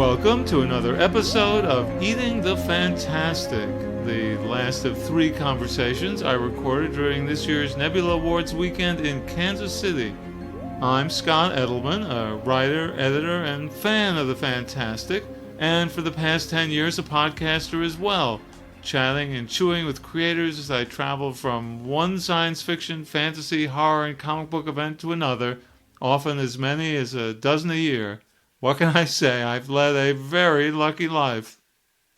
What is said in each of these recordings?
Welcome to another episode of Eating the Fantastic, the last of 3 conversations I recorded during this year's Nebula Awards weekend in Kansas City. I'm Soctt Edelman, a writer, editor, and fan of the Fantastic, and for the past 10 years a podcaster as well, chatting and chewing with creators as I travel from one science fiction, fantasy, horror, and comic book event to another, often as many as a dozen a year. What can I say? I've led a very lucky life.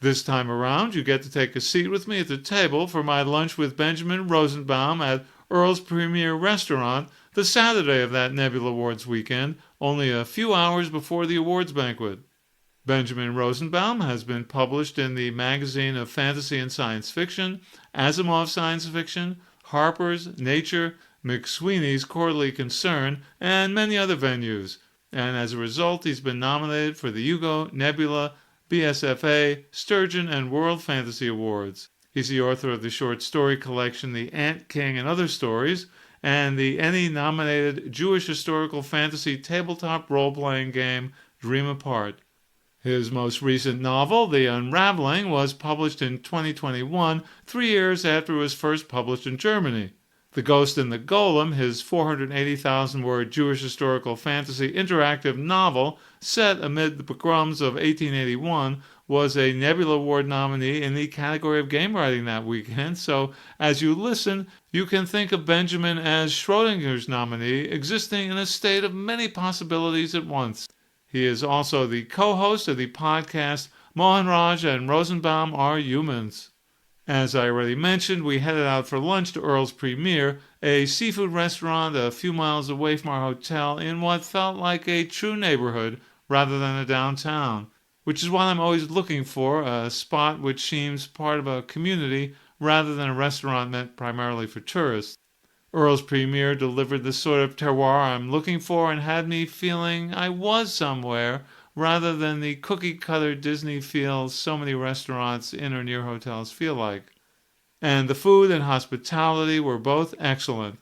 This time around, you get to take a seat with me at the table for my lunch with Benjamin Rosenbaum at Earl's Premier Restaurant the Saturday of that Nebula Awards weekend, only a few hours before the awards banquet. Benjamin Rosenbaum has been published in the Magazine of Fantasy and Science Fiction, Asimov Science Fiction, Harper's, Nature, McSweeney's Quarterly Concern, and many other venues. And as a result, he's been nominated for the Hugo, Nebula, BSFA, Sturgeon, and World Fantasy Awards. He's the author of the short story collection The Ant King and Other Stories, and the Emmy-nominated Jewish historical fantasy tabletop role-playing game Dream Apart. His most recent novel, The Unraveling, was published in 2021, 3 years after it was first published in Germany. The Ghost and the Golem, his 480,000-word Jewish historical fantasy interactive novel set amid the pogroms of 1881, was a Nebula Award nominee in the category of game writing that weekend, so as you listen, you can think of Benjamin as Schrodinger's nominee, existing in a state of many possibilities at once. He is also the co-host of the podcast Mohanraj and Rosenbaum Are Humans. As I already mentioned, we headed out for lunch to Earl's Premier, a seafood restaurant a few miles away from our hotel in what felt like a true neighborhood rather than a downtown, which is what I'm always looking for, a spot which seems part of a community rather than a restaurant meant primarily for tourists. Earl's Premier delivered the sort of terroir I'm looking for and had me feeling I was somewhere rather than the cookie-cutter Disney feel so many restaurants in or near hotels feel like. And the food and hospitality were both excellent.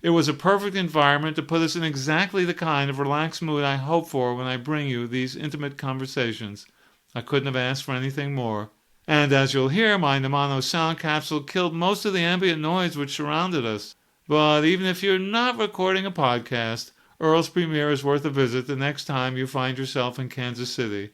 It was a perfect environment to put us in exactly the kind of relaxed mood I hope for when I bring you these intimate conversations. I couldn't have asked for anything more. And as you'll hear, my Nemano sound capsule killed most of the ambient noise which surrounded us. But even if you're not recording a podcast, Earl's Premier is worth a visit the next time you find yourself in Kansas City.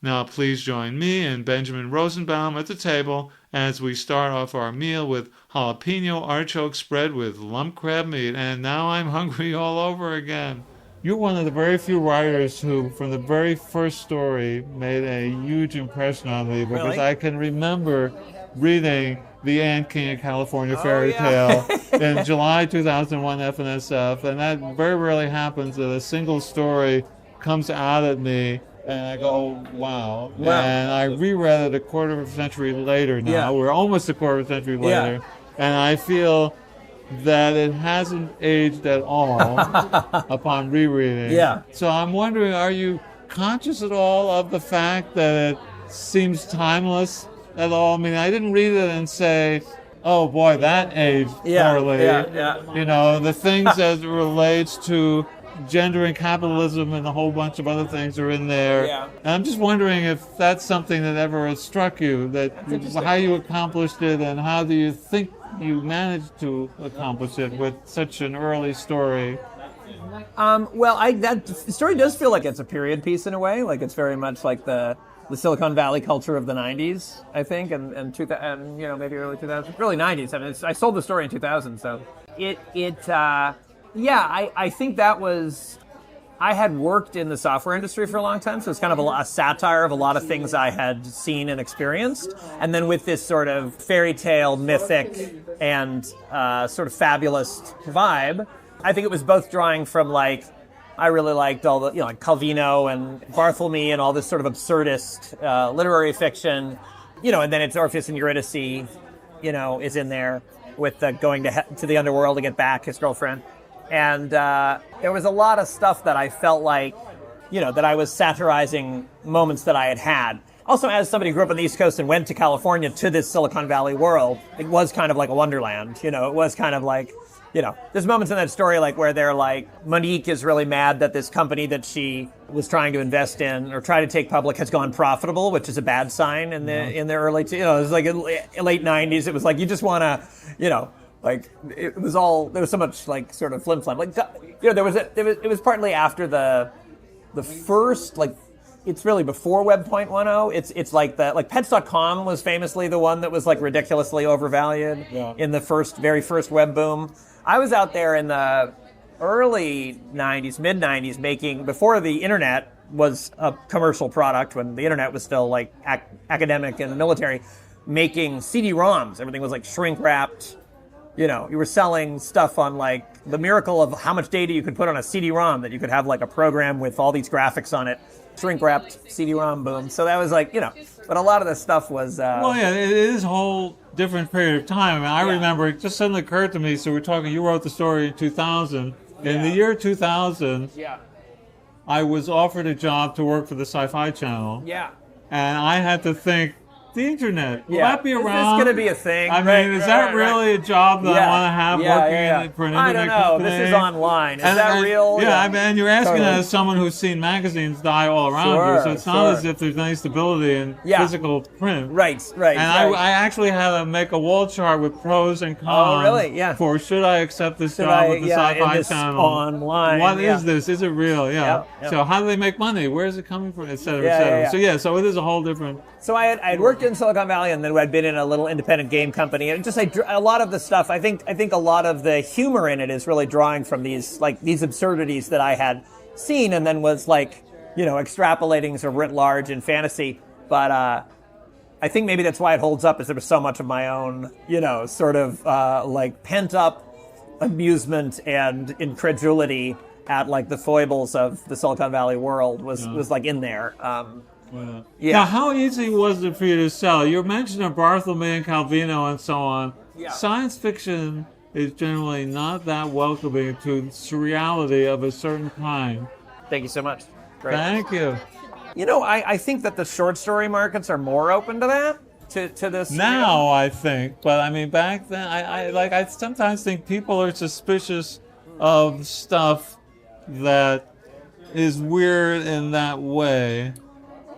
Now please join me and Benjamin Rosenbaum at the table as we start off our meal with jalapeno artichoke spread with lump crab meat. And now I'm hungry all over again. You're one of the very few writers who, from the very first story, made a huge impression on me because Really? I can remember reading The Ant King of California fairy tale in July 2001 FNSF, and that very rarely happens that a single story comes out at me and I go, wow. And I reread it a quarter of a century later now. Yeah. We're almost a quarter of a century later. And I feel that it hasn't aged at all upon rereading. Yeah. So I'm wondering, are you conscious at all of the fact that it seems timeless at all? I mean, I didn't read it and say, oh boy, that aged poorly. You know, the things as it relates to gender and capitalism and a whole bunch of other things are in there. And I'm just wondering if that's something that ever struck you, that how you accomplished it and how do you think you managed to accomplish it with such an early story? That story does feel like it's a period piece in a way. Like it's very much like the Silicon Valley culture of the 90s, I think, and maybe early 2000s, early 90s. I mean, I sold the story in 2000, so I think that was. I had worked in the software industry for a long time, so it's kind of a satire of a lot of things I had seen and experienced. And then with this sort of fairy tale, mythic, and sort of fabulous vibe, I think it was both drawing from like, I really liked all the, like Calvino and Bartholomew and all this sort of absurdist literary fiction, and then it's Orpheus and Eurydice, is in there with going to the underworld to get back his girlfriend. And there was a lot of stuff that I felt like, that I was satirizing moments that I had had. Also, as somebody who grew up on the East Coast and went to California to this Silicon Valley world, it was kind of like a wonderland. It was kind of like, there's moments in that story like where they're like, Monique is really mad that this company that she was trying to invest in or try to take public has gone profitable, which is a bad sign in the early, it was like in late 90s. It was like, you just want to, like it was there was so much like sort of flim-flam. Like, it was partly after the first, like, it's really before Web 0.10. It's like Pets.com was famously the one that was like ridiculously overvalued in the very first web boom. I was out there in the early 90s, mid 90s, before the internet was a commercial product, when the internet was still like academic and military, making CD-ROMs. Everything was like shrink wrapped. You were selling stuff on like the miracle of how much data you could put on a CD-ROM, that you could have like a program with all these graphics on it. Shrink-wrapped CD-ROM boom. So that was like, but a lot of the stuff was... well, yeah, it is a whole different period of time. I mean, I remember, it just suddenly occurred to me, so we're talking, you wrote the story in 2000. In the year 2000, I was offered a job to work for the Sci-Fi Channel. Yeah. And I had to think, the internet, will that be around? Is this going to be a thing? I mean, is that really a job that I want to have working for an internet company? I don't know. Company? This is online. Is that real? Yeah, I mean, you're asking that as someone who's seen magazines die all around you, so it's not as if there's any stability in physical print. Right. And I actually had to make a wall chart with pros and cons. Oh, really? Yeah. For should I accept this job with the Sci-Fi Channel? Online. What is this? Is it real? Yeah. So how do they make money? Where is it coming from? Et cetera, et cetera. So it is a whole different... So I had worked in Silicon Valley, and then I'd been in a little independent game company, and just like a lot of the stuff, I think a lot of the humor in it is really drawing from these absurdities that I had seen, and then was like, extrapolating sort of writ large in fantasy. But I think maybe that's why it holds up, is there was so much of my own, sort of like pent up amusement and incredulity at like the foibles of the Silicon Valley world was like in there. Now, how easy was it for you to sell? You mentioned Bartholomew and Calvino and so on. Science fiction is generally not that welcoming to surreality of a certain kind. Thank you so much. Great. Thank you. I think that the short story markets are more open to that, to this. Now, I think. But, I mean, back then, I sometimes think people are suspicious of stuff that is weird in that way.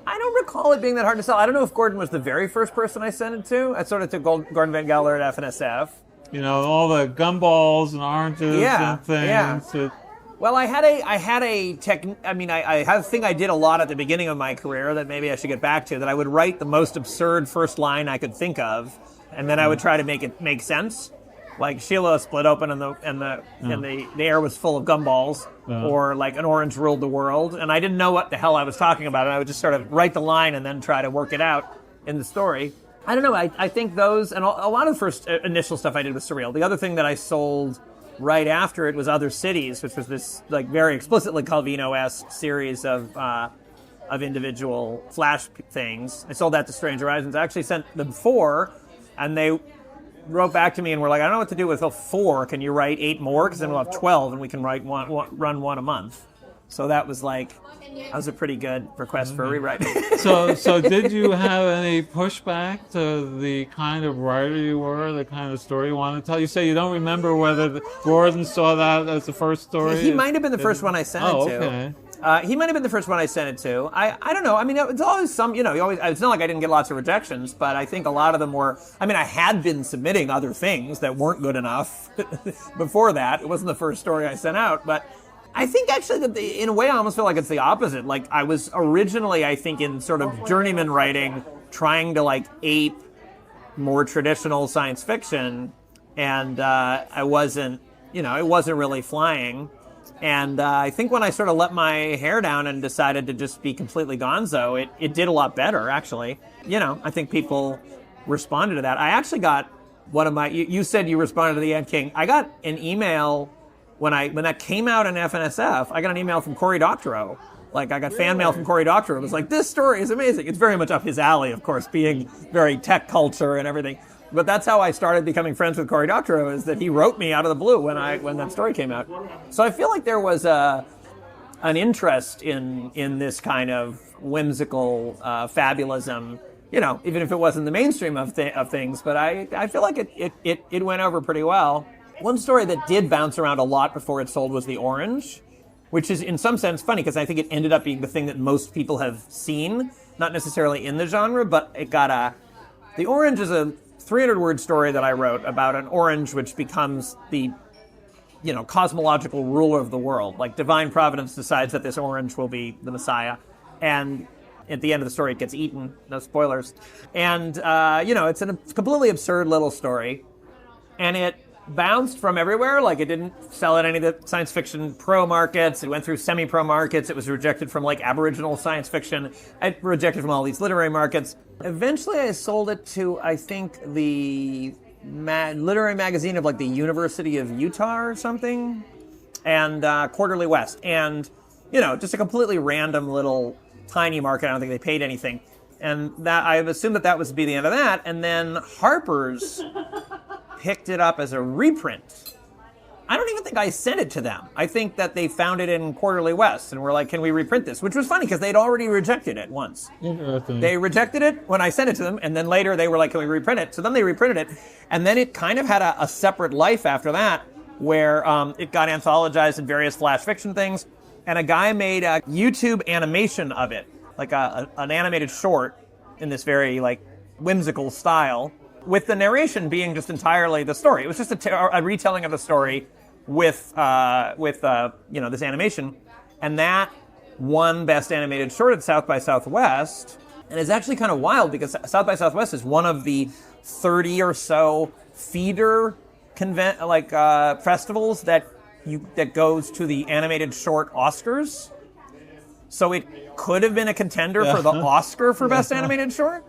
I don't recall it being that hard to sell. I don't know if Gordon was the very first person I sent it to. I sort of took Gordon Van Geller at FNSF. All the gumballs and oranges and things. Yeah. Well, I had a thing I did a lot at the beginning of my career that maybe I should get back to, that I would write the most absurd first line I could think of, and then I would try to make it make sense. Like Sheila split open and the air was full of gumballs, or like an orange ruled the world, and I didn't know what the hell I was talking about, and I would just sort of write the line and then try to work it out in the story. I don't know. I think those, and a lot of the first initial stuff I did was surreal. The other thing that I sold right after it was Other Cities, which was this like very explicitly Calvino-esque series of individual flash things. I sold that to Strange Horizons. I actually sent them 4, and they wrote back to me and were like, I don't know what to do with 4. Can you write 8 more? Because then we'll have 12 and we can run one a month. So that was a pretty good request for a rewrite. So did you have any pushback to the kind of writer you were, the kind of story you wanted to tell? You say you don't remember whether Gordon saw that as the first story? He might have been the first one I sent it to. Okay. He might have been the first one I sent it to. I don't know. I mean, it's always some, it's not like I didn't get lots of rejections, but I think a lot of them were, I had been submitting other things that weren't good enough before that. It wasn't the first story I sent out, but I think actually that in a way I almost feel like it's the opposite. Like I was originally, I think, in sort of journeyman writing, trying to like ape more traditional science fiction, and I wasn't, it wasn't really flying. And I think when I sort of let my hair down and decided to just be completely gonzo, it did a lot better, actually. I think people responded to that. I actually got one of my, you said you responded to the Ant King. I got an email when that came out in FNSF. I got an email from Cory Doctorow. Like, I got fan mail from Cory Doctorow. It was like, this story is amazing. It's very much up his alley, of course, being very tech culture and everything. But that's how I started becoming friends with Cory Doctorow, is that he wrote me out of the blue when that story came out. So I feel like there was an interest in this kind of whimsical fabulism, even if it wasn't the mainstream of things. But I feel like it went over pretty well. One story that did bounce around a lot before it sold was The Orange, which is in some sense funny because I think it ended up being the thing that most people have seen, not necessarily in the genre, but it got a... The Orange is a 300-word story that I wrote about an orange which becomes the, cosmological ruler of the world. Like, divine providence decides that this orange will be the Messiah, and at the end of the story it gets eaten. No spoilers. And, it's a completely absurd little story, and it bounced from everywhere. Like, it didn't sell at any of the science fiction pro markets. It went through semi-pro markets. It was rejected from, Aboriginal science fiction. It rejected from all these literary markets. Eventually, I sold it to, I think, the literary magazine of, the University of Utah or something, and Quarterly West. And, just a completely random little tiny market. I don't think they paid anything. And that I assumed that was be the end of that. And then Harper's picked it up as a reprint. I don't even think I sent it to them. I think that they found it in Quarterly West and were like, can we reprint this? Which was funny because they'd already rejected it once. They rejected it when I sent it to them, and then later they were like, can we reprint it? So then they reprinted it, and then it kind of had a separate life after that, where it got anthologized in various flash fiction things, and a guy made a YouTube animation of it, an animated short in this very whimsical style, with the narration being just entirely the story. It was just a retelling of the story with this animation, and that won Best Animated Short at South by Southwest. And it's actually kind of wild because South by Southwest is one of the 30 or so feeder festivals that goes to the animated short Oscars. So it could have been a contender for the Oscar for Best Animated Short,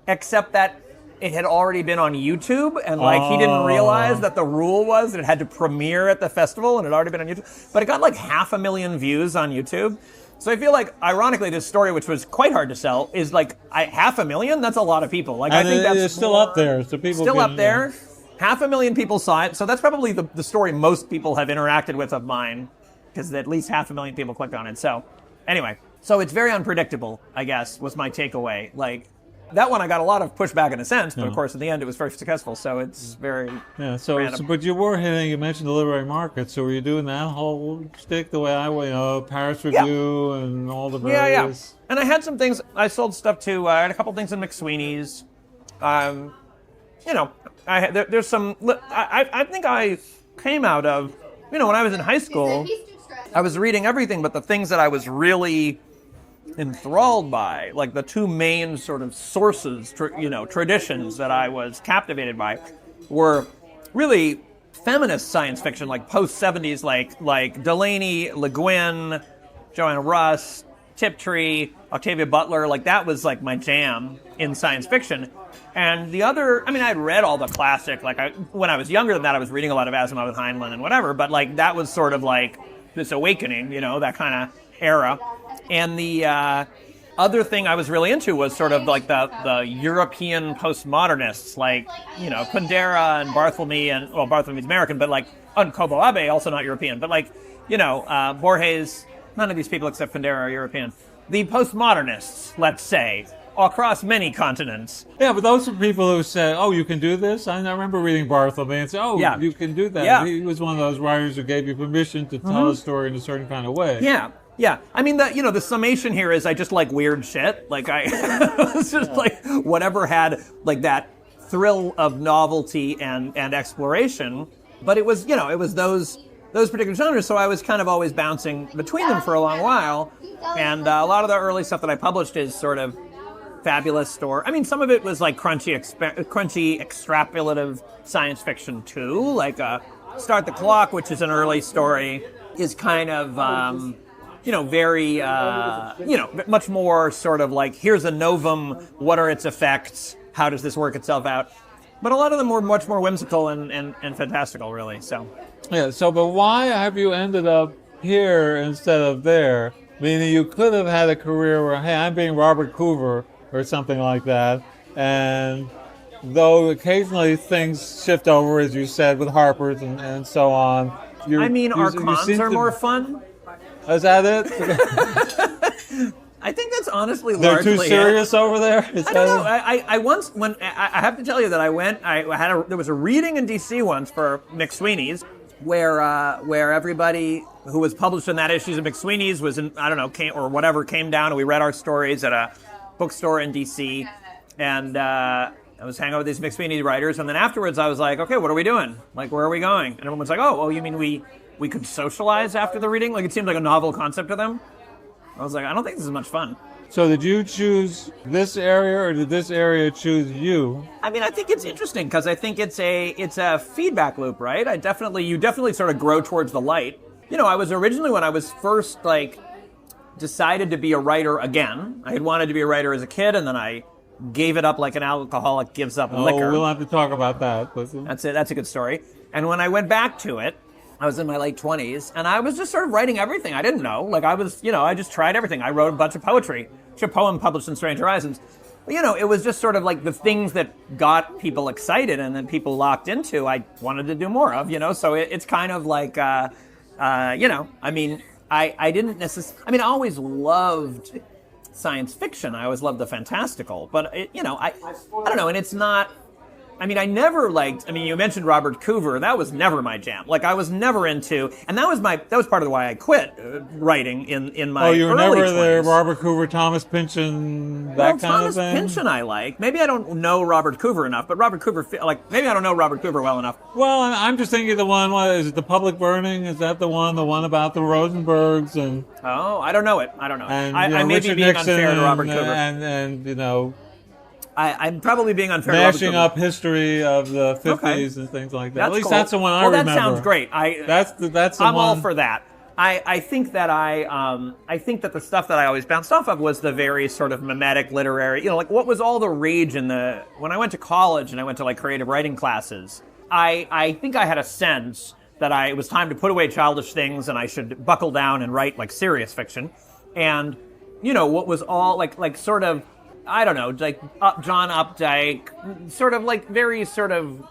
except that it had already been on YouTube, and he didn't realize that the rule was that it had to premiere at the festival, and it had already been on YouTube. But it got 500,000 views on YouTube. So I feel ironically, this story, which was quite hard to sell, is 500,000. That's a lot of people. I think that's still up there, so people still up there. 500,000 people saw it, so that's probably the story most people have interacted with of mine, because at least 500,000 people clicked on it. So anyway, so it's very unpredictable, I guess, was my takeaway. That one I got a lot of pushback in a sense, but of course in the end it was very successful, so it's very random. But you were hitting, you mentioned the literary market, so were you doing that whole stick the way I went, Paris Review and all the various... Yeah. And I had some things, I sold stuff to, I had a couple things in McSweeney's. There's some, I think I came out of, when I was in high school, I was reading everything, but the things that I was really enthralled by, the two main sort of sources, traditions that I was captivated by, were really feminist science fiction, post-70s, like Delaney, Le Guin, Joanna Russ, Tiptree, Octavia Butler. That was my jam in science fiction. And the other, I'd read all the classic, when I was younger than that, I was reading a lot of Asimov and Heinlein and whatever, but that was sort of this awakening, that kind of era. And the other thing I was really into was sort of the European postmodernists, Kundera and Barthelme, and Barthelme's American, but and Kobo Abe, also not European, but Borges, none of these people except Kundera are European. The postmodernists, let's say, across many continents. Yeah, but those are people who say, you can do this? I remember reading Barthelme and say, you can do that. Yeah. He was one of those writers who gave you permission to tell a story in a certain kind of way. Yeah. Yeah, the summation here is I just like weird shit. I was just whatever had that thrill of novelty and exploration. But it was, it was those particular genres, so I was kind of always bouncing between them for a long while. And a lot of the early stuff that I published is sort of fabulous some of it was crunchy extrapolative science fiction too, Start the Clock, which is an early story, is kind of very, much more sort of here's a novum, what are its effects, how does this work itself out? But a lot of them were much more whimsical and fantastical, really, so. Yeah, but why have you ended up here instead of there? Meaning you could have had a career where, hey, I'm being Robert Coover or something like that, and though occasionally things shift over, as you said, with Harper's and so on. Our cons are more fun. Is that it? I think that's honestly They're largely too serious over there? I don't know. I once, when I have to tell you that I went, there was a reading in D.C. once for McSweeney's where everybody who was published in that issues of McSweeney's was in, I don't know, came down and we read our stories at a bookstore in D.C. and I was hanging out with these McSweeney writers, and then afterwards I was like, okay, what are we doing? Like, where are we going? And everyone's like, oh, well, you mean we could socialize after the reading? Like, it seemed like a novel concept to them. I was like, I don't think this is much fun. So did you choose this area, or did this area choose you? I mean, I think it's interesting because I think it's a feedback loop, right? You definitely sort of grow towards the light. You know, I was originally, when I was first decided to be a writer again, I had wanted to be a writer as a kid, and then I gave it up like an alcoholic gives up liquor. Oh, we'll have to talk about that. Listen. That's it. That's a good story. And when I went back to it, I was in my late 20s, and I was just sort of writing everything. I didn't know. Like, I just tried everything. I wrote a bunch of poetry. A poem published in Strange Horizons. But, it was just sort of like the things that got people excited and then people locked into, I wanted to do more of, So it's kind of like, I mean, I didn't necessarily, I always loved science fiction. I always loved the fantastical. But, I don't know, and it's not, I never liked, you mentioned Robert Coover. That was never my jam. Like, I was never into, and that was part of why I quit writing in my early 20s. Oh, you were never the Robert Coover, Thomas Pynchon, that kind of thing? Thomas Pynchon I like. Maybe I don't know Robert Coover enough, but Robert Coover, maybe I don't know Robert Coover well enough. Well, I'm just thinking is it The Public Burning? Is that the one about the Rosenbergs? And oh, I don't know it. And, I may be being Nixon unfair to Robert Coover. And I'm probably being unfair. Mashing up history of the 50s and things like that. That's At least cool. that's the one I remember. Well, that sounds great. That's the I'm one. all for that. I think that I think that the stuff that I always bounced off of was the very sort of mimetic literary, what was all the rage when I went to college and I went to creative writing classes. I think I had a sense that it was time to put away childish things and I should buckle down and write serious fiction. And what was all sort of, I don't know, John Updike, sort of very sort of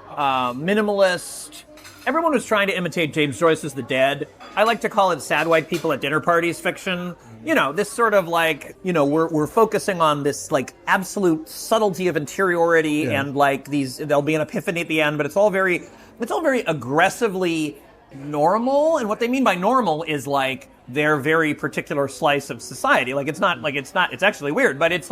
minimalist. Everyone was trying to imitate James Joyce's The Dead. I like to call it sad white people at dinner parties fiction. This sort of we're focusing on this absolute subtlety of interiority and there'll be an epiphany at the end, but it's all very aggressively normal. And what they mean by normal is their very particular slice of society. It's actually weird, but it's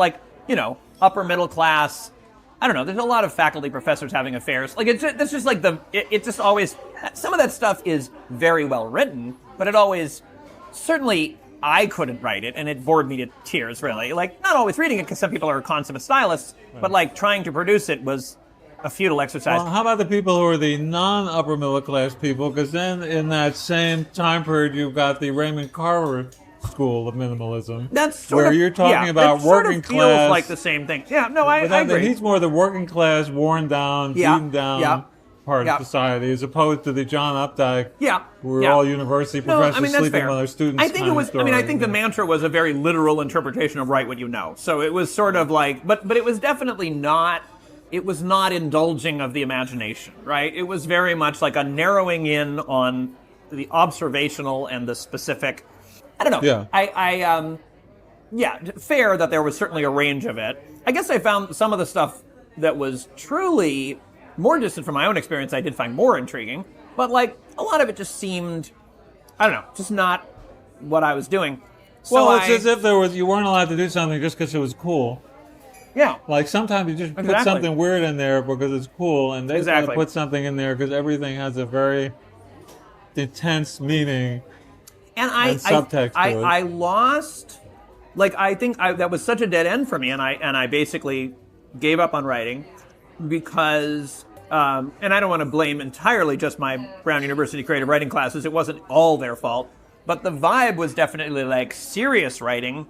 upper middle class. I don't know, there's a lot of faculty professors having affairs. It's just it just always, some of that stuff is very well written, but it always, certainly I couldn't write it, and it bored me to tears, really. Not always reading it, because some people are consummate stylists, but trying to produce it was a futile exercise. Well, how about the people who are the non-upper middle class people? Because then in that same time period, you've got the Raymond Carver school of minimalism. That's sort where of, you're talking about working class. Feels like the same thing. Yeah, no, I agree. He's more the working class, worn down, beaten down part of society, as opposed to the John Updike. Who were all university professors sleeping with their students. I think it was. I think the mantra was a very literal interpretation of write what you know. So it was sort of but it was definitely not. It was not indulging of the imagination, right? It was very much a narrowing in on the observational and the specific. I don't know. Yeah. Fair that there was certainly a range of it. I guess I found some of the stuff that was truly more distant from my own experience I did find more intriguing. But a lot of it just seemed, I don't know, just not what I was doing. So it's as if you weren't allowed to do something just because it was cool. Yeah. Sometimes you just put something weird in there because it's cool, and they got to put something in there because everything has a very intense meaning and subtext to it. I lost, I think that was such a dead end for me, and I basically gave up on writing because, and I don't want to blame entirely just my Brown University creative writing classes. It wasn't all their fault, but the vibe was definitely serious writing.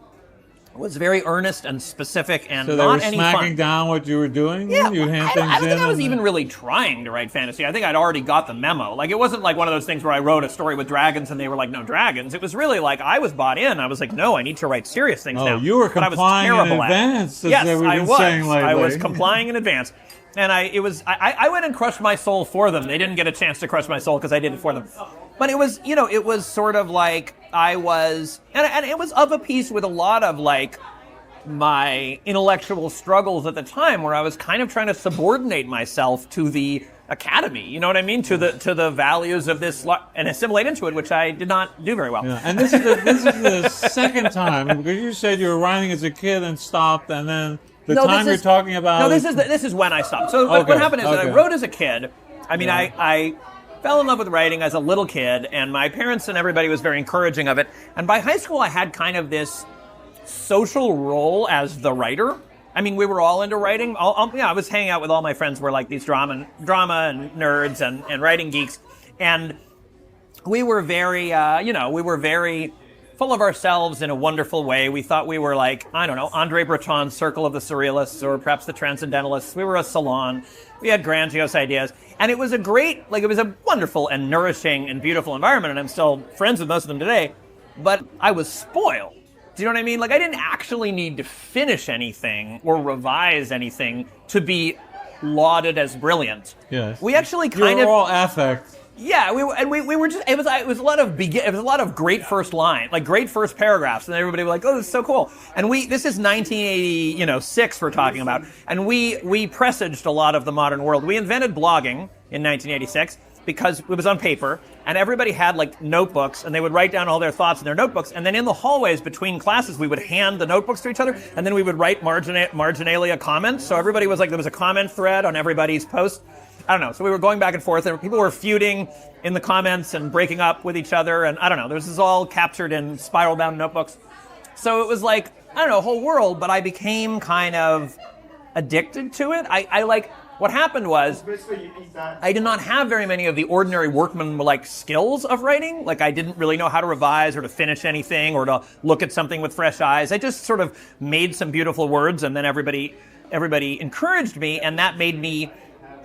It was very earnest and specific and not any fun. So they were smacking down what you were doing? Yeah, you hand things I don't think in I was even really trying to write fantasy. I think I'd already got the memo. It wasn't one of those things where I wrote a story with dragons and they were no dragons. It was really I was bought in. I was no, I need to write serious things now. Oh, you were complying in advance, as yes, we've been saying lately. I was complying in advance. And I went and crushed my soul for them. They didn't get a chance to crush my soul because I did it for them. But it was, it was sort of like I was, and it was of a piece with a lot of like my intellectual struggles at the time, where I was kind of trying to subordinate myself to the academy, you know what I mean, to the values of this, and assimilate into it, which I did not do very well. Yeah. And this is the second time, because you said you were writing as a kid and stopped, and then you're talking about. No, this is when I stopped. So what happened is that I wrote as a kid. I mean, I fell in love with writing as a little kid, and my parents and everybody was very encouraging of it. And by high school, I had kind of this social role as the writer. I mean, we were all into writing. I was hanging out with all my friends who were like these drama and nerds and writing geeks. And we were very, we were very full of ourselves in a wonderful way. We thought we were like, I don't know, Andre Breton's Circle of the Surrealists, or perhaps the Transcendentalists. We were a salon. We had grandiose ideas. And it was it was a wonderful and nourishing and beautiful environment. And I'm still friends with most of them today. But I was spoiled. Do you know what I mean? Like, I didn't actually need to finish anything or revise anything to be lauded as brilliant. Yes. We actually You were all affect. Yeah, we were just, it was a lot of great first line, like great first paragraphs, and everybody was like, oh, this is so cool. And this is 1986 we're talking about, and we presaged a lot of the modern world. We invented blogging in 1986 because it was on paper, and everybody had like notebooks, and they would write down all their thoughts in their notebooks, and then in the hallways between classes, we would hand the notebooks to each other, and then we would write marginalia comments. So everybody was like, there was a comment thread on everybody's post. I don't know. So we were going back and forth, and people were feuding in the comments and breaking up with each other, and I don't know. This is all captured in spiral-bound notebooks. So it was like, I don't know, a whole world, but I became kind of addicted to it. What happened was, I did not have very many of the ordinary workman-like skills of writing. Like, I didn't really know how to revise or to finish anything or to look at something with fresh eyes. I just sort of made some beautiful words, and then everybody encouraged me, and that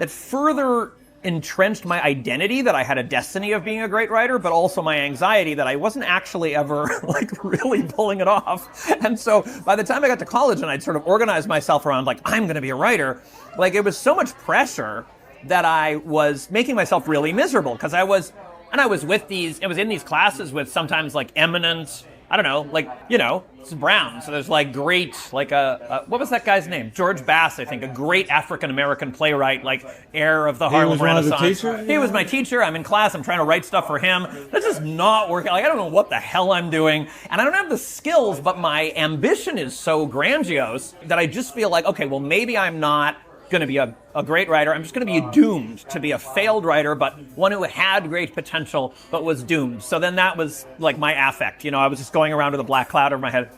further entrenched my identity that I had a destiny of being a great writer, but also my anxiety that I wasn't actually ever like really pulling it off. And so by the time I got to college and I'd sort of organized myself around like, I'm going to be a writer, like it was so much pressure that I was making myself really miserable, because I was in these classes with sometimes like eminent, I don't know, like, it's Brown. So there's like great, like what was that guy's name? George Bass, I think, a great African-American playwright, like heir of the Harlem Renaissance. He was one of the teachers? He was my teacher. I'm in class. I'm trying to write stuff for him. That's just not working. Like, I don't know what the hell I'm doing. And I don't have the skills, but my ambition is so grandiose that I just feel like, okay, well, maybe I'm not going to be a great writer. I'm just going to be doomed to be a failed writer, but one who had great potential but was doomed. So then that was like my affect. I was just going around with a black cloud over my head.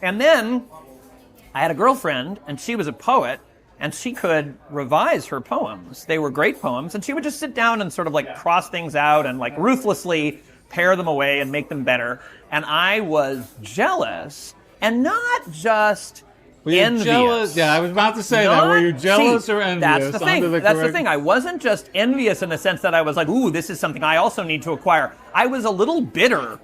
And then I had a girlfriend, and she was a poet, and she could revise her poems. They were great poems, and she would just sit down and sort of like cross things out and like ruthlessly pare them away and make them better. And I was jealous, and not just envious. Jealous? Yeah, I was about to say that. Were you jealous or envious? That's the thing. That's the thing. I wasn't just envious in the sense that I was like, ooh, this is something I also need to acquire. I was a little bitter.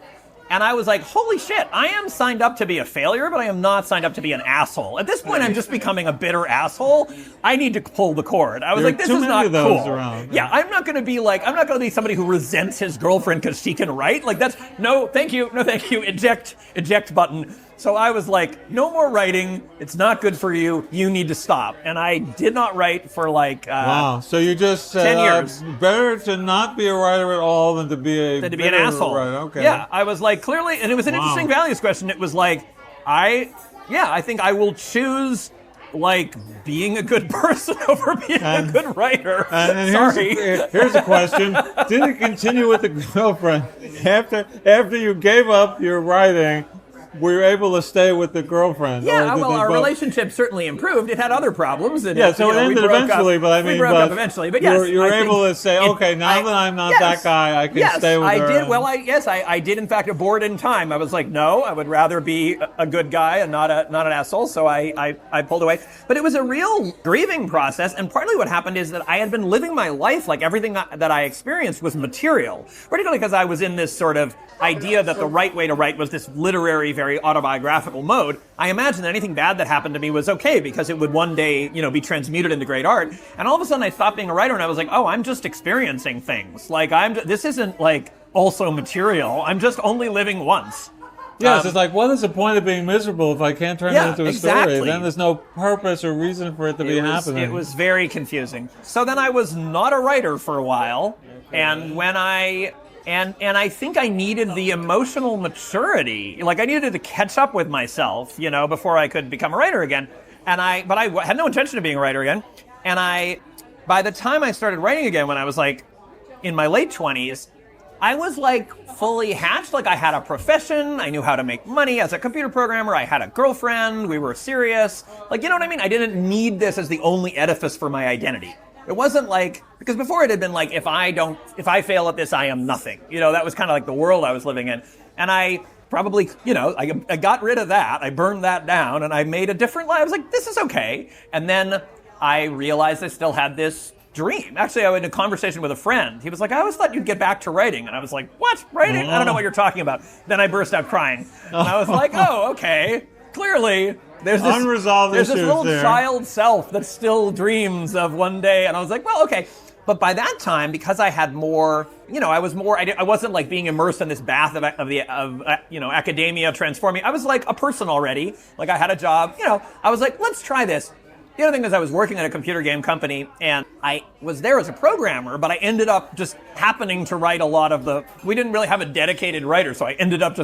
And I was like, holy shit, I am signed up to be a failure, but I am not signed up to be an asshole. At this point, I'm just becoming a bitter asshole. I need to pull the cord. I was like, this is not cool. Around. Yeah, I'm not going to be somebody who resents his girlfriend because she can write. Like, that's, no, thank you, eject button. So I was like, no more writing. It's not good for you. You need to stop. And I did not write for like wow. So you just 10 years. Better to not be a writer at all than to be an asshole. Writer. Okay. Yeah, I was like, clearly, and it was an interesting values question. It was like, I think I will choose like being a good person over being a good writer. And Sorry. Here's a question: did it continue with the girlfriend after you gave up your writing? Were you able to stay with the girlfriend? Yeah, well, our relationship certainly improved. It had other problems. And yeah, so it ended eventually, but I mean, we broke up eventually. But yes, you were able to say, okay, now that I'm not that guy, I can stay with her. Yes, I did. Well, I did in fact abort in time. I was like, no, I would rather be a good guy and not an asshole. So I pulled away. But it was a real grieving process, and partly what happened is that I had been living my life like everything that I experienced was material, particularly because I was in this sort of idea that the right way to write was this literary very autobiographical mode, I imagined that anything bad that happened to me was okay because it would one day, be transmuted into great art. And all of a sudden I stopped being a writer and I was like, oh, I'm just experiencing things. Like this isn't like also material. I'm just only living once. Yes, it's like, what is the point of being miserable if I can't turn it into a exactly. story? Then there's no purpose or reason for it to be happening. It was very confusing. So then I was not a writer for a while, and when I think I needed the emotional maturity, like I needed to catch up with myself, before I could become a writer again. But I had no intention of being a writer again. And by the time I started writing again, when I was like in my late 20s, I was like fully hatched. Like I had a profession. I knew how to make money as a computer programmer. I had a girlfriend. We were serious. Like, you know what I mean? I didn't need this as the only edifice for my identity. It wasn't like, because before it had been like, if I fail at this, I am nothing. That was kind of like the world I was living in. And I probably, I got rid of that. I burned that down and I made a different life. I was like, this is okay. And then I realized I still had this dream. Actually, I had a conversation with a friend. He was like, I always thought you'd get back to writing. And I was like, what? Writing? I don't know what you're talking about. Then I burst out crying. And I was like, oh, okay. Clearly, there's this unresolved there's issues this little there. child self that still dreams of one day. And I was like, well, okay. But by that time, because I had more, I wasn't like being immersed in this bath of academia transforming. I was like a person already. Like I had a job. I was like, let's try this. The other thing is I was working at a computer game company, and I was there as a programmer, but I ended up just happening to write a lot of we didn't really have a dedicated writer, so I ended up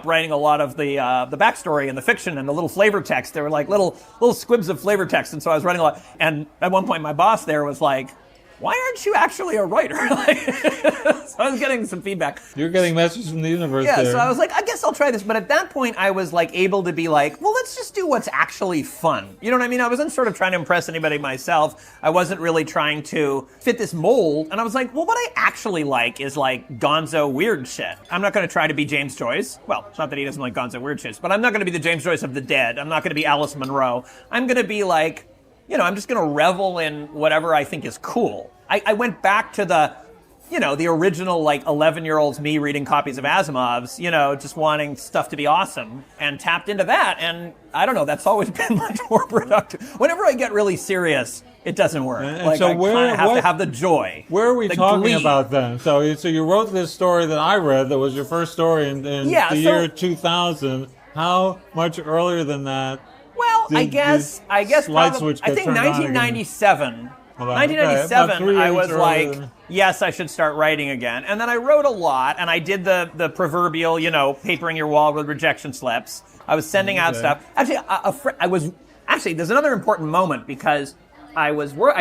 writing a lot of the backstory and the fiction and the little flavor text. There were like little squibs of flavor text, and so I was writing a lot. And at one point my boss there was like, why aren't you actually a writer? So I was getting some feedback. You're getting messages from the universe there. Yeah, so I was like, I guess I'll try this. But at that point, I was like able to be like, well, let's just do what's actually fun. You know what I mean? I wasn't sort of trying to impress anybody myself. I wasn't really trying to fit this mold. And I was like, well, what I actually like is like gonzo weird shit. I'm not going to try to be James Joyce. Well, it's not that he doesn't like gonzo weird shit, but I'm not going to be the James Joyce of the dead. I'm not going to be Alice Munro. I'm going to be like, I'm just going to revel in whatever I think is cool. I went back to the original, like, 11-year-olds me reading copies of Asimov's, just wanting stuff to be awesome, and tapped into that. And I don't know, that's always been much more productive. Whenever I get really serious, it doesn't work. And so I kind of have to have the joy. Where are we the talking glee. about then? So you wrote this story that I read that was your first story in the year 2000. How much earlier than that? Well, I guess probably, I think 1997. 1997, I was like, yes, I should start writing again. And then I wrote a lot, and I did the proverbial, papering your wall with rejection slips. I was sending out stuff. Actually, there's another important moment because I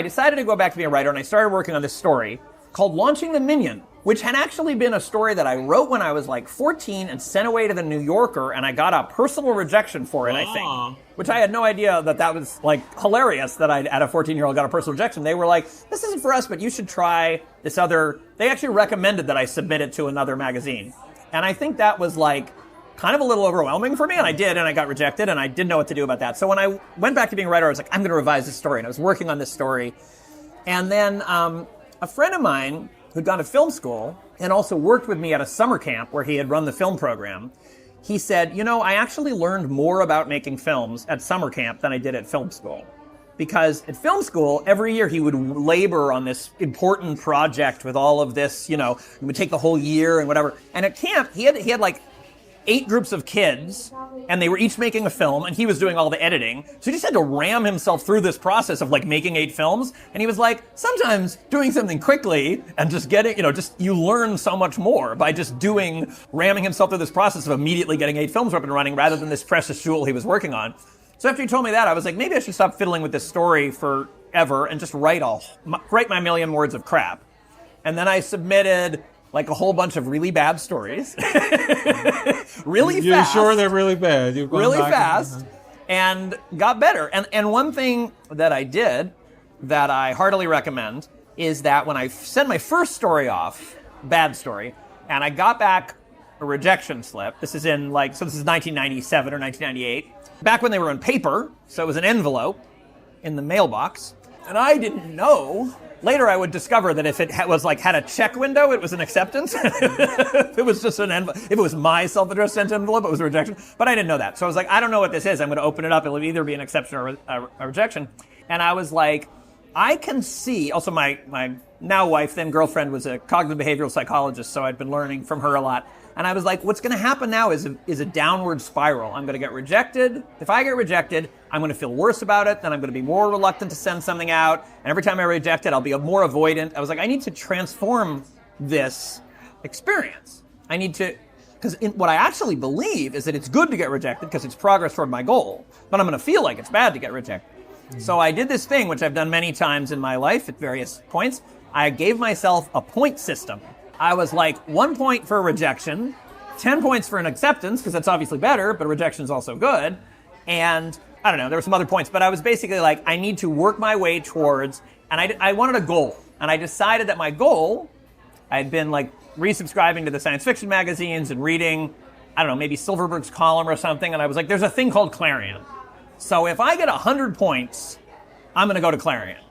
decided to go back to being a writer, and I started working on this story called Launching the Minion, which had actually been a story that I wrote when I was like 14 and sent away to the New Yorker, and I got a personal rejection for it, I think. Which I had no idea that was like hilarious that I, at a 14-year-old, got a personal rejection. They were like, this isn't for us, but you should try this other. They actually recommended that I submit it to another magazine. And I think that was like kind of a little overwhelming for me, and I did, and I got rejected, and I didn't know what to do about that. So when I went back to being a writer, I was like, I'm going to revise this story, and I was working on this story. And then a friend of mine who'd gone to film school and also worked with me at a summer camp where he had run the film program, he said, I actually learned more about making films at summer camp than I did at film school. Because at film school, every year he would labor on this important project with all of this, it would take the whole year and whatever. And at camp, he had like 8 groups of kids, and they were each making a film, and he was doing all the editing. So he just had to ram himself through this process of like making 8 films. And he was like, sometimes doing something quickly and just getting, you learn so much more by just ramming himself through this process of immediately getting 8 films up and running rather than this precious jewel he was working on. So after he told me that, I was like, maybe I should stop fiddling with this story forever and just write my million words of crap. And then I submitted like a whole bunch of really bad stories. Really fast. You're sure they're really bad? Really fast. And got better. And one thing that I did that I heartily recommend is that when I sent my first story off, bad story, and I got back a rejection slip, this is 1997 or 1998, back when they were on paper, so it was an envelope in the mailbox. And I didn't know. Later, I would discover that if it was like had a check window, it was an acceptance. If it was just an envelope, if it was my self-addressed sent envelope, it was a rejection. But I didn't know that. So I was like, I don't know what this is. I'm going to open it up. It'll either be an exception or a rejection. And I was like, I can see. Also, my now wife, then girlfriend, was a cognitive behavioral psychologist, so I'd been learning from her a lot. And I was like, what's going to happen now is a downward spiral. I'm going to get rejected. If I get rejected, I'm going to feel worse about it. Then I'm going to be more reluctant to send something out. And every time I reject it, I'll be more avoidant. I was like, I need to transform this experience. I need to, because what I actually believe is that it's good to get rejected because it's progress toward my goal. But I'm going to feel like it's bad to get rejected. Mm-hmm. So I did this thing, which I've done many times in my life at various points. I gave myself a point system. I was like 1 point for a rejection, 10 points for an acceptance, because that's obviously better, but a rejection is also good. And I don't know, there were some other points, but I was basically like, I need to work my way towards, and I wanted a goal. And I decided that my goal, I had been like resubscribing to the science fiction magazines and reading, I don't know, maybe Silverberg's column or something. And I was like, there's a thing called Clarion. So if I get 100 points, I'm going to go to Clarion.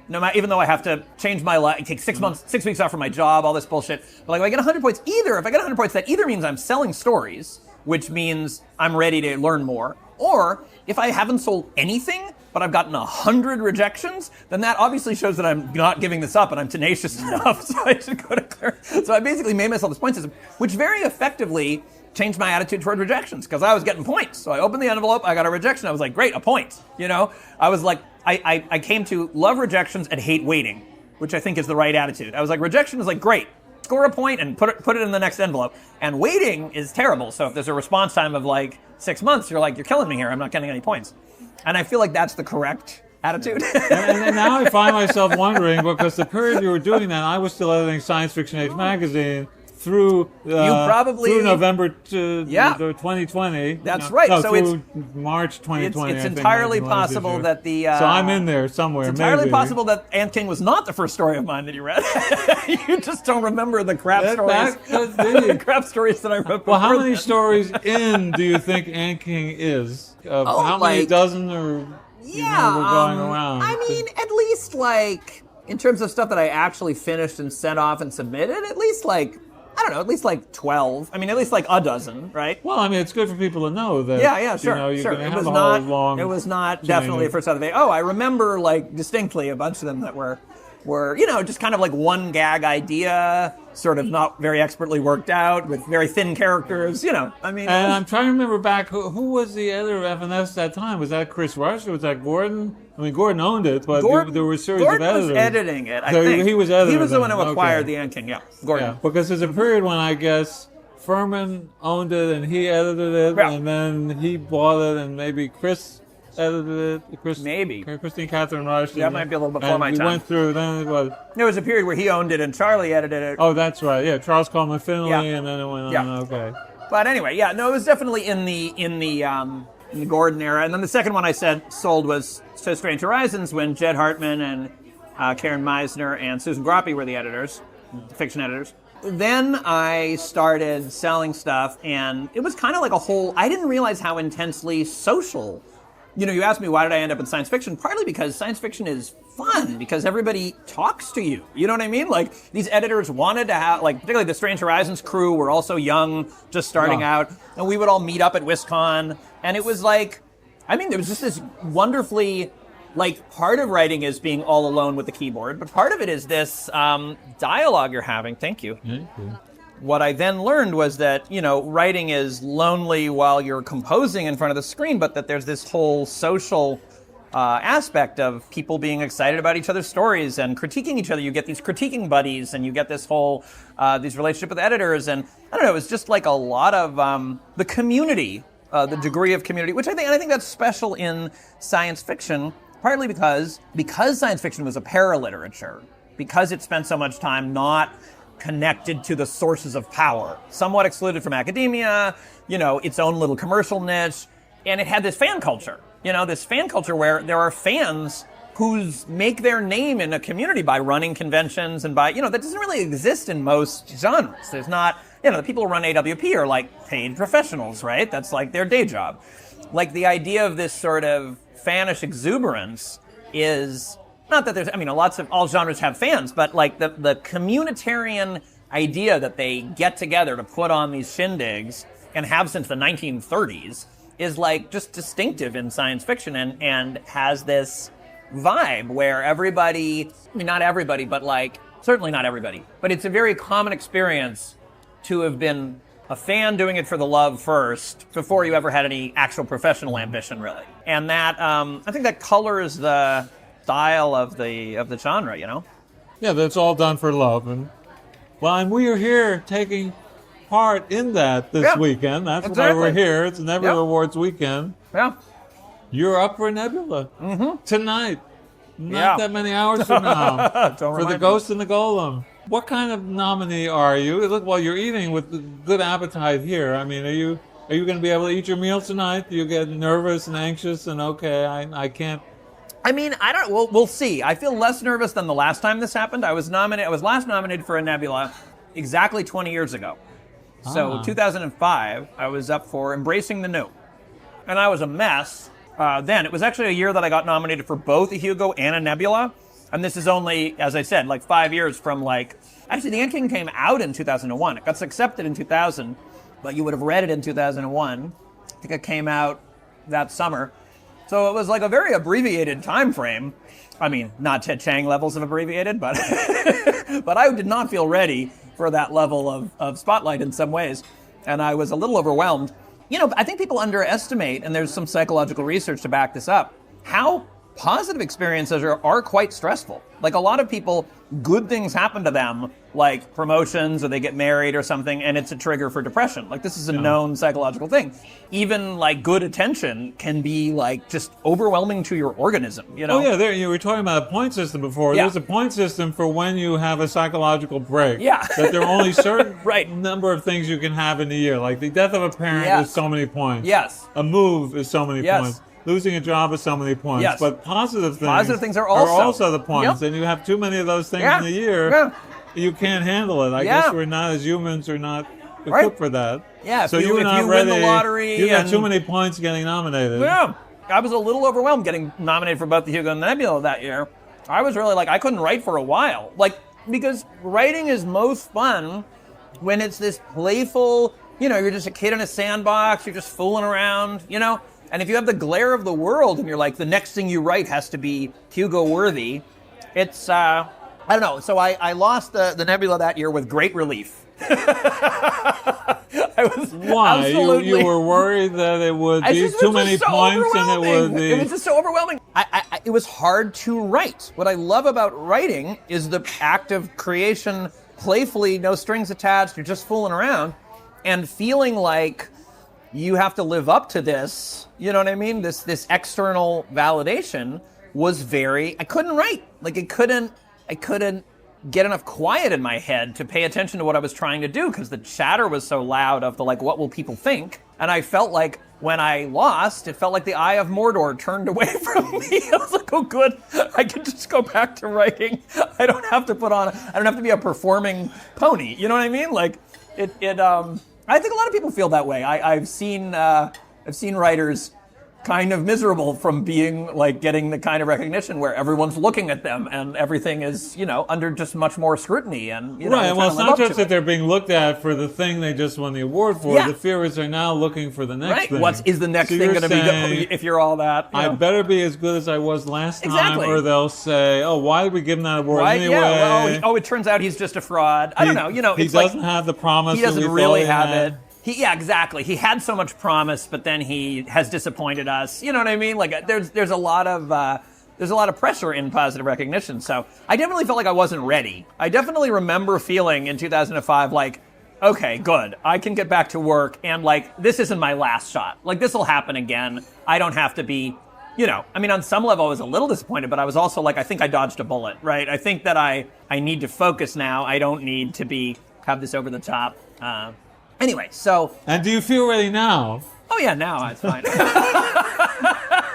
No matter, even though I have to change my life, take 6 weeks off from my job, all this bullshit. But like, if I get 100 points, that either means I'm selling stories, which means I'm ready to learn more. Or if I haven't sold anything, but I've gotten 100 rejections, then that obviously shows that I'm not giving this up and I'm tenacious enough. So I should go to Clarion. So I basically made myself this point system, which very effectively changed my attitude toward rejections because I was getting points. So I opened the envelope, I got a rejection. I was like, great, a point. You know, I was like, I came to love rejections and hate waiting, which I think is the right attitude. I was like, rejection is like, great, score a point and put it in the next envelope. And waiting is terrible. So if there's a response time of like 6 months, you're like, you're killing me here. I'm not getting any points. And I feel like that's the correct attitude. and now I find myself wondering, because the period you were doing that, I was still editing Science Fiction Age magazine through November 2020. That's right. No, so through March 2020. It's entirely possible that the. So I'm in there somewhere. It's entirely maybe. possible that Ant King was not the first story of mine that you read. You just don't remember the crap stories. The crap stories that I wrote. Well, how many stories in do you think Ant King is? How many dozen or? Yeah, we're going around. I mean, at least like in terms of stuff that I actually finished and sent off and submitted, at least like. I don't know, at least like 12. I mean, at least like a dozen, right? Well, I mean, it's good for people to know that. Yeah, sure. You're going to have a whole long. It was not definitely first out of the. Oh, I remember like distinctly a bunch of them that were just kind of like one gag idea, sort of not very expertly worked out with very thin characters. I mean. And I'm trying to remember back who was the editor of FNS at that time? Was that Chris Rush or was that Gordon? I mean, Gordon owned it, but there were a series of editors. Gordon was editing it, I think. He was editing it. He was the one who acquired the Ant King, yeah. Gordon. Yeah, because there's a period when I guess Furman owned it and he edited it, and then he bought it and maybe Chris edited it. Maybe. Christine Catherine Rush. That might be a little before my time. We went through, then it was. There was a period where he owned it and Charlie edited it. Oh, that's right, yeah. Charles Coleman Finley, and then it went on, okay. But anyway, it was definitely in the Gordon era. And then the second one I sold was So Strange Horizons when Jed Hartman and Karen Meisner and Susan Groppe were the editors, the fiction editors. Then I started selling stuff, and it was kind of like I didn't realize how intensely social. You asked me why did I end up in science fiction? Partly because science fiction is fun, because everybody talks to you. You know what I mean? Like, these editors wanted to have, like, particularly the Strange Horizons crew were also young, just starting out, and we would all meet up at WisCon, and it was like, I mean, there was just this wonderfully, like, part of writing is being all alone with the keyboard, but part of it is this dialogue you're having. Thank you. What I then learned was that, writing is lonely while you're composing in front of the screen, but that there's this whole social aspect of people being excited about each other's stories and critiquing each other. You get these critiquing buddies, and you get this whole these relationship with editors, and I don't know. It was just like a lot of the community, the degree of community, which I think that's special in science fiction. Partly because science fiction was a paraliterature, because it spent so much time not connected to the sources of power, somewhat excluded from academia, its own little commercial niche, and it had this fan culture. This fan culture where there are fans who make their name in a community by running conventions and by, that doesn't really exist in most genres. There's not, the people who run AWP are like paid professionals, right? That's like their day job. Like the idea of this sort of fanish exuberance is, I not that there's, I mean, lots of, all genres have fans, but like the communitarian idea that they get together to put on these shindigs and have since the 1930s is like just distinctive in science fiction and has this vibe where everybody, I mean, not everybody, but like, certainly not everybody, but it's a very common experience to have been a fan doing it for the love first before you ever had any actual professional ambition, really. And that, I think that colors the style of the genre, you know? Yeah, that's all done for love. And we are here taking part in that this weekend. That's exactly. why we're here. It's Nebula Awards weekend. Yeah. You're up for Nebula tonight. Not Yeah. that many hours from now. Don't For remind The me. Ghost and the Golem. What kind of nominee are you? Look, well, you're eating with good appetite here. I mean, are you going to be able to eat your meal tonight? Do you get nervous and anxious and okay, I can't? I mean, I don't. We'll see. I feel less nervous than the last time this happened. I was last nominated for a Nebula exactly 20 years ago. So 2005, I was up for Embracing the New, and I was a mess. Then it was actually a year that I got nominated for both a Hugo and a Nebula, and this is only, as I said, like 5 years from like. Actually, The Ant King came out in 2001. It got accepted in 2000, but you would have read it in 2001. I think it came out that summer. So it was like a very abbreviated time frame. I mean, not Ted Chiang levels of abbreviated, but but I did not feel ready for that level of spotlight in some ways. And I was a little overwhelmed. You know, I think people underestimate, and there's some psychological research to back this up, how positive experiences are quite stressful. Like a lot of people, good things happen to them, like promotions or they get married or something, and it's a trigger for depression. Like this is a known psychological thing. Even like good attention can be like just overwhelming to your organism, you know? Oh yeah, you were talking about a point system before. Yeah. There's a point system for when you have a psychological break. Yeah. That there are only certain Right. number of things you can have in a year. Like the death of a parent Yes. is so many points. Yes. A move is so many Yes. points. Losing a job is so many points. Yes. But positive things are also the points. Yep. And you have too many of those things Yeah. in a year, Yeah. you can't handle it. I Yeah. guess we're not, as humans, are not equipped Right. for that. Yeah, So if you were you not win ready. the lottery You got and- too many points getting nominated. Yeah. I was a little overwhelmed getting nominated for both the Hugo and the Nebula that year. I was really like, I couldn't write for a while. Like, because writing is most fun when it's this playful, you know, you're just a kid in a sandbox, you're just fooling around, you know? And if you have the glare of the world and you're like, the next thing you write has to be Hugo worthy, it's, I don't know. So I lost the Nebula that year with great relief. I was Why? absolutely... You were worried that it would be too many points and it would be... It was just so overwhelming. It was hard to write. What I love about writing is the act of creation, playfully, no strings attached, you're just fooling around, and feeling like you have to live up to this, you know what I mean? This external validation was very... I couldn't write. Like, I couldn't get enough quiet in my head to pay attention to what I was trying to do because the chatter was so loud of the, like, what will people think? And I felt like when I lost, it felt like the Eye of Mordor turned away from me. I was like, oh, good. I can just go back to writing. I don't have to be a performing pony. You know what I mean? Like, I think a lot of people feel that way. I've seen writers kind of miserable from being like getting the kind of recognition where everyone's looking at them and everything is, you know, under just much more scrutiny and, you know, Right, well, it's live not up to just that it. they're being looked at for the thing they just won the award for. Yeah. The fear is they're now looking for the next Right. thing. What is the next So thing you're going to be saying, if you're all that? You I know? better be as good as I was last time, Exactly. or they'll say, "Oh, why did we give him that award Right? anyway?" Yeah. Well, it turns out he's just a fraud. I don't know. You know, he it's doesn't like, have the promise. he that doesn't we really thought have he had. it. Yeah, exactly. He had so much promise, but then he has disappointed us. You know what I mean? Like, there's a lot of pressure in positive recognition. So I definitely felt like I wasn't ready. I definitely remember feeling in 2005 like, okay, good. I can get back to work, and like this isn't my last shot. Like this will happen again. I don't have to be. You know, I mean, on some level, I was a little disappointed, but I was also like, I think I dodged a bullet, right? I think that I need to focus now. I don't need to have this over the top. Anyway, so... And do you feel ready now? Oh, yeah, now it's fine.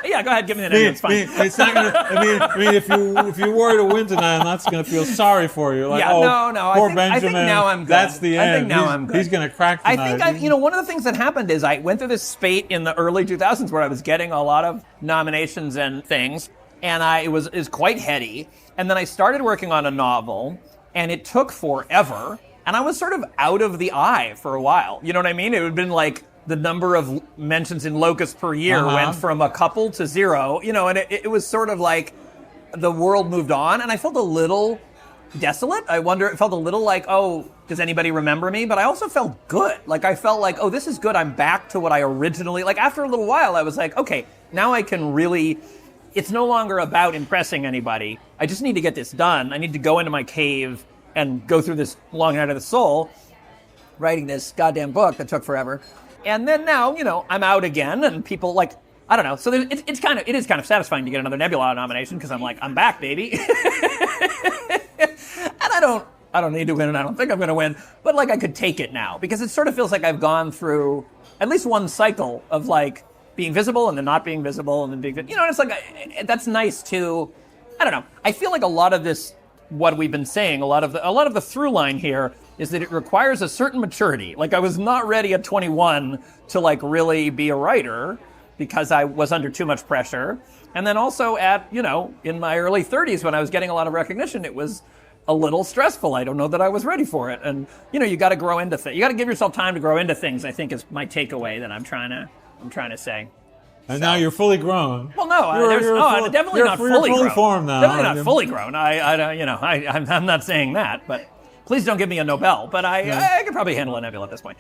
Yeah, go ahead, give me the name, it's fine. It's not gonna. I mean, if you were to win tonight, I'm not going to feel sorry for you. Like, Yeah, oh, no, poor I think Benjamin. now I'm good. That's the end. I think now I'm good. He's going to crack tonight. I think one of the things that happened is I went through this spate in the early 2000s where I was getting a lot of nominations and things, and it was quite heady. And then I started working on a novel, and it took forever. And I was sort of out of the eye for a while. You know what I mean? It had been like the number of mentions in Locus per year went from a couple to 0. You know, and it was sort of like the world moved on, and I felt a little desolate. It felt a little like, oh, does anybody remember me? But I also felt good. Like, I felt like, oh, this is good. I'm back to what I originally, like, after a little while, I was like, okay, now I can really, it's no longer about impressing anybody. I just need to get this done. I need to go into my cave and go through this long night of the soul, writing this goddamn book that took forever. And then now, you know, I'm out again, and people, like, I don't know. So it is kind of satisfying to get another Nebula nomination, because I'm like, I'm back, baby. And I don't need to win, and I don't think I'm going to win, but like I could take it now, because it sort of feels like I've gone through at least one cycle of like being visible and then not being visible and then being, you know, and it's like, that's nice too. I don't know. I feel like a lot of this, what we've been saying, a lot of the through line here is that it requires a certain maturity. Like, I was not ready at 21 to like really be a writer, because I was under too much pressure. And then also at, you know, in my early 30s when I was getting a lot of recognition, it was a little stressful. I don't know that I was ready for it. And, you know, you got to grow into things. You got to give yourself time to grow into things, I think, is my takeaway that I'm trying to say. And now you're fully grown. Well, no, I'm definitely not fully grown. Formed now. Definitely not fully grown. I'm not saying that, but please don't give me a Nobel. But I could probably handle a Nebula at this point.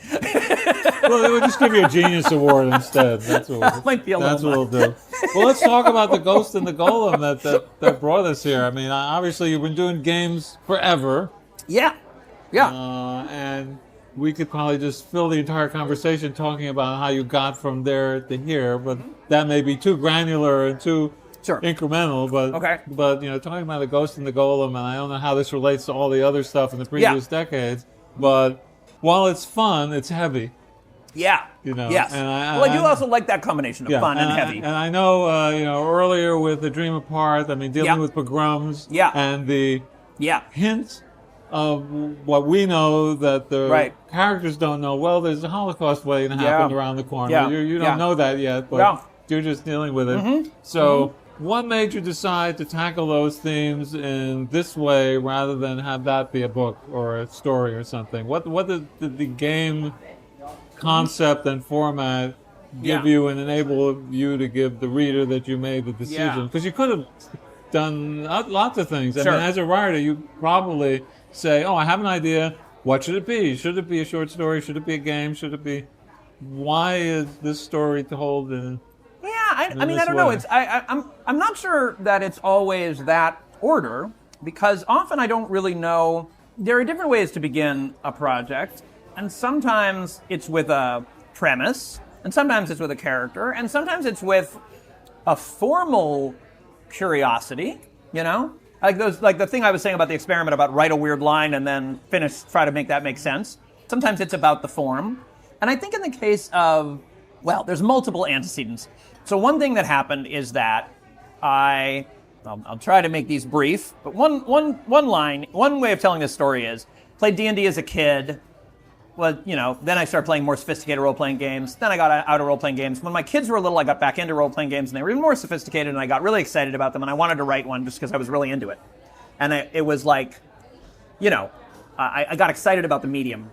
Well, they would just give you a Genius Award instead. That's what we'll do. Well, let's talk about the Ghost and the Golem that brought us here. I mean, obviously you've been doing games forever. Yeah. And we could probably just fill the entire conversation talking about how you got from there to here, but that may be too granular and too incremental. But you know, talking about the Ghost and the Golem, and I don't know how this relates to all the other stuff in the previous decades, but while it's fun, it's heavy. Yeah. You know. Yes. And I do also like that combination of fun and heavy. And I know, you know, earlier with The Dream Apart, I mean, dealing with pogroms and the hint of what we know that the characters don't know. Well, there's a Holocaust waiting to happen around the corner. Yeah. You don't know that yet, but you're just dealing with it. So what made you decide to tackle those themes in this way rather than have that be a book or a story or something? What did the game concept and format give you and enable you to give the reader that you made the decision? Because you could have done lots of things. I mean, as a writer, you probably say, oh, I have an idea. What should it be? Should it be a short story? Should it be a game? Should it be... Why is this story told in... I mean, I don't know. I'm not sure that it's always that order, because often I don't really know. There are different ways to begin a project, and sometimes it's with a premise, and sometimes it's with a character, and sometimes it's with a formal curiosity, you know? Like the thing I was saying about the experiment about write a weird line and then try to make that make sense. Sometimes it's about the form. And I think in the case of, well, there's multiple antecedents. So one thing that happened is that I'll try to make these brief, but one way of telling this story is, played D&D as a kid. Well, you know, then I started playing more sophisticated role-playing games. Then I got out of role-playing games. When my kids were little, I got back into role-playing games, and they were even more sophisticated, and I got really excited about them, and I wanted to write one just because I was really into it. And it was like, you know, I got excited about the medium.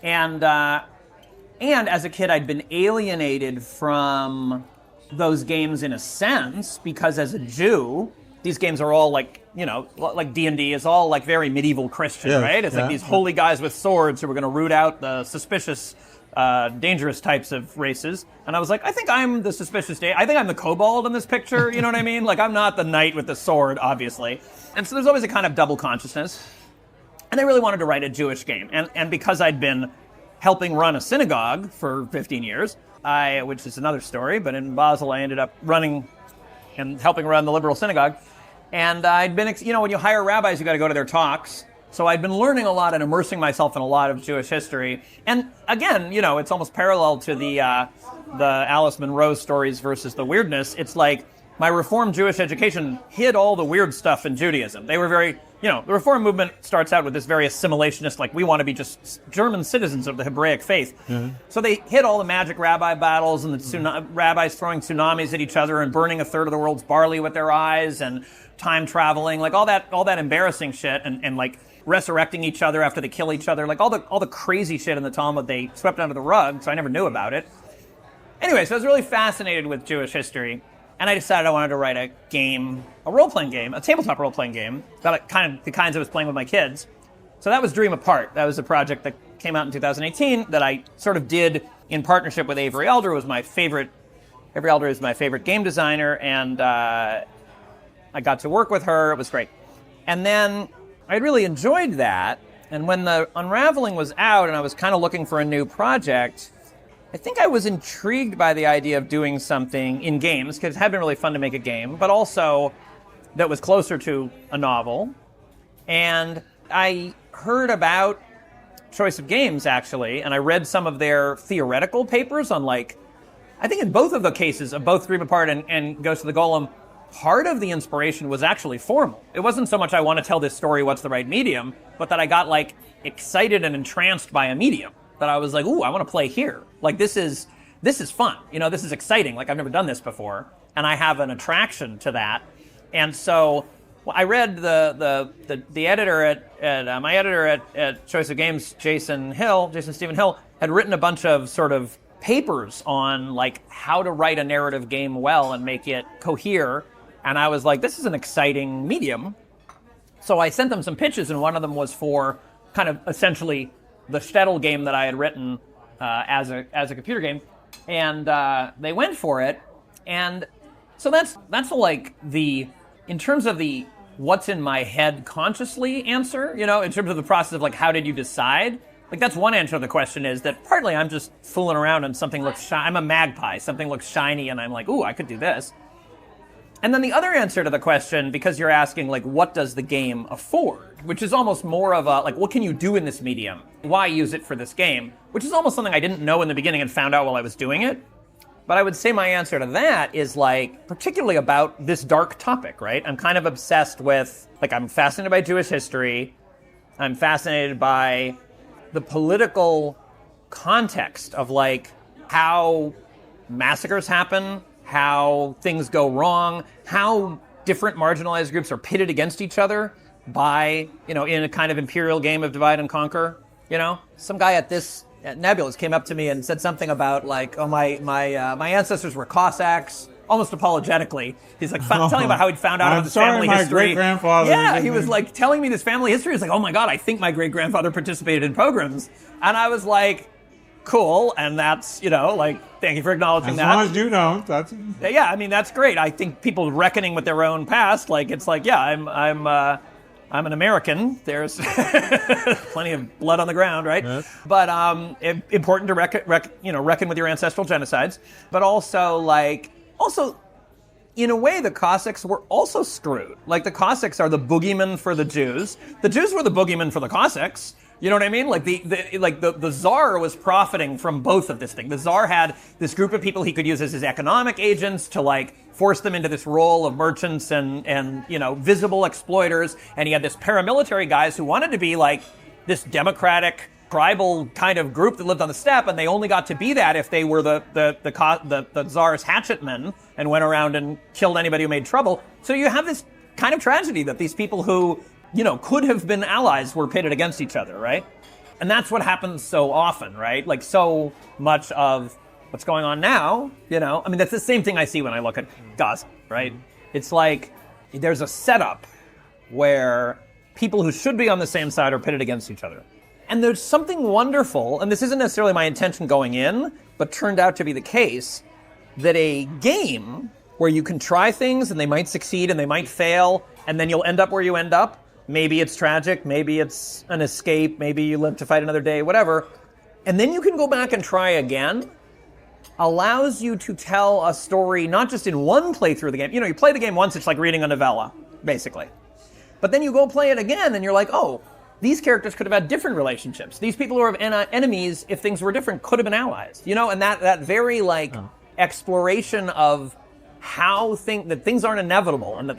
And as a kid, I'd been alienated from those games in a sense, because as a Jew, these games are all like, you know, like D&D is all like very medieval Christian, right? It's like these holy guys with swords who are going to root out the suspicious, dangerous types of races. And I was like, I think I'm the suspicious, I think I'm the kobold in this picture, you know what I mean? Like, I'm not the knight with the sword, obviously. And so there's always a kind of double consciousness. And I really wanted to write a Jewish game. And because I'd been helping run a synagogue for 15 years, which is another story, but in Basel I ended up running and helping run the liberal synagogue. And I'd been, you know, when you hire rabbis, you got to go to their talks. So I'd been learning a lot and immersing myself in a lot of Jewish history. And again, you know, it's almost parallel to the Alice Munro stories versus the weirdness. It's like my Reformed Jewish education hid all the weird stuff in Judaism. They were very the reform movement starts out with this very assimilationist, like, we want to be just German citizens of the Hebraic faith. So they hit all the magic rabbi battles and the rabbis throwing tsunamis at each other and burning a third of the world's barley with their eyes and time traveling, like all that embarrassing shit, and like resurrecting each other after they kill each other, like all the crazy shit in the Talmud they swept under the rug, so I never knew about it. Anyway, so I was really fascinated with Jewish history. And I decided I wanted to write a role-playing game, a tabletop role-playing game, about the kinds I was playing with my kids. So that was Dream Apart. That was a project that came out in 2018 that I sort of did in partnership with Avery Elder, who was my favorite. Avery Elder is my favorite game designer, and I got to work with her. It was great. And then I really enjoyed that. And when the Unraveling was out and I was kind of looking for a new project, I think I was intrigued by the idea of doing something in games, because it had been really fun to make a game, but also that was closer to a novel. And I heard about Choice of Games, actually, and I read some of their theoretical papers on, like, I think in both of the cases, of both Dream Apart and Ghost of the Golem, part of the inspiration was actually formal. It wasn't so much I want to tell this story, what's the right medium, but that I got, like, excited and entranced by a medium. That I was like, ooh, I want to play here. Like, this is fun. This is exciting. Like, I've never done this before. And I have an attraction to that. And so I read the editor my editor at Choice of Games, Jason Stephen Hill, had written a bunch of sort of papers on, like, how to write a narrative game well and make it cohere. And I was like, this is an exciting medium. So I sent them some pitches, and one of them was for kind of essentially the shtetl game that I had written as a computer game, and they went for it. And so that's like in terms of the what's in my head consciously answer, in terms of the process of, like, how did you decide? Like, that's one answer to the question, is that partly I'm just fooling around and something looks I'm a magpie, something looks shiny, and I'm like, ooh, I could do this. And then the other answer to the question, because you're asking, like, what does the game afford? Which is almost more of a, like, what can you do in this medium? Why use it for this game? Which is almost something I didn't know in the beginning and found out while I was doing it. But I would say my answer to that is, like, particularly about this dark topic, right? I'm kind of obsessed with, like, I'm fascinated by Jewish history. I'm fascinated by the political context of, like, how massacres happen, how things go wrong, how different marginalized groups are pitted against each other by, in a kind of imperial game of divide and conquer. Some guy at Nebulous came up to me and said something about, like, oh, my ancestors were Cossacks, almost apologetically. He's like telling about how he'd found out about his family history. My great-grandfather. Yeah, he was like telling me this family history. He's like, oh my God, I think my great-grandfather participated in pogroms. And I was like, cool, and that's, like, thank you for acknowledging that. As long as you don't, that's... Yeah, I mean, that's great. I think people reckoning with their own past, like, it's like, yeah, I'm an American. There's plenty of blood on the ground, right? Yes. But important to reckon with your ancestral genocides. But also, in a way, the Cossacks were also screwed. Like, the Cossacks are the boogeyman for the Jews. The Jews were the boogeyman for the Cossacks. You know what I mean? Like, the Tsar was profiting from both of this thing. The Tsar had this group of people he could use as his economic agents to, like, force them into this role of merchants and visible exploiters. And he had this paramilitary guys who wanted to be, like, this democratic, tribal kind of group that lived on the steppe, and they only got to be that if they were the Tsar's hatchetmen and went around and killed anybody who made trouble. So you have this kind of tragedy that these people who could have been allies were pitted against each other, right? And that's what happens so often, right? Like, so much of what's going on now, I mean, that's the same thing I see when I look at Gaza, right? It's like there's a setup where people who should be on the same side are pitted against each other. And there's something wonderful, and this isn't necessarily my intention going in, but turned out to be the case, that a game where you can try things and they might succeed and they might fail, and then you'll end up where you end up. Maybe it's tragic, maybe it's an escape, maybe you live to fight another day, whatever. And then you can go back and try again, allows you to tell a story not just in one playthrough of the game. You play the game once, it's like reading a novella, basically. But then you go play it again and you're like, oh, these characters could have had different relationships. These people who are enemies, if things were different, could have been allies. And that very, exploration of that things aren't inevitable and that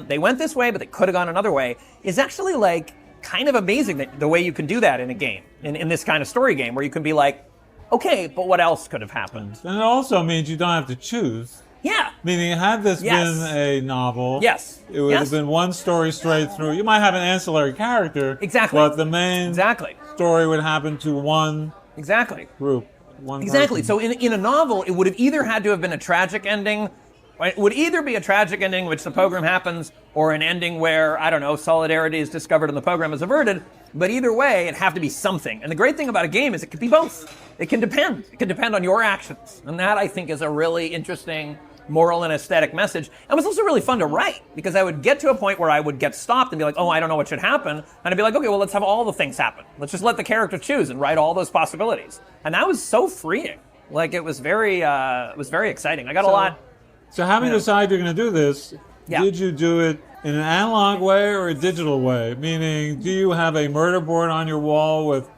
they went this way, but they could have gone another way, is actually like kind of amazing, that the way you can do that in a game, in this kind of story game, where you can be like, okay, but what else could have happened? And it also means you don't have to choose. Yeah. Meaning, had this been a novel, it would have been one story straight through. You might have an ancillary character, but the main story would happen to one group. Exactly. So in a novel, it would have either had to have been a tragic ending. It would either be a tragic ending in which the pogrom happens, or an ending where, I don't know, solidarity is discovered and the pogrom is averted. But either way, it'd have to be something. And the great thing about a game is it could be both. It can depend. It can depend on your actions. And that, I think, is a really interesting moral and aesthetic message. And it was also really fun to write, because I would get to a point where I would get stopped and be like, oh, I don't know what should happen. And I'd be like, okay, well, let's have all the things happen. Let's just let the character choose and write all those possibilities. And that was so freeing. Like, it was very exciting. I got a lot. So having decided you're going to do this, did you do it in an analog way or a digital way? Meaning, do you have a murder board on your wall with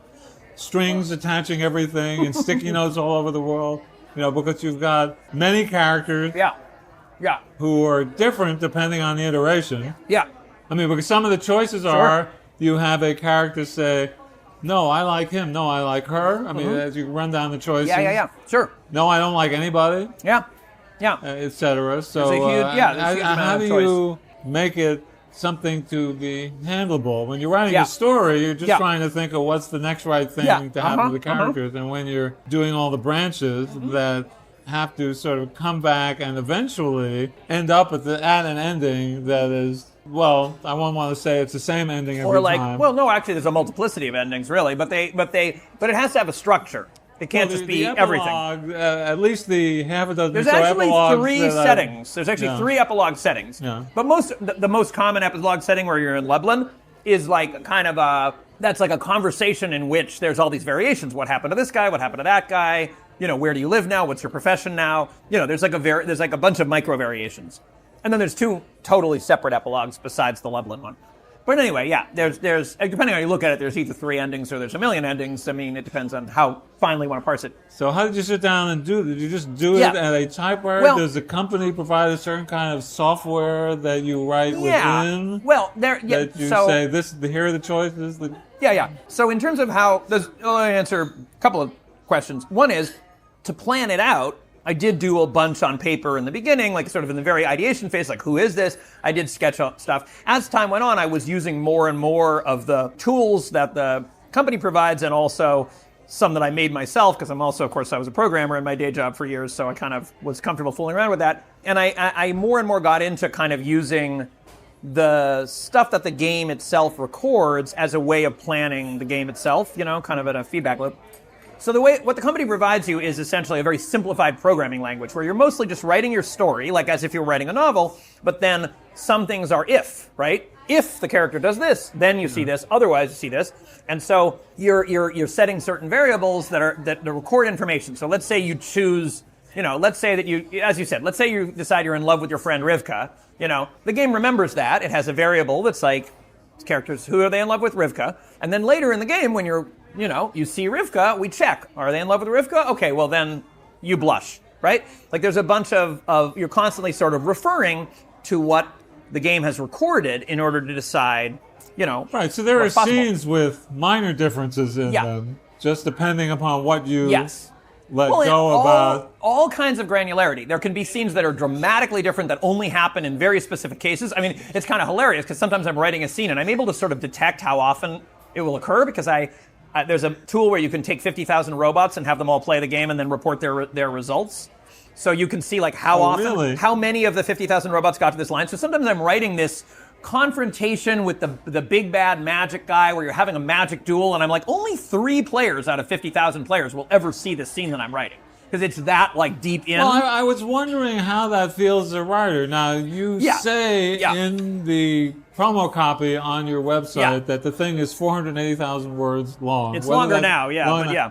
strings attaching everything and sticky notes all over the world? You know, because you've got many characters who are different depending on the iteration. Yeah. I mean, because some of the choices are, you have a character say, no, I like him, no, I like her. I mean, as you run down the choices. Sure. No, I don't like anybody. Yeah. Etc. So how do you make it something to be handleable? When you're writing a story, you're just trying to think of what's the next right thing to happen to the characters. And when you're doing all the branches that have to sort of come back and eventually end up at an ending that is, well, I won't want to say it's the same ending every time. Well, no, actually, there's a multiplicity of endings, really, but it has to have a structure. It can't just be everything. At least the half a dozen. There's actually three settings. There's actually three epilogue settings. Yeah. But the most common epilogue setting, where you're in Lublin, is like kind of that's like a conversation in which there's all these variations. What happened to this guy? What happened to that guy? You know, where do you live now? What's your profession now? You know, there's like a bunch of micro variations, and then there's two totally separate epilogues besides the Lublin one. But anyway, there's depending on how you look at it, there's either three endings or there's a million endings. I mean, it depends on how finely you want to parse it. So how did you sit down and do it? Did you just do it at a typewriter? Does the company provide a certain kind of software that you write within? Well, that you say, here are the choices? So in terms of how, I'll answer a couple of questions. One is, to plan it out, I did do a bunch on paper in the beginning, like sort of in the very ideation phase, like, who is this? I did sketch up stuff. As time went on, I was using more and more of the tools that the company provides, and also some that I made myself, because I'm also, of course, I was a programmer in my day job for years, so I kind of was comfortable fooling around with that. And I more and more got into kind of using the stuff that the game itself records as a way of planning the game itself, you know, kind of in a feedback loop. So what the company provides you is essentially a very simplified programming language, where you're mostly just writing your story, like as if you were writing a novel, but then some things are if, right? If the character does this, then you see this, otherwise you see this. And so you're setting certain variables that record information. So let's say you choose, you know, let's say that you, as you said, let's say you decide you're in love with your friend Rivka, you know, the game remembers that. It has a variable that's like, characters, who are they in love with? Rivka. And then later in the game, when you see Rivka, we check. Are they in love with Rivka? Okay, well then you blush, right? Like there's a bunch of you're constantly sort of referring to what the game has recorded in order to decide, you know. Right, so there are scenes with minor differences in them, just depending upon what you let go about. All kinds of granularity. There can be scenes that are dramatically different that only happen in very specific cases. I mean, it's kind of hilarious because sometimes I'm writing a scene and I'm able to sort of detect how often it will occur, because there's a tool where you can take 50,000 robots and have them all play the game and then report their results. So you can see like how many of the 50,000 robots got to this line. So sometimes I'm writing this confrontation with the big bad magic guy where you're having a magic duel, and I'm like, only 3 players out of 50,000 players will ever see this scene that I'm writing, because it's that like deep in. Well, I was wondering how that feels as a writer. Now you say in the promo copy on your website that the thing is 480,000 words long. It's longer now,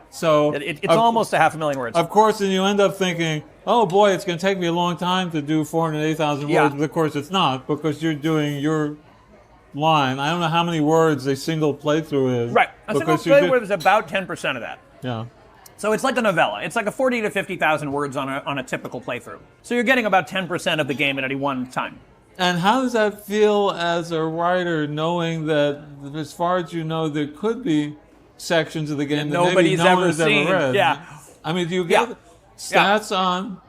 So it's almost 500,000 words. Of course, and you end up thinking, oh boy, it's going to take me a long time to do 480,000 words. But of course it's not, because you're doing your line. I don't know how many words a single playthrough is. Right. A single playthrough is about 10% of that. Yeah. So it's like a novella. It's like a 40 to 50,000 words on a typical playthrough. So you're getting about 10% of the game at any one time. And how does that feel as a writer, knowing that, as far as you know, there could be sections of the game that nobody's maybe no one ever has seen? ever read? Yeah. I mean, do you get stats on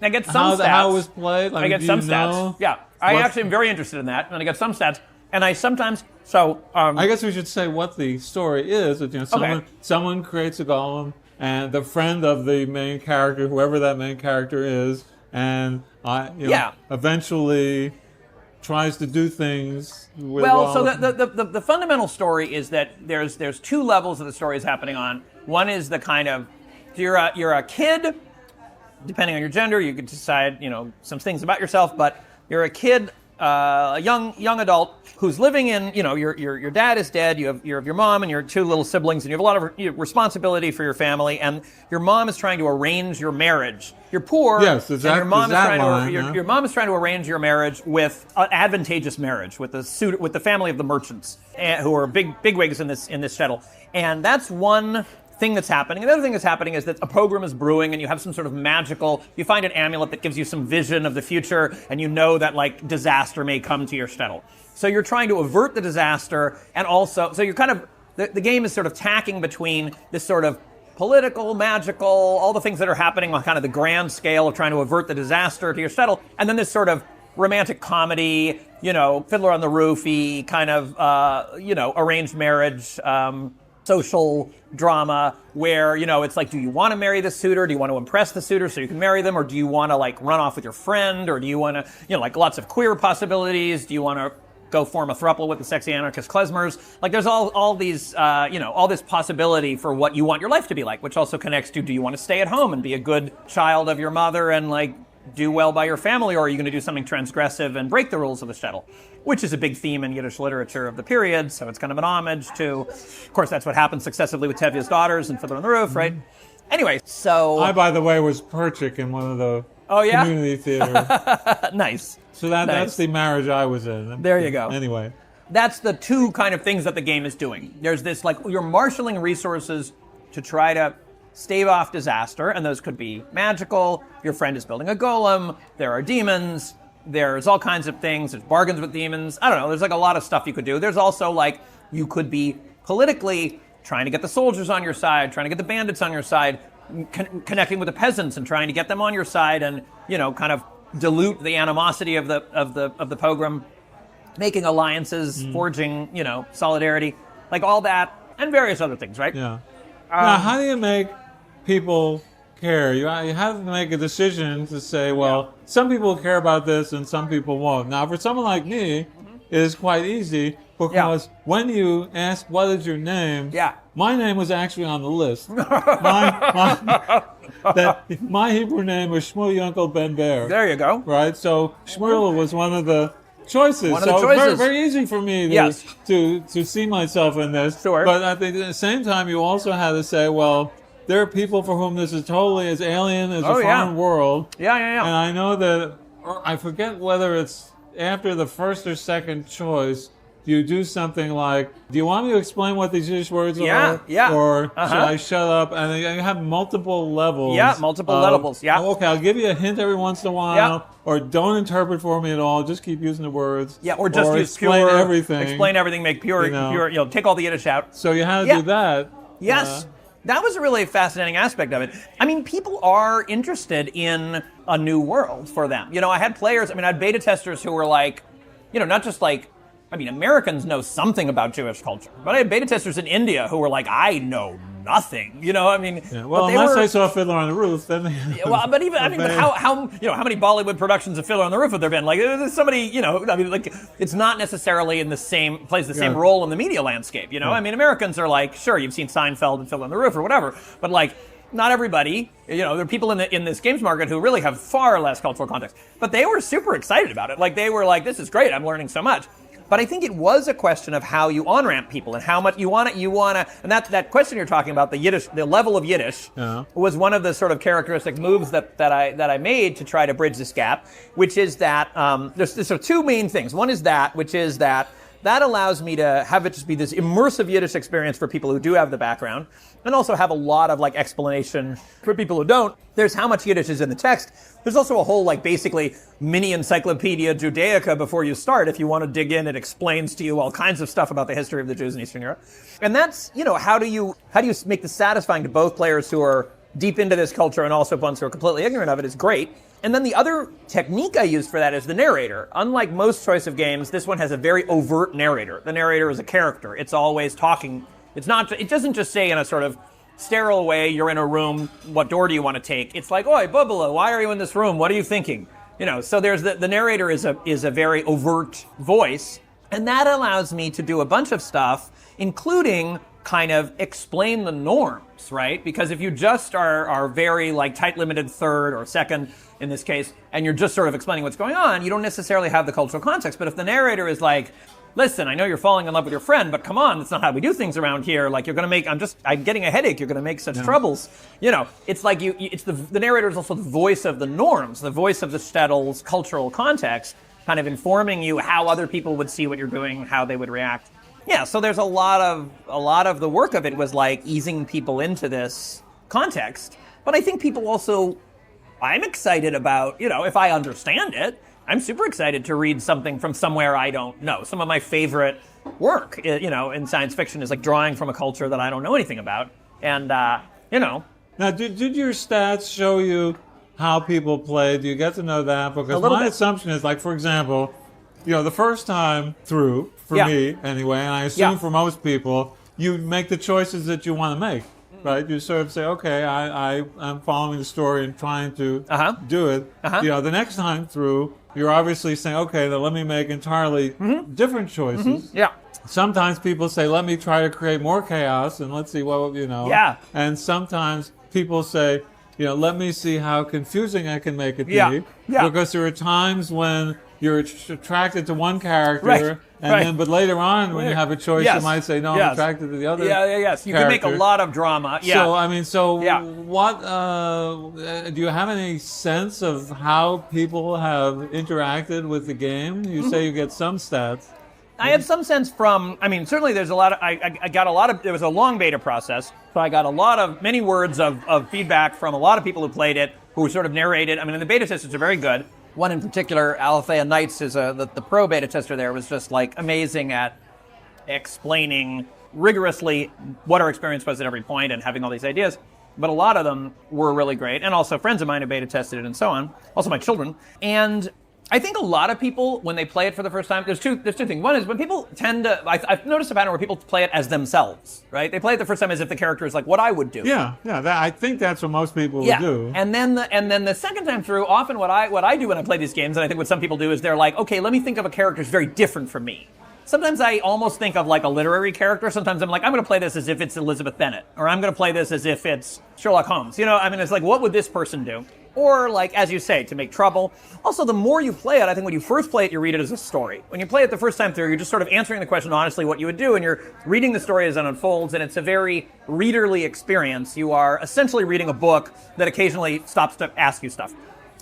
I get some stats. how it was played? I get some stats. Yeah. I actually am very interested in that, and I get some stats. And I sometimes... I guess we should say what the story is. That, someone creates a golem, and the friend of the main character, whoever that main character is, and eventually tries to do things with... So the fundamental story is that there's two levels of the story is happening on. One is the kind of... You're a kid, depending on your gender, you could decide, some things about yourself, but you're a kid, a young adult who's living in, your dad is dead, you have your mom and your two little siblings, and you have a lot of responsibility for your family, and your mom is trying to arrange your marriage. You're poor, yes, and your mom your mom is trying to arrange your marriage with an advantageous marriage with the family of the merchants, who are bigwigs in this shtetl. And that's one thing that's happening. Another thing that's happening is that a pogrom is brewing, and you have some sort of you find an amulet that gives you some vision of the future, and you know that disaster may come to your shtetl. So you're trying to avert the disaster, and also, so you're kind of, the game is sort of tacking between this sort of political, magical, all the things that are happening on kind of the grand scale of trying to avert the disaster to your shtetl, and then this sort of romantic comedy, Fiddler on the Roof-y kind of, arranged marriage, social drama where, it's like, do you want to marry the suitor? Do you want to impress the suitor so you can marry them? Or do you want to run off with your friend? Or do you want to, lots of queer possibilities? Do you want to go form a throuple with the sexy anarchist klezmers? There's all these, all this possibility for what you want your life to be like, which also connects to, do you want to stay at home and be a good child of your mother and do well by your family? Or are you going to do something transgressive and break the rules of the shtetl? Which is a big theme in Yiddish literature of the period, so it's kind of an homage to, of course, that's what happened successively with Tevye's Daughters and Fiddler on the Roof, right? Anyway, so... I, by the way, was Perchik in one of the community theaters. Nice. So that's the marriage I was in. There you go. Anyway. That's the two kind of things that the game is doing. There's this, you're marshaling resources to try to stave off disaster, and those could be magical, your friend is building a golem, there are demons... There's all kinds of things. There's bargains with demons. I don't know. There's a lot of stuff you could do. There's also you could be politically trying to get the soldiers on your side, trying to get the bandits on your side, connecting with the peasants and trying to get them on your side, and kind of dilute the animosity of the pogrom, making alliances, forging solidarity, all that, and various other things, right? Yeah. Now, how do you make people care? You have to make a decision to say, some people care about this and some people won't. Now, for someone like me, it is quite easy because when you ask what is your name, my name was actually on the list. My Hebrew name was Shmuel Yunkel Ben Bear. There you go. Right? So Shmuel was one of the choices. Very, very easy for me to see myself in this. Sure. But I think at the same time, you also had to say, there are people for whom this is totally as alien as a foreign world. Yeah. And I know that, I forget whether it's after the first or second choice, you do something like, do you want me to explain what these Yiddish words are? Yeah. Or should I shut up? And you have multiple levels. Yeah, multiple levels. Yeah. Okay, I'll give you a hint every once in a while. Or don't interpret for me at all. Just keep using the words. Yeah, or just use explain pure. Everything. Explain everything, make pure, take all the Yiddish out. So you had to do that. Yes. That was a really fascinating aspect of it. I mean, people are interested in a new world for them. I had players, I had beta testers who were not just Americans know something about Jewish culture, but I had beta testers in India who were I know nothing. Well, unless I saw Fiddler on the Roof, then they... but how many Bollywood productions of Fiddler on the Roof have there been? There's somebody, it's not necessarily in the same plays the same role in the media landscape. Americans are sure, you've seen Seinfeld and Fiddler on the Roof or whatever, but not everybody. There are people in this games market who really have far less cultural context, but they were super excited about it. They were this is great. I'm learning so much. But I think it was a question of how you on-ramp people and how much you want to, and that question you're talking about, the level of Yiddish, was one of the sort of characteristic moves that I made to try to bridge this gap, which is that there's sort of two main things. One is which is that that allows me to have it just be this immersive Yiddish experience for people who do have the background, and also have a lot of like explanation for people who don't. There's how much Yiddish is in the text. There's also a whole like basically mini encyclopedia Judaica before you start. If you want to dig in, it explains to you all kinds of stuff about the history of the Jews in Eastern Europe. And that's, how do you make this satisfying to both players who are deep into this culture and also ones who are completely ignorant of it is great. And then the other technique I use for that is the narrator. Unlike most choice of games, this one has a very overt narrator. The narrator is a character. It's always talking. It doesn't just say in a sort of sterile way, you're in a room, what door do you want to take? It's like, oi, Bubala, why are you in this room? What are you thinking? So there's the narrator is a very overt voice. And that allows me to do a bunch of stuff, including kind of explain the norms, right? Because if you just are very like tight-limited third or second in this case, and you're just sort of explaining what's going on, you don't necessarily have the cultural context. But if the narrator is like, listen, I know you're falling in love with your friend, but come on, that's not how we do things around here. Like, you're going to make, I'm getting a headache. You're going to make such troubles. It's like the narrator is also the voice of the norms, the voice of the shtetl's cultural context, kind of informing you how other people would see what you're doing, how they would react. Yeah, so there's a lot of the work of it was like easing people into this context. But I think people also, I'm excited about, if I understand it, I'm super excited to read something from somewhere I don't know. Some of my favorite work, in science fiction is like drawing from a culture that I don't know anything about. And, Now, did your stats show you how people play? Do you get to know that? Because my assumption is, like, for example, the first time through, for me anyway, and I assume for most people, you make the choices that you want to make, right? You sort of say, okay, I'm following the story and trying to do it. The next time through, you're obviously saying, okay, then let me make entirely different choices. Yeah. Sometimes people say, let me try to create more chaos and let's see what, Yeah. And sometimes people say, let me see how confusing I can make it be. Yeah. Because there are times when you're attracted to one character, but later on, when you have a choice, you might say, "No, I'm attracted to the other." Yes. You can make a lot of drama. Yeah. So what do you have any sense of how people have interacted with the game? You say you get some stats. I have some sense from, certainly there's a lot of, I got a lot of, there was a long beta process, so I got many words of feedback from a lot of people who played it, who sort of narrated. The beta testers are very good. One in particular, Alethea Knights, is the pro beta tester there, was just like amazing at explaining rigorously what our experience was at every point and having all these ideas. But a lot of them were really great. And also friends of mine who beta tested it and so on. Also my children. And I think a lot of people, when they play it for the first time, there's two things. One is when people tend to, I've noticed a pattern where people play it as themselves, right? They play it the first time as if the character is like what I would do. Yeah. I think that's what most people would do. And then the second time through, often what I do when I play these games, and I think what some people do, is they're like, okay, let me think of a character who's very different from me. Sometimes I almost think of like a literary character. Sometimes I'm like, I'm going to play this as if it's Elizabeth Bennet, or I'm going to play this as if it's Sherlock Holmes. It's like, what would this person do? Or, like, as you say, to make trouble. Also, the more you play it, I think when you first play it, you read it as a story. When you play it the first time through, you're just sort of answering the question honestly what you would do, and you're reading the story as it unfolds, and it's a very readerly experience. You are essentially reading a book that occasionally stops to ask you stuff.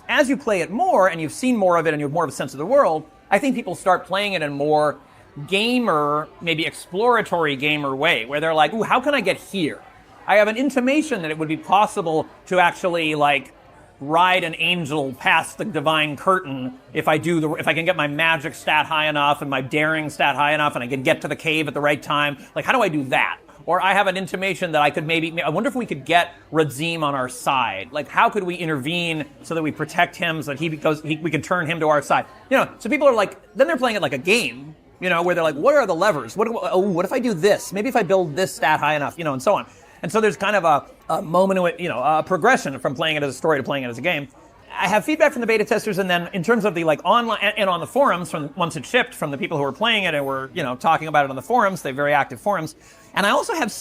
As you play it more, and you've seen more of it, and you have more of a sense of the world, I think people start playing it in a more gamer, maybe exploratory gamer way, where they're like, ooh, how can I get here? I have an intimation that it would be possible to actually, like, ride an angel past the divine curtain if I can get my magic stat high enough and my daring stat high enough and I can get to the cave at the right time. Like, how do I do that? Or I have an intimation that I could I wonder if we could get Radzim on our side. Like, how could we intervene so that we protect him so that we can turn him to our side? So people are like, then they're playing it like a game, where they're like, what are the levers? What if I do this? Maybe if I build this stat high enough, and so on. And so there's kind of a moment, a progression from playing it as a story to playing it as a game. I have feedback from the beta testers, and then in terms of the like online and on the forums, from once it shipped, from the people who were playing it and were talking about it on the forums. They have very active forums, and I also have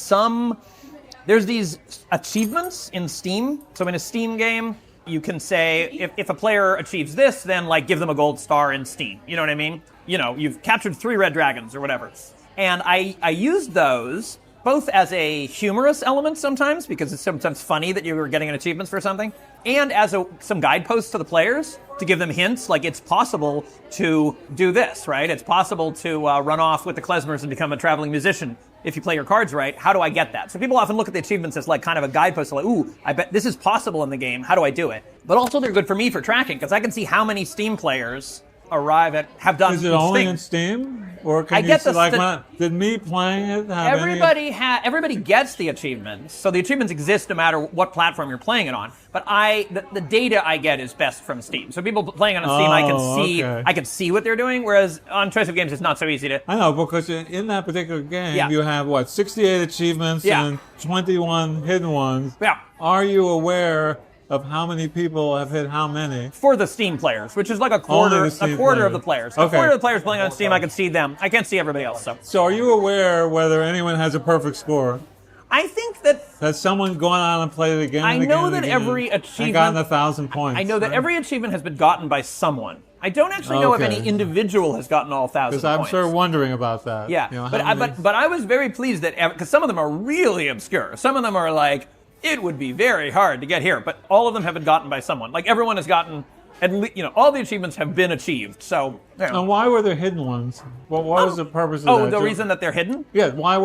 there's these achievements in Steam. So in a Steam game, you can say if a player achieves this, then like give them a gold star in Steam. You know what I mean? You've captured 3 red dragons or whatever, and I used those both as a humorous element sometimes, because it's sometimes funny that you were getting achievements for something, and as some guideposts to the players to give them hints, like it's possible to do this, right? It's possible to run off with the klezmers and become a traveling musician if you play your cards right. How do I get that? So people often look at the achievements as like kind of a guidepost, like, ooh, I bet this is possible in the game. How do I do it? But also they're good for me for tracking, because I can see how many Steam players have done. Is it only thing. in Steam, or can I you get see, the did me playing it have everybody gets the achievements, so the achievements exist no matter what platform you're playing it on. But the data I get is best from Steam. So people playing on Steam, I can see what they're doing. Whereas on Choice of Games, it's not so easy to. I know, because in that particular game, Yeah. you have 68 achievements Yeah. and 21 hidden ones. Yeah. Are you aware of how many people have hit how many? For the Steam players, which is like a quarter of the players. A Okay. quarter of the players playing on Steam, I can see them. I can't see everybody else. So are you aware whether anyone has a perfect score? I think that Has someone gone on and played it again and I again know and that again every and achievement- gotten 1,000 points? I know that right? every achievement has been gotten by someone. I don't actually know if Okay. any individual has gotten all 1,000 Because I'm points. sort of wondering about that. Yeah, You know, but how many- but I was very pleased that, because some of them are really obscure. Some of them are like, it would be very hard to get here, but all of them have been gotten by someone. Like everyone has gotten, all the achievements have been achieved. So, And why were there hidden ones? What was the purpose of that? oh, the reason that they're hidden? Yeah, why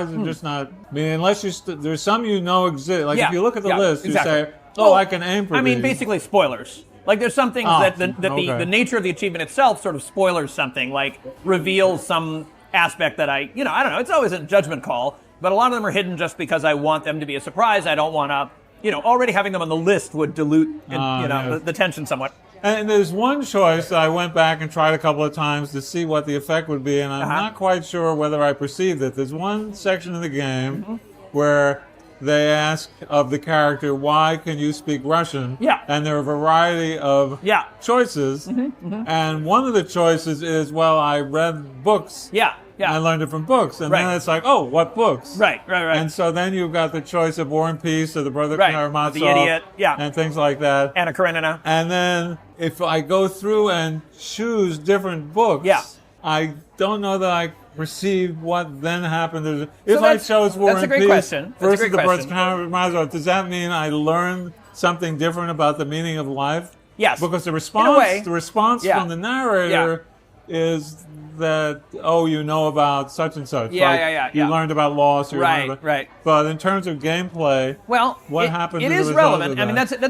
is it just not? I mean, unless there's some exist. Like Yeah, if you look at the yeah, list, exactly. you say, Well, I can aim for I mean, these. basically spoilers. Like there's some things that okay. the nature of the achievement itself sort of spoilers something, like reveals some aspect that I don't know. It's always a judgment call, but a lot of them are hidden just because I want them to be a surprise. I don't want to, already having them on the list would dilute, yes. the tension somewhat. And there's one choice that I went back and tried a couple of times to see what the effect would be, and I'm not quite sure whether I perceived it. There's one section of the game where they ask of the character, why can you speak Russian? Yeah. And there are a variety of choices. And one of the choices is, I read books. Yeah. I learned it from books. And Right. then it's like, what books? Right. And so then you've got the choice of War and Peace or the Brother Right. Karamazov. The Idiot. Yeah. And things like that. Anna Karenina. And then if I go through and choose different books, I don't know that I perceive what then happened. If I chose War that's a and great Peace question. That's a versus great the Brother question. Karamazov, does that mean I learned something different about the meaning of life? Yes. Because the In a response, way. from the narrator is that, you know about such and such. You learned about loss. Or you learned about, Right. But in terms of gameplay, what happens It as a is result relevant. of I mean, that?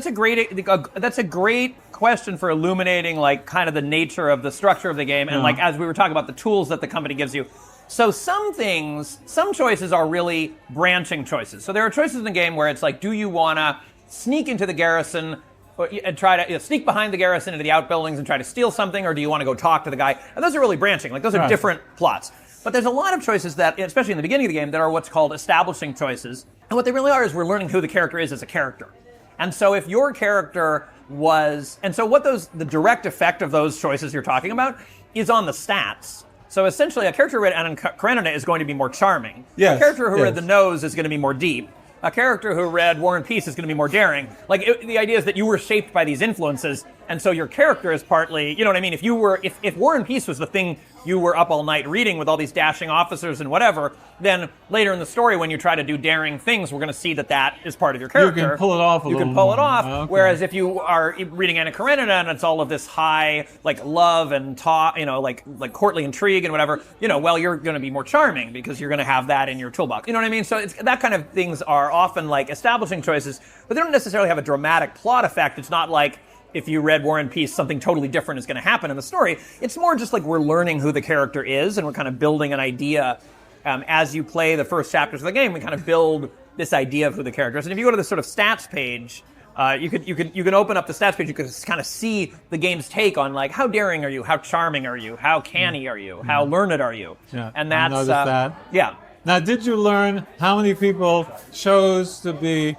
that's a great question for illuminating like kind of the nature of the structure of the game, and like as we were talking about the tools that the company gives you. So some choices are really branching choices. So there are choices in the game where it's like, do you want to sneak into the garrison and try to sneak behind the garrison into the outbuildings and try to steal something, or do you want to go talk to the guy? And those are really branching. Like those are different plots. But there's a lot of choices that, especially in the beginning of the game, that are what's called establishing choices. And what they really are is we're learning who the character is as a character. And so if your character the direct effect of those choices you're talking about is on the stats. So essentially, a character who read Anna Karenina is going to be more charming. Yes, A character who read yes. The Nose is going to be more deep. A character who read War and Peace is going to be more daring. The idea is that you were shaped by these influences, and so your character is partly, you know what I mean? If War and Peace was the thing you were up all night reading with all these dashing officers and whatever, then later in the story when you try to do daring things, we're going to see that is part of your character. You can pull it off a You little can pull it more. off. Okay. Whereas if you are reading Anna Karenina and it's all of this high, like love and talk, like courtly intrigue and whatever, you're going to be more charming because you're going to have that in your toolbox. You know what I mean? So it's, that kind of things are often like establishing choices, but they don't necessarily have a dramatic plot effect. It's not like if you read War and Peace, something totally different is going to happen in the story. It's more just like we're learning who the character is, and we're kind of building an idea. As you play the first chapters of the game, we kind of build this idea of who the character is. And if you go to the sort of stats page, you can open up the stats page. You can kind of see the game's take on like how daring are you, how charming are you, how canny are you, how learned are you, and that's I noticed that. Yeah. Now, did you learn how many people chose to be,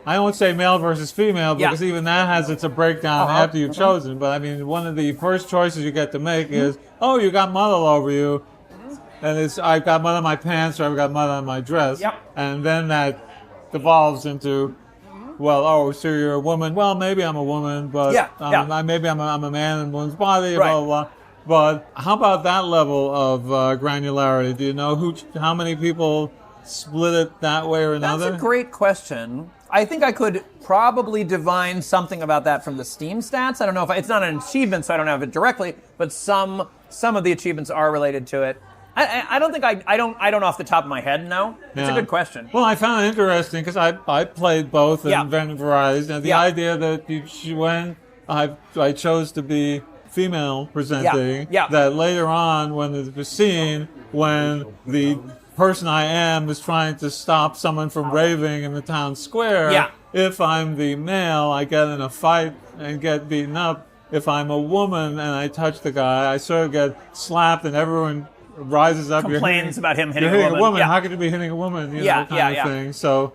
I won't say male versus female because even that it's a breakdown after you've chosen. But I mean, one of the first choices you get to make is, you got mud all over you. And it's, I've got mud on my pants or I've got mud on my dress. Yep. And then that devolves into, so you're a woman. Well, maybe I'm a woman, but maybe I'm a man in a woman's body, blah, blah, blah. But how about that level of granularity? Do you know how many people split it that way or another? That's a great question. I think I could probably divine something about that from the Steam stats. I don't know if it's not an achievement, so I don't have it directly, but some of the achievements are related to it. I don't think I don't off the top of my head know. It's a good question. Well, I found it interesting because I played both and invented varieties. And the idea that when I chose to be female presenting, that later on when it was seen, when the person I am is trying to stop someone from raving in the town square, if I'm the male, I get in a fight and get beaten up. If I'm a woman and I touch the guy, I sort of get slapped and everyone rises up. Complains about him hitting a woman. Yeah. How could you be hitting a woman? Kind of thing. So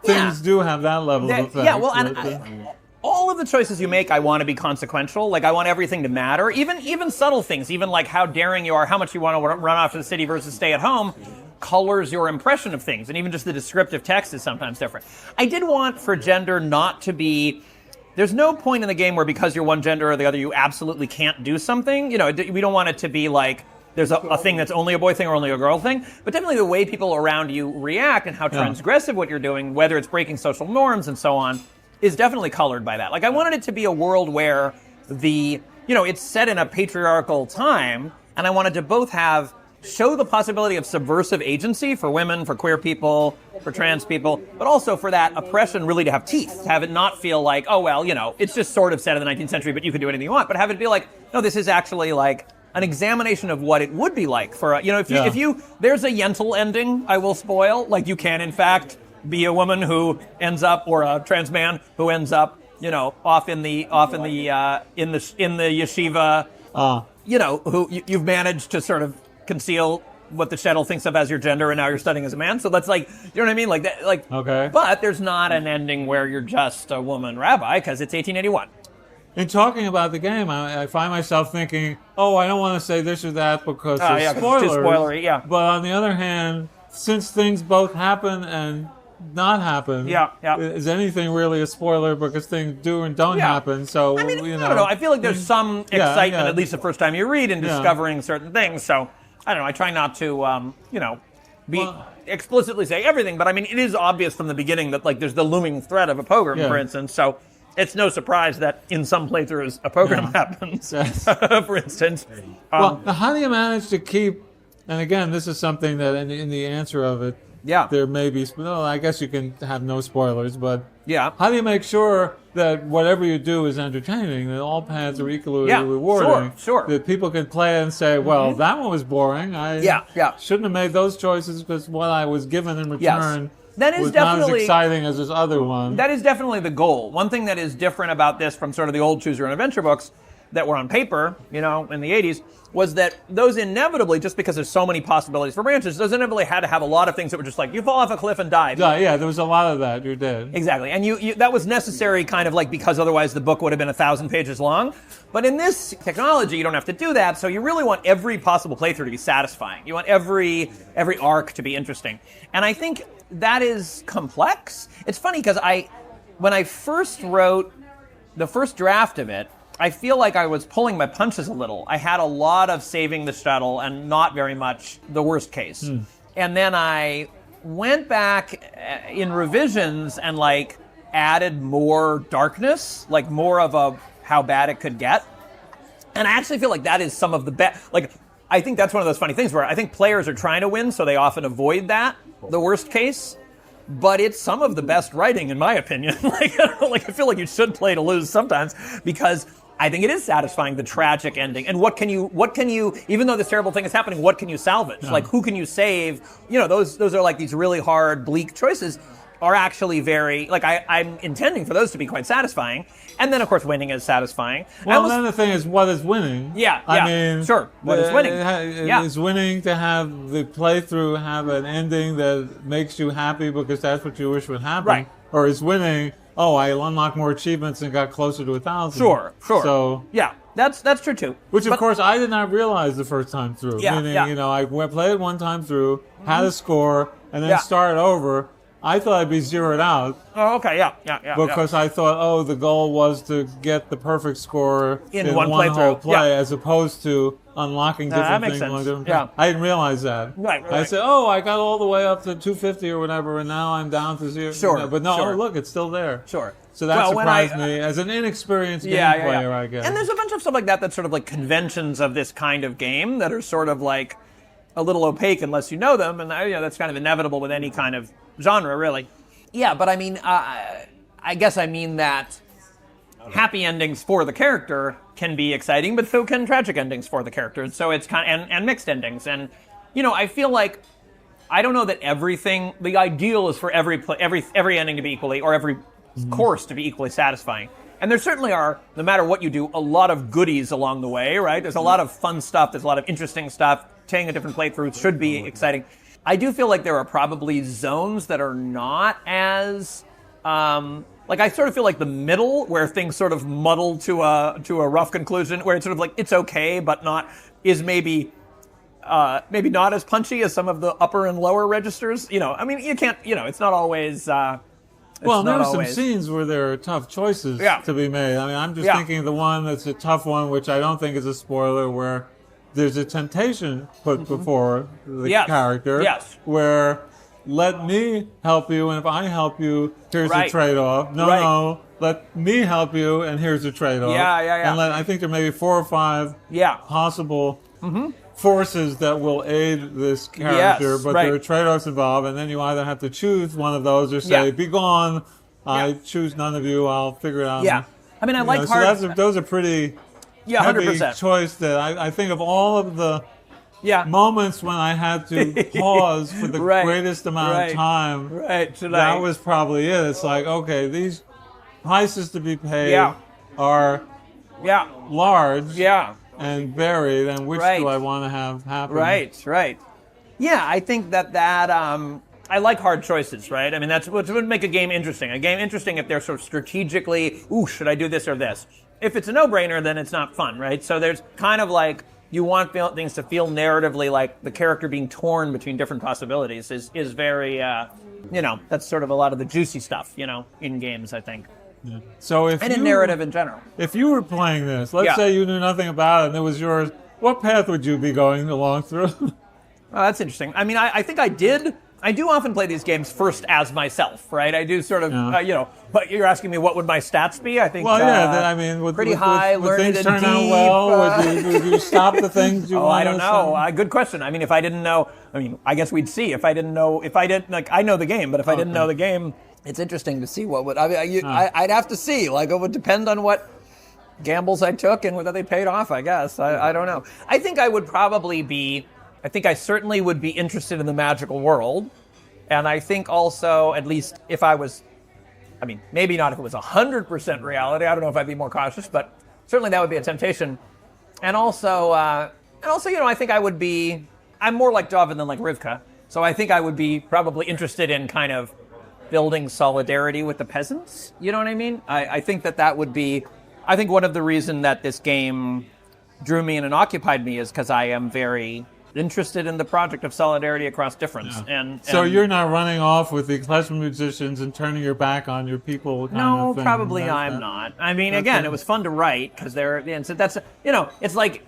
things do have that level of effect. Yeah, well, and all of the choices you make, I want to be consequential. Like, I want everything to matter. Even subtle things, even like how daring you are, how much you want to run off to the city versus stay at home, colors your impression of things. And even just the descriptive text is sometimes different. I did want for gender not to be... There's no point in the game where because you're one gender or the other, you absolutely can't do something. We don't want it to be like... There's a thing that's only a boy thing or only a girl thing, but definitely the way people around you react and how transgressive what you're doing, whether it's breaking social norms and so on, is definitely colored by that. Like, I wanted it to be a world where it's set in a patriarchal time, and I wanted to both show the possibility of subversive agency for women, for queer people, for trans people, but also for that oppression really to have teeth, to have it not feel like, oh, well, it's just sort of set in the 19th century, but you can do anything you want, but have it be like, no, this is actually like an examination of what it would be like for, if you, there's a Yentl ending, I will spoil, like you can, in fact, be a woman who ends up, or a trans man who ends up, off in the yeshiva, who you've managed to sort of conceal what the shtetl thinks of as your gender, and now you're studying as a man. So that's like, you know what I mean? Like that, like. Okay. But there's not an ending where you're just a woman rabbi because it's 1881. In talking about the game, I find myself thinking, I don't want to say this or that because it's spoilers. It's too spoilery, yeah. But on the other hand, since things both happen and not happen, is anything really a spoiler because things do and don't happen? So, I don't know. I feel like there's some excitement, at least the first time you read, in discovering certain things. So, I don't know. I try not to, explicitly say everything, but I mean, it is obvious from the beginning that, like, there's the looming threat of a pogrom, for instance. So, it's no surprise that in some playthroughs a pogrom happens, for instance. How do you manage to keep, and again, this is something that in the answer of it, there may be, I guess you can have no spoilers, but how do you make sure that whatever you do is entertaining, that all paths are equally rewarding? Sure. That people can play and say, well, that one was boring. I shouldn't have made those choices because what I was given in return that is was not as exciting as this other one. That is definitely the goal. One thing that is different about this from sort of the old Choose Your Own Adventure books that were on paper, in the 80s, was that those inevitably, just because there's so many possibilities for branches, those inevitably had to have a lot of things that were just like, you fall off a cliff and die. Yeah, there was a lot of that. You're dead. Exactly. And you that was necessary kind of like because otherwise the book would have been 1,000 pages long. But in this technology, you don't have to do that, so you really want every possible playthrough to be satisfying. You want every arc to be interesting. And I think that is complex. It's funny because when I first wrote the first draft of it, I feel like I was pulling my punches a little. I had a lot of saving the shtetl and not very much the worst case. And then I went back in revisions and added more darkness, more of a how bad it could get. And I actually feel like that is some of the best. I think that's one of those funny things where I think players are trying to win, so they often avoid that, the worst case. But it's some of the best writing, in my opinion. I feel like you should play to lose sometimes because I think it is satisfying, the tragic ending. And what can you, even though this terrible thing is happening, what can you salvage? Who can you save? Those are these really hard, bleak choices are actually very, I'm intending for those to be quite satisfying. And then, of course, winning is satisfying. Well, then the thing is, what is winning? I mean, sure. What is winning? Is winning to have the playthrough have an ending that makes you happy because that's what you wish would happen? Right. Or is winning, I unlocked more achievements and got closer to 1,000? Sure. So, that's true too. Which, of course, I did not realize the first time through. I played it one time through, had a score, and then started over. I thought I'd be zeroed out. Oh, okay, yeah. Because I thought, the goal was to get the perfect score in one whole playthrough. play, as opposed to unlocking that different makes things. along sense. different Yeah. paths. I didn't realize that. Right. I said, oh, I got all the way up to 250 or whatever, and now I'm down to 0. Sure, But no, sure. oh, look, it's still there. Sure. So that Well, when I- surprised me as an inexperienced game player, I guess. And there's a bunch of stuff like that that's sort of like conventions of this kind of game that are sort of like a little opaque unless you know them, and that's kind of inevitable with any kind of genre, really. Yeah, but I mean, I guess I mean that happy endings for the character can be exciting, but so can tragic endings for the character. So it's kind of, and mixed endings. And I feel like I don't know that everything. The ideal is for every ending to be equally, or every course to be equally satisfying. And there certainly are, no matter what you do, a lot of goodies along the way, right? There's a lot of fun stuff. There's a lot of interesting stuff. Taking a different playthrough should be exciting. I do feel like there are probably zones that are not as I sort of feel like the middle, where things sort of muddle to a rough conclusion, where it's sort of like it's okay, but not is maybe not as punchy as some of the upper and lower registers. I mean, you can't. It's not always. Well, there are some scenes where there are tough choices to be made. I mean, I'm just thinking of the one that's a tough one, which I don't think is a spoiler, where there's a temptation put before the character, where let me help you, and if I help you, here's a trade-off. No, let me help you, and here's a trade-off. And I think there may be 4 or 5 possible forces that will aid this character, but there are trade-offs involved, and then you either have to choose one of those or say, be gone, I choose none of you, I'll figure it out. Yeah. I mean, I like hard... So those are pretty heavy 100%. choice that I think of all of the moments when I had to pause for the greatest amount of time. That was probably it. It's like, okay, these prices to be paid are large and varied, and which do I want to have happen? Right. Yeah, I think that I like hard choices, right? I mean, that's what would make a game interesting. A game interesting if they're sort of strategically, should I do this or this? If it's a no-brainer, then it's not fun, right? So there's kind of like, you want things to feel narratively like the character being torn between different possibilities is very, that's sort of a lot of the juicy stuff, in games, I think. Yeah. So in narrative in general. If you were playing this, let's say you knew nothing about it and it was yours, what path would you be going along through? Oh, that's interesting. I mean, I think I do often play these games first as myself, right? I do sort of, but you're asking me what would my stats be? I think, I mean, would high, would learned things and turn out deep. well? Would you stop the things you want I don't know. Good question. I mean, if I didn't know, I guess we'd see. If I didn't know, I know the game, but if I didn't know the game, it's interesting to see what would, I'd have to see. Like, it would depend on what gambles I took and whether they paid off, I guess. I don't know. I think I certainly would be interested in the magical world. And I think also, at least if I was, maybe not if it was 100% reality. I don't know if I'd be more cautious, but certainly that would be a temptation. And also, I think I would be, I'm more like Dovin than like Rivka. So I think I would be probably interested in kind of building solidarity with the peasants. You know what I mean? I think that would be, I think one of the reasons that this game drew me in and occupied me is because I am very interested in the project of solidarity across difference. And so you're not running off with the klezmer musicians and turning your back on your people kind of thing. Probably I'm not. I mean, again, it was fun to write because so that's, it's like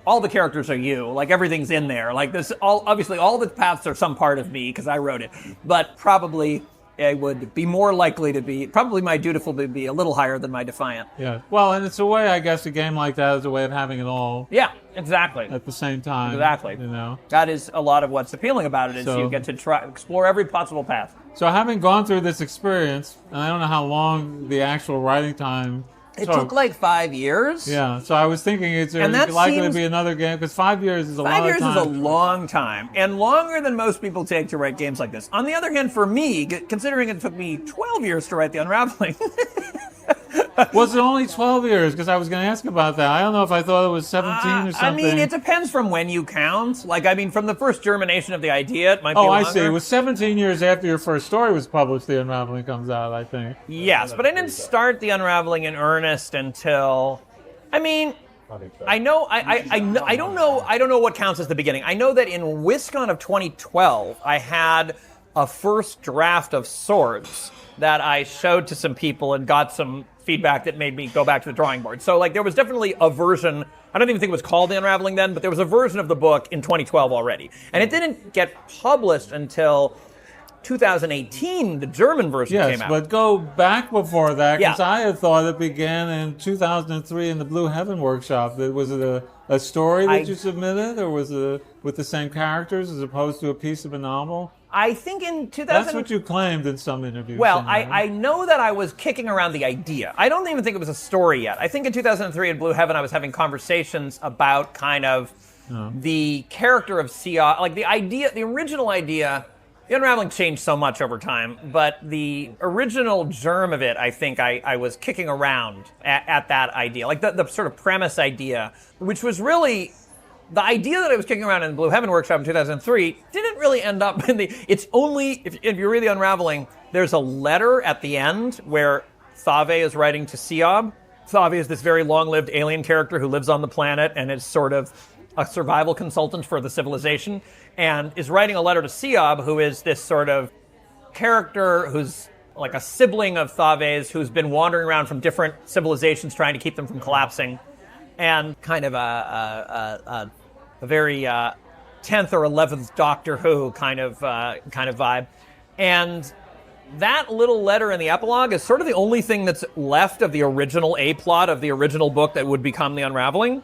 all the characters are you, like everything's in there. Like this, obviously all the paths are some part of me because I wrote it, but probably I would be more likely to be, probably my dutiful would be a little higher than my defiant. Yeah. Well, and it's a way, I guess, a game like that is a way of having it all. Yeah, exactly. At the same time. Exactly. That is a lot of what's appealing about it is you get to explore every possible path. So having gone through this experience, and I don't know how long the actual writing time. It took like 5 years. Yeah, so I was thinking it's likely to be another game, because 5 years is a long time. 5 years is a long time, and longer than most people take to write games like this. On the other hand, for me, considering it took me 12 years to write The Unraveling. Was it only 12 years? Because I was going to ask about that. I don't know if I thought it was 17 or something. I mean, it depends from when you count. Like, from the first germination of the idea, it might be longer. I see. It was 17 years after your first story was published, The Unraveling comes out, I think. Yes, but I didn't start The Unraveling in earnest until... I don't know what counts as the beginning. I know that in WisCon of 2012, I had a first draft of Swords that I showed to some people and got some feedback that made me go back to the drawing board. So like there was definitely a version, I don't even think it was called The Unraveling then, but there was a version of the book in 2012 already. And it didn't get published until 2018, the German version came out. Yes, but go back before that, because Yeah. I had thought it began in 2003 in the Blue Heaven workshop. Was it a story that you submitted, or was it with the same characters as opposed to a piece of a novel? I think in 2000... That's what you claimed in some interviews. Well, right? I know that I was kicking around the idea. I don't even think it was a story yet. I think in 2003 in Blue Heaven I was having conversations about kind of the character of Sockt, like the idea, the original idea. The Unraveling changed so much over time, but the original germ of it, I think I was kicking around at that idea, like the sort of premise idea, which was really the idea that I was kicking around in the Blue Heaven workshop in 2003 didn't really end up in the... It's only, if you read The Unraveling, there's a letter at the end where Thave is writing to Sockt. Thave is this very long-lived alien character who lives on the planet and is sort of a survival consultant for the civilization, and is writing a letter to Sockt, who is this sort of character who's like a sibling of Thave's, who's been wandering around from different civilizations trying to keep them from collapsing, and kind of a very 10th or 11th Doctor Who kind of vibe. And that little letter in the epilogue is sort of the only thing that's left of the original A-plot of the original book that would become The Unraveling.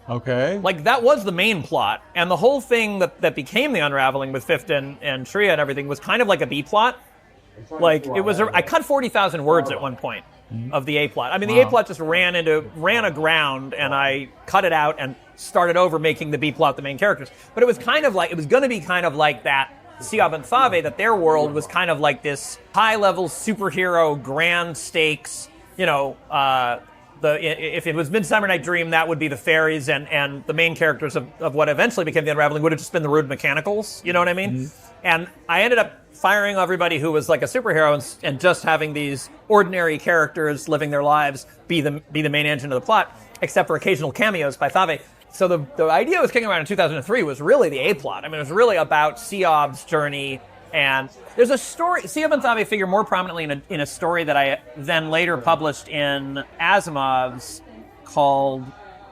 Okay. Like, that was the main plot, and the whole thing that became The Unraveling with Fift and Shreya and everything was kind of like a B-plot. Like, it was... I cut 40,000 words at one point of the A-plot. I mean, the A-plot just ran aground, and I cut it out and started over making the B-plot the main characters. But it was kind of like... It was going to be kind of like that Sockt and Thave, that their world was kind of like this high-level superhero, grand stakes, you know... if it was Midsummer Night Dream, that would be the fairies, and the main characters of what eventually became The Unraveling would have just been the rude mechanicals, you know what I mean? Mm-hmm. And I ended up firing everybody who was like a superhero and just having these ordinary characters living their lives be the main engine of the plot, except for occasional cameos by Thave. So the idea I was kicking around in 2003 was really the A-plot. I mean, it was really about Sock's journey. And there's a story, Sockt and Thave figure more prominently in a story that I then later published in Asimov's called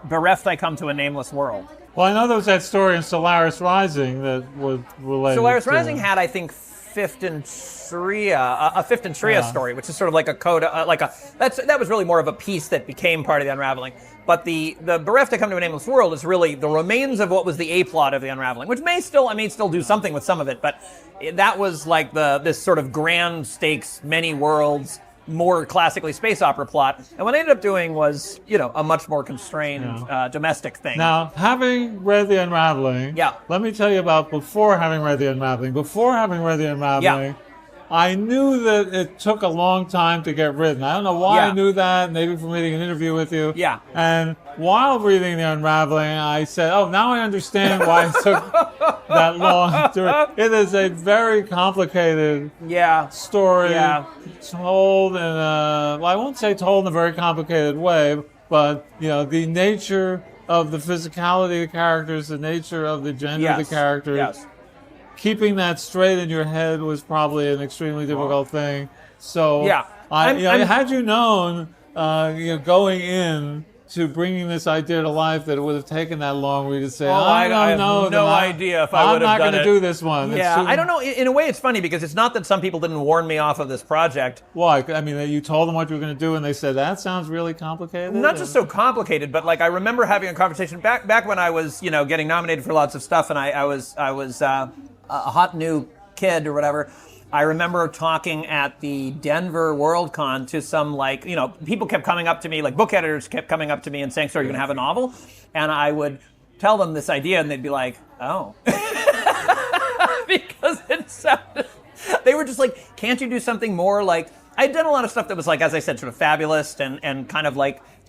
Bereft I Come to a Nameless World. Well, I know there was that story in Solaris Rising that was related Solaris to... Rising had, I think, Fift and Shreya, a Fift and Shreya story, which is sort of like a coda, that was really more of a piece that became part of The Unraveling. But the Bereft I Come to a Nameless World is really the remains of what was the A-plot of The Unraveling, which I may still do something with some of it, but that was like this sort of grand stakes, many worlds, more classically space opera plot. And what I ended up doing was, a much more constrained domestic thing. Now, having read The Unraveling, let me tell you about before having read The Unraveling. Before having read The Unraveling, I knew that it took a long time to get written. I don't know why I knew that, maybe from reading an interview with you. Yeah. And while reading The Unraveling, I said, now I understand why it took that long to read. It is a very complicated story told in I won't say told in a very complicated way, but, the nature of the physicality of the characters, the nature of the gender of the characters. Yes. Keeping that straight in your head was probably an extremely difficult thing. So, had you known, going in to bringing this idea to life, that it would have taken that long, we'd say, I have no idea if I would have done it. I'm not going to do this one. Yeah, I don't know. In a way, it's funny because it's not that some people didn't warn me off of this project. Why? I mean, you told them what you were going to do, and they said, that sounds really complicated? Not just so complicated, but I remember having a conversation back when I was, getting nominated for lots of stuff, and I was a hot new kid or whatever. I remember talking at the Denver Worldcon to some people kept coming up to me, book editors kept coming up to me and saying, so are you going to have a novel? And I would tell them this idea and they'd be like, oh. Because it sounded, they were just like, can't you do something more I'd done a lot of stuff that was as I said, sort of fabulous and kind of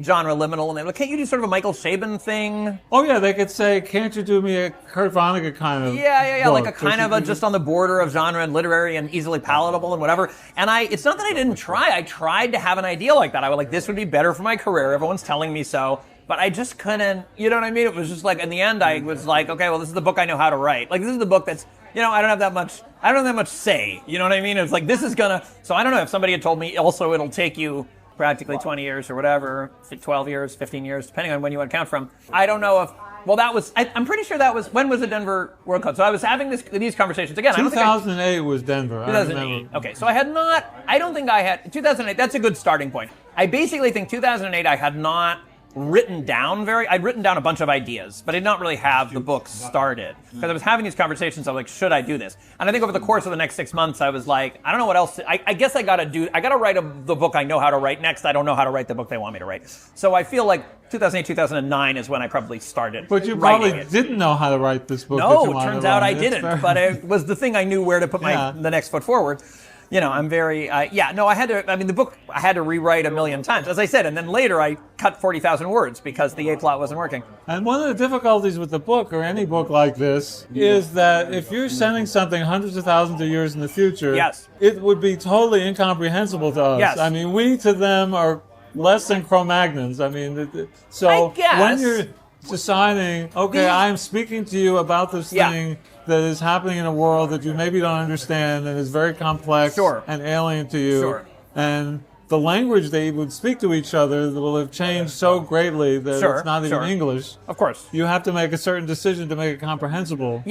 genre liminal, and they were like, can't you do sort of a Michael Chabon thing? Oh yeah, they could say, can't you do me a Kurt Vonnegut kind of book? Like a kind of just on the border of genre and literary and easily palatable and whatever. And it's not that I didn't try. I tried to have an idea like that. I was this would be better for my career. Everyone's telling me so. But I just couldn't, you know what I mean? It was just in the end, I was okay, well, this is the book I know how to write. This is the book that's, I don't have that much say. You know what I mean? It's this is gonna, so I don't know if somebody had told me also it'll take you practically 20 years or whatever, 12 years, 15 years, depending on when you want to count from. I don't know if, well, that was, I'm pretty sure that was, when was the Denver World Cup? So I was having these conversations again. 2008 was Denver. 2008. Okay, so I don't think I had, 2008, that's a good starting point. I basically think 2008 I had not I'd written down a bunch of ideas, but I did not really have the book started. Because I was having these conversations, I was like, should I do this? And I think over the course of the next 6 months, I was like, I don't know what else, I guess I gotta write the book I know how to write next. I don't know how to write the book they want me to write. So I feel like 2008, 2009 is when I probably started. But you probably didn't know how to write this book. No, it turns out I didn't, but it was the thing I knew where to put the next foot forward. You know, I'm very, the book I had to rewrite a million times, as I said, and then later I cut 40,000 words because the A-plot wasn't working. And one of the difficulties with the book, or any book like this, is that if you're sending something hundreds of thousands of years in the future, it would be totally incomprehensible to us. Yes. I mean, we to them are less than Cro-Magnons. I mean, so when you're deciding, I'm speaking to you about this thing that is happening in a world that you maybe don't understand and is very complex and alien to you. And the language they would speak to each other will have changed so greatly that it's not even English. Of course. You have to make a certain decision to make it comprehensible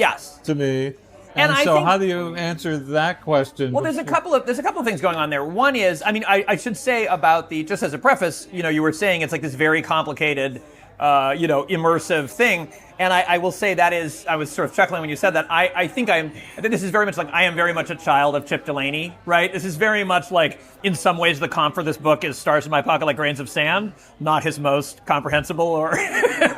to me. And I so think, how do you answer that question? Well, there's a couple of things going on there. One is, I should say about just as a preface, you were saying it's like this very complicated, immersive thing. And I will say that is, I was sort of chuckling when you said that. I think this is very much like, I am very much a child of Chip Delaney, right? This is very much like, in some ways, the comp for this book is Stars in My Pocket Like Grains of Sand, not his most comprehensible or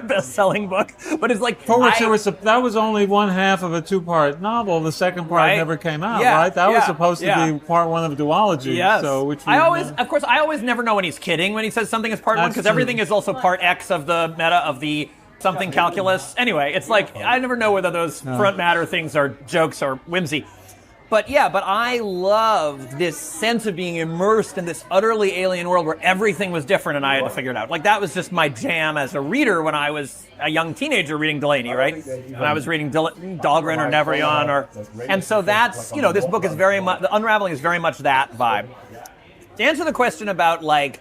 best-selling book. But it's like, for which that was only one half of a two-part novel. The second part never came out, right? That was supposed to be part one of a duology. Yes. So, I always never know when he's kidding when he says something is part one, because everything is also part X of the meta of the something calculus. Anyway, it's like, I never know whether those front matter things are jokes or whimsy. But I love this sense of being immersed in this utterly alien world where everything was different and I had to figure it out. Like, that was just my jam as a reader when I was a young teenager reading Delaney, right? When I was reading Dahlgren or Neverion. And so that's, this book is very much, The Unraveling is very much that vibe. To answer the question about, like,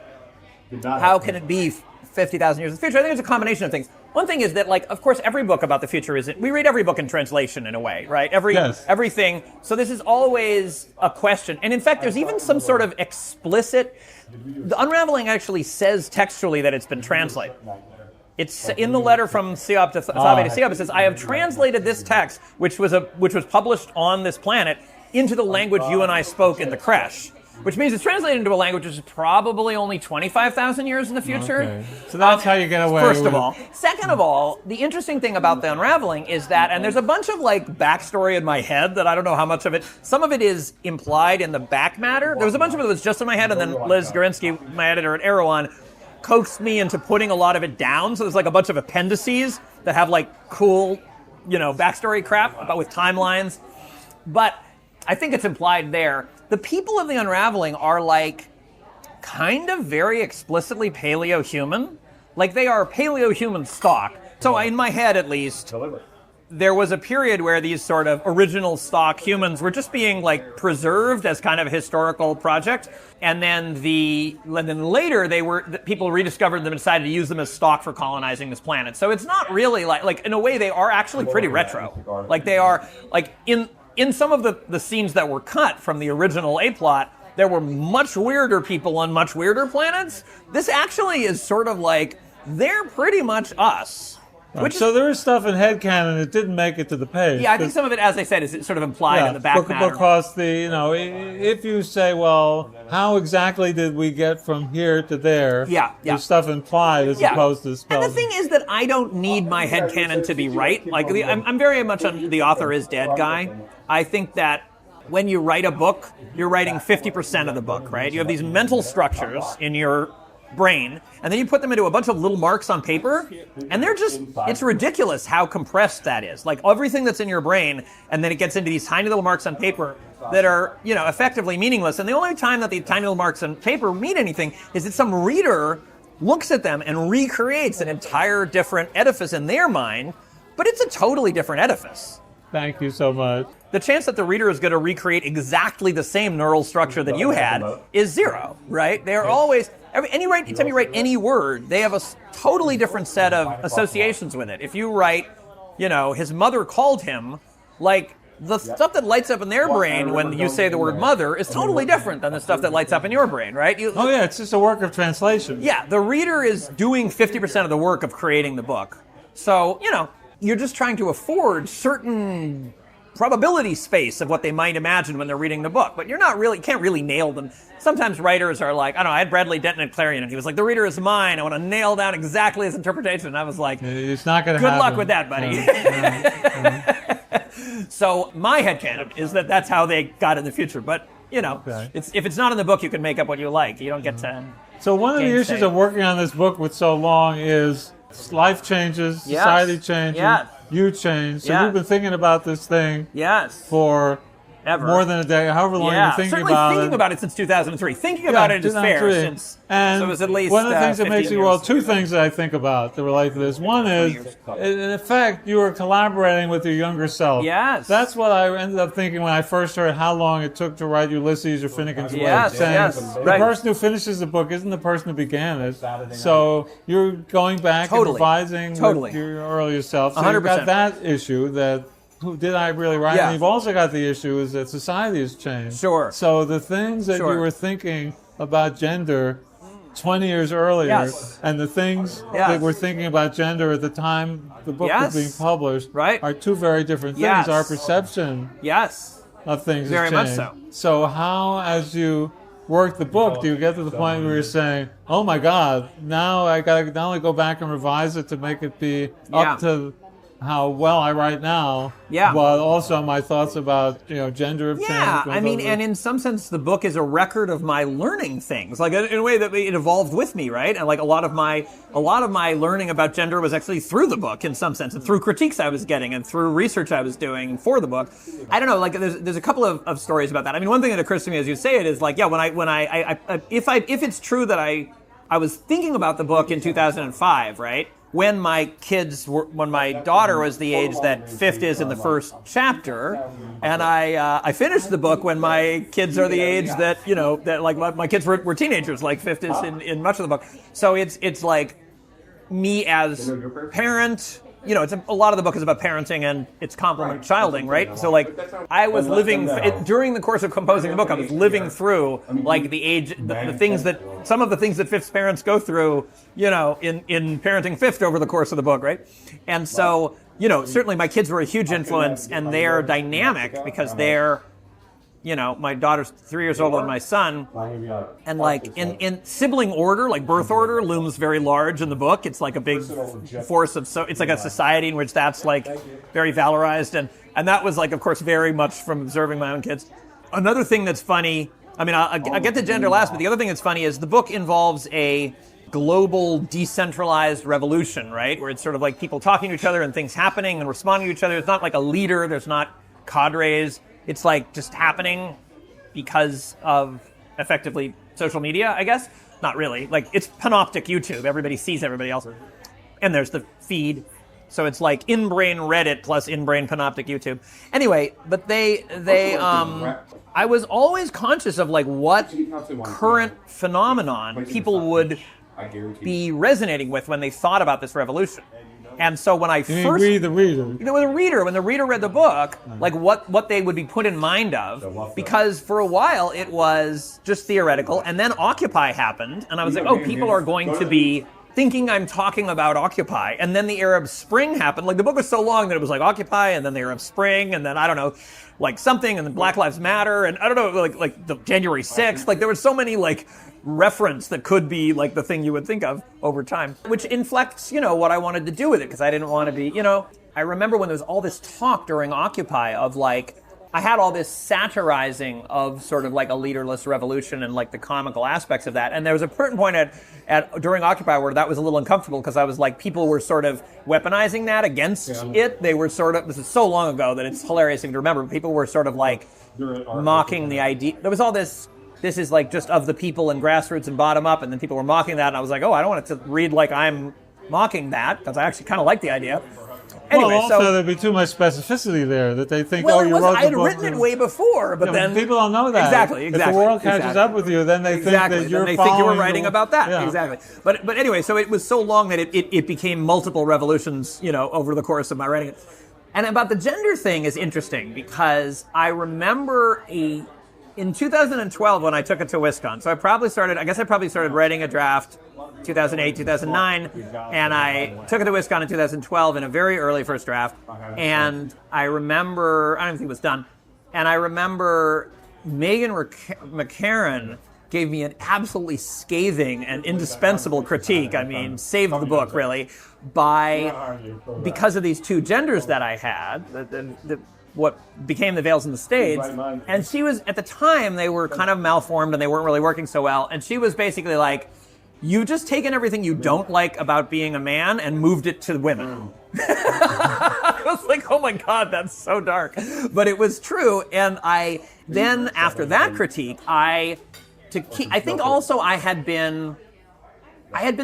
how can it be 50,000 years in the future, I think it's a combination of things. One thing is that, like, of course, every book about the future we read every book in translation in a way, right? Everything. So this is always a question. And in fact, there's even some sort of explicit, The Unraveling actually says textually that it's been translated. It's in the letter from Sockt to Sockt. It says, I have translated this text, which was published on this planet, into the language you and I spoke in the creche. Which means it's translated into a language which is probably only 25,000 years in the future. Okay. So that's how you get away first of all. Second of all, the interesting thing about The Unraveling is that, and there's a bunch of like backstory in my head that I don't know how much of it, some of it is implied in the back matter. There was a bunch of it that was just in my head, and then Liz Gorinsky, my editor at Erewhon, coaxed me into putting a lot of it down. So there's like a bunch of appendices that have like cool, backstory crap with timelines. But I think it's implied there. The people of The Unraveling are like kind of very explicitly paleo-human. Like, they are paleo-human stock. So in my head, at least, there was a period where these sort of original stock humans were just being like preserved as kind of a historical project. And then later people rediscovered them and decided to use them as stock for colonizing this planet. So it's not really like in a way they are actually pretty retro. Like, they are like in some of the scenes that were cut from the original A-plot, there were much weirder people on much weirder planets. This actually is sort of like, they're pretty much us. So there is stuff in headcanon that didn't make it to the page. Yeah, I think some of it, as I said, is sort of implied in the back matter. Because if you say, well, how exactly did we get from here to there? There's stuff implied as opposed to spelled. And the thing is that I don't need my headcanon to be right. Like, I'm very much on the author is dead guy. I think that when you write a book, you're writing 50% of the book, right? You have these mental structures in your brain, and then you put them into a bunch of little marks on paper, and it's ridiculous how compressed that is. Like, everything that's in your brain, and then it gets into these tiny little marks on paper that are, effectively meaningless. And the only time that the tiny little marks on paper mean anything is that some reader looks at them and recreates an entire different edifice in their mind, but it's a totally different edifice. Thank you so much. The chance that the reader is going to recreate exactly the same neural structure that you had is zero, right? They're always, anytime you write any word, they have a totally different set of associations with it. If you write, his mother called him, like, the stuff that lights up in their brain when you say the word mother is totally different than the stuff that lights up in your brain, right? It's just a work of translation. Yeah, the reader is doing 50% of the work of creating the book. So, you're just trying to afford certain probability space of what they might imagine when they're reading the book, but you can't really nail them. Sometimes writers are like, I don't know, I had Bradley Denton at Clarion, and he was like, the reader is mine, I want to nail down exactly his interpretation. And I was like, it's not going to good happen. luck with that, buddy. So my headcanon is that that's how they got in the future, but, if it's not in the book, you can make up what you like. You don't get to... So one of the issues of working on this book with so long is life changes, society changes, you change. So you've been thinking about this thing for more than a day, however long you've been thinking about it. Thinking about it since 2003. Thinking about it is fair. So it was at least one of the things that 15 makes years. two things that I think about that relate to this. One is, in effect, you were collaborating with your younger self. Yes. That's what I ended up thinking when I first heard how long it took to write Ulysses or Finnegan's Wake. The person who finishes the book isn't the person who began it. So you're going back and revising with your earlier self. So 100%. you've got that issue that... Who did I really write? Yeah. And you've also got the issue is that society has changed. Sure. So the things that you were thinking about gender 20 years earlier and the things that we're thinking about gender at the time the book was being published are two very different things. Our perception of things very has changed. much so. So how, as you work the book, do you get to the point where you're saying, oh my God, now I got to not only go back and revise it to make it be up to how well I write now, but also my thoughts about gender have changed. Yeah, I mean, and in some sense, the book is a record of my learning things, like in a way that it evolved with me, right? And like a lot of my learning about gender was actually through the book, in some sense, and through critiques I was getting, and through research I was doing for the book. I don't know, like there's a couple of stories about that. I mean, one thing that occurs to me as you say it is like, if it's true that I was thinking about the book in 2005, right? When my daughter was the age that Fifth is in the first chapter, and I finished the book when my kids are the age that my kids were teenagers, like Fifth is in much of the book. So it's like me as parent. It's a lot of the book is about parenting and it's complement childing, right? So like I was living during the course of composing the book, I was living through like the age, the things that some of the things that Fifth's parents go through, in parenting Fifth over the course of the book, right? And so, certainly my kids were a huge influence and they're dynamic because they're, my daughter's 3 years older than my son, and like in sibling order, like birth order looms very large in the book. It's like a big force of it's like a society in which that's like very valorized, and that was like, of course, very much from observing my own kids. Another thing that's funny, I mean, I'll get to gender last, but the other thing that's funny is the book involves a global decentralized revolution, right? Where it's sort of like people talking to each other and things happening and responding to each other. It's not like a leader. There's not cadres. It's like just happening because of effectively social media, I guess. Not really. Like it's panoptic YouTube. Everybody sees everybody else. And there's the feed. So it's like in-brain Reddit plus in-brain panoptic YouTube. Anyway, but I was always conscious of like what current phenomenon people would be resonating with when they thought about this revolution. And so when I first read the reader, when the reader read the book, like what they would be put in mind of, because for a while it was just theoretical, and then Occupy happened, and I was like, oh, people are going to be thinking I'm talking about Occupy, and then the Arab Spring happened. Like the book was so long that it was like Occupy, and then the Arab Spring, and then I don't know, like something, and then Black Lives Matter, and I don't know, like the January 6th. Like there were so many like reference that could be like the thing you would think of over time, which inflects, what I wanted to do with it, because I didn't want to be, I remember when there was all this talk during Occupy of like, I had all this satirizing of sort of like a leaderless revolution and like the comical aspects of that. And there was a certain point during Occupy where that was a little uncomfortable, because I was like, people were sort of weaponizing that against it. They were sort of, this is so long ago that it's hilarious to remember, but people were sort of like mocking the idea. There was all this is like just of the people and grassroots and bottom up, and then people were mocking that, and I was like, oh, I don't want it to read like I'm mocking that, because I actually kind of like the idea. Anyway, well, also there'd be too much specificity there that they think, well, oh, you wrote the book. I had written it way before, but then people don't know that. Exactly. If the world catches up with you, then they think that you're then they following think you were writing the, about that. Yeah. Exactly. But anyway, so it was so long that it became multiple revolutions, over the course of my writing. And about the gender thing is interesting because I remember in 2012 when I took it to Wisconsin. So I probably started writing a draft 2008, 2009, and I took it to Wisconsin in 2012 in a very early first draft. And I remember, I don't think it was done, and I remember Megan McCarran gave me an absolutely scathing and indispensable critique. I mean, saved the book, really, because of these two genders that I had, what became the Veils in the States. And she was, at the time, they were kind of malformed and they weren't really working so well. And she was basically like, you've just taken everything you don't like about being a man and moved it to women. I was like, oh my God, that's so dark. But it was true. And then after that critique, I think also I had been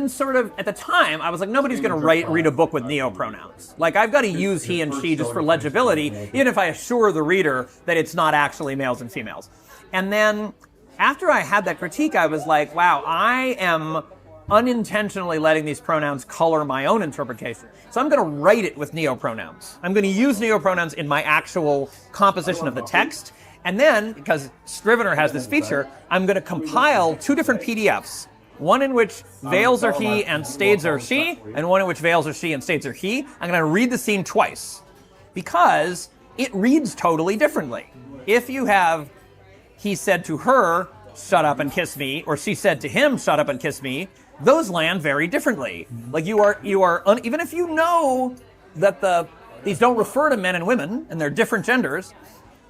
sort of, at the time, I was like, nobody's going to read a book with neopronouns. Like, I've got to use he and she just for legibility, even if I assure the reader that it's not actually males and females. And then, after I had that critique, I was like, wow, I am unintentionally letting these pronouns color my own interpretation. So I'm going to write it with neopronouns. I'm going to use neopronouns in my actual composition of the text. And then, because Scrivener has this feature, I'm going to compile two different PDFs. One in which veils are he and stades are she, and one in which veils are she and stades are he. I'm going to read the scene twice because it reads totally differently. If you have he said to her, shut up and kiss me, or she said to him, shut up and kiss me, those land very differently. Like you are even if you know that these don't refer to men and women and they're different genders,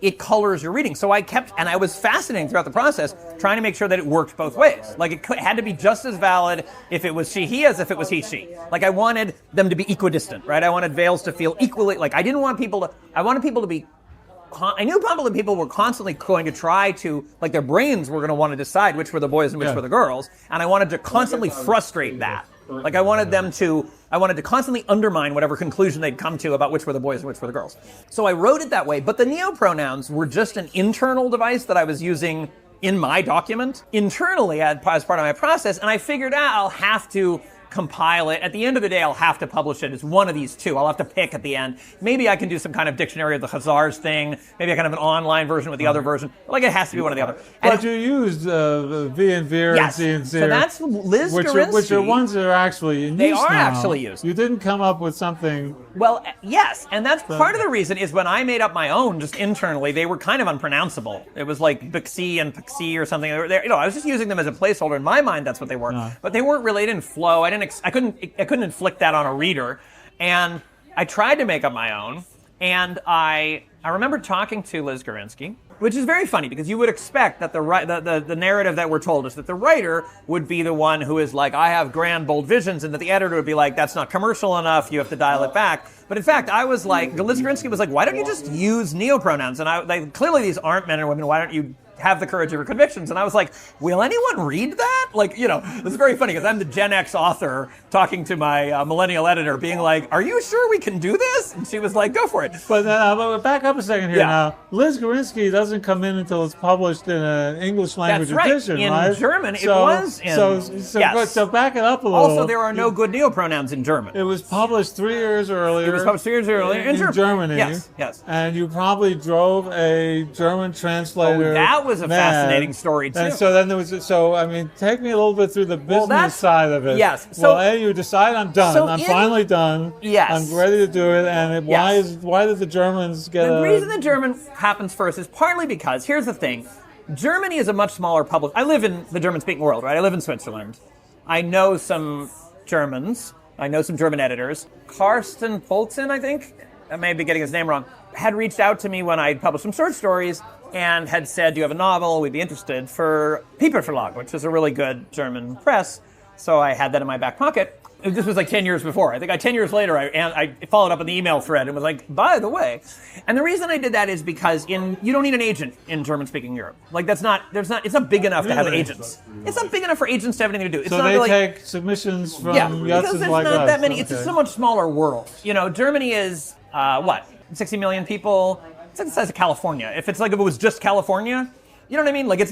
it colors your reading. So I was fascinating throughout the process, trying to make sure that it worked both ways. Like it had to be just as valid if it was she, he, as if it was he, she. Like I wanted them to be equidistant, right? I wanted veils to feel equally, like I wanted people to be, I knew probably people were constantly going to try to, like their brains were going to want to decide which were the boys and which were the girls, and I wanted to constantly frustrate that. Like I wanted to constantly undermine whatever conclusion they'd come to about which were the boys and which were the girls. So I wrote it that way, but the neopronouns were just an internal device that I was using in my document, internally as part of my process, and I figured out I'll have to compile it. At the end of the day, I'll have to publish it as one of these two. I'll have to pick at the end. Maybe I can do some kind of dictionary of the Khazars thing. Maybe I can have an online version with the other version. Like it has to be one or the other. But you used V and Veer and C and Seer. So that's Liz Gorinsky. Which are ones that are actually in use now. They are actually used. You didn't come up with something. Well, yes, and that's part of the reason is when I made up my own just internally, they were kind of unpronounceable. It was like Bixi and Pixi or something. I was just using them as a placeholder. In my mind, that's what they were. No. But they weren't really, they didn't flow. I couldn't inflict that on a reader. And I tried to make up my own. And I remember talking to Liz Gorinsky, which is very funny because you would expect that the narrative that we're told is that the writer would be the one who is like, I have grand, bold visions, and that the editor would be like, that's not commercial enough, you have to dial it back. But in fact, I was like, Liz Gorinsky was like, why don't you just use neopronouns? And clearly these aren't men and women, why don't you have the courage of your convictions? And I was like, will anyone read that? Like, it's very funny because I'm the Gen X author talking to my millennial editor being like, are you sure we can do this? And she was like, go for it. But back up a second here now. Liz Gorinsky doesn't come in until it's published in an English language edition, right? In German, it was. Yes. So back it up a little. Also, there are no good neopronouns in German. It was published 3 years earlier. It was published 3 years earlier in Germany. Yes. And you probably drove a German translator. Oh, that was a fascinating story too. And so then there was, take me a little bit through the business side of it. Yes. So, you decide I'm done. I'm finally done. Yes. I'm ready to do it. And why did the Germans get The reason the German happens first is partly because, here's the thing, Germany is a much smaller public. I live in the German-speaking world, right? I live in Switzerland. I know some Germans. I know some German editors. Karsten Polzin, I think, I may be getting his name wrong, had reached out to me when I published some short stories and had said, do you have a novel? We'd be interested, for Piper Verlag, which is a really good German press. So I had that in my back pocket. This was like 10 years before. I think 10 years later, I followed up in the email thread and was like, by the way. And the reason I did that is because you don't need an agent in German-speaking Europe. Like it's not big enough to have agents. It's not big enough for agents to have anything to do. It's so not they really, take submissions from because there's like not us. that many. Okay. It's a so much smaller world. Germany is, 60 million people? It's like the size of California. If it was just California, you know what I mean? Like it's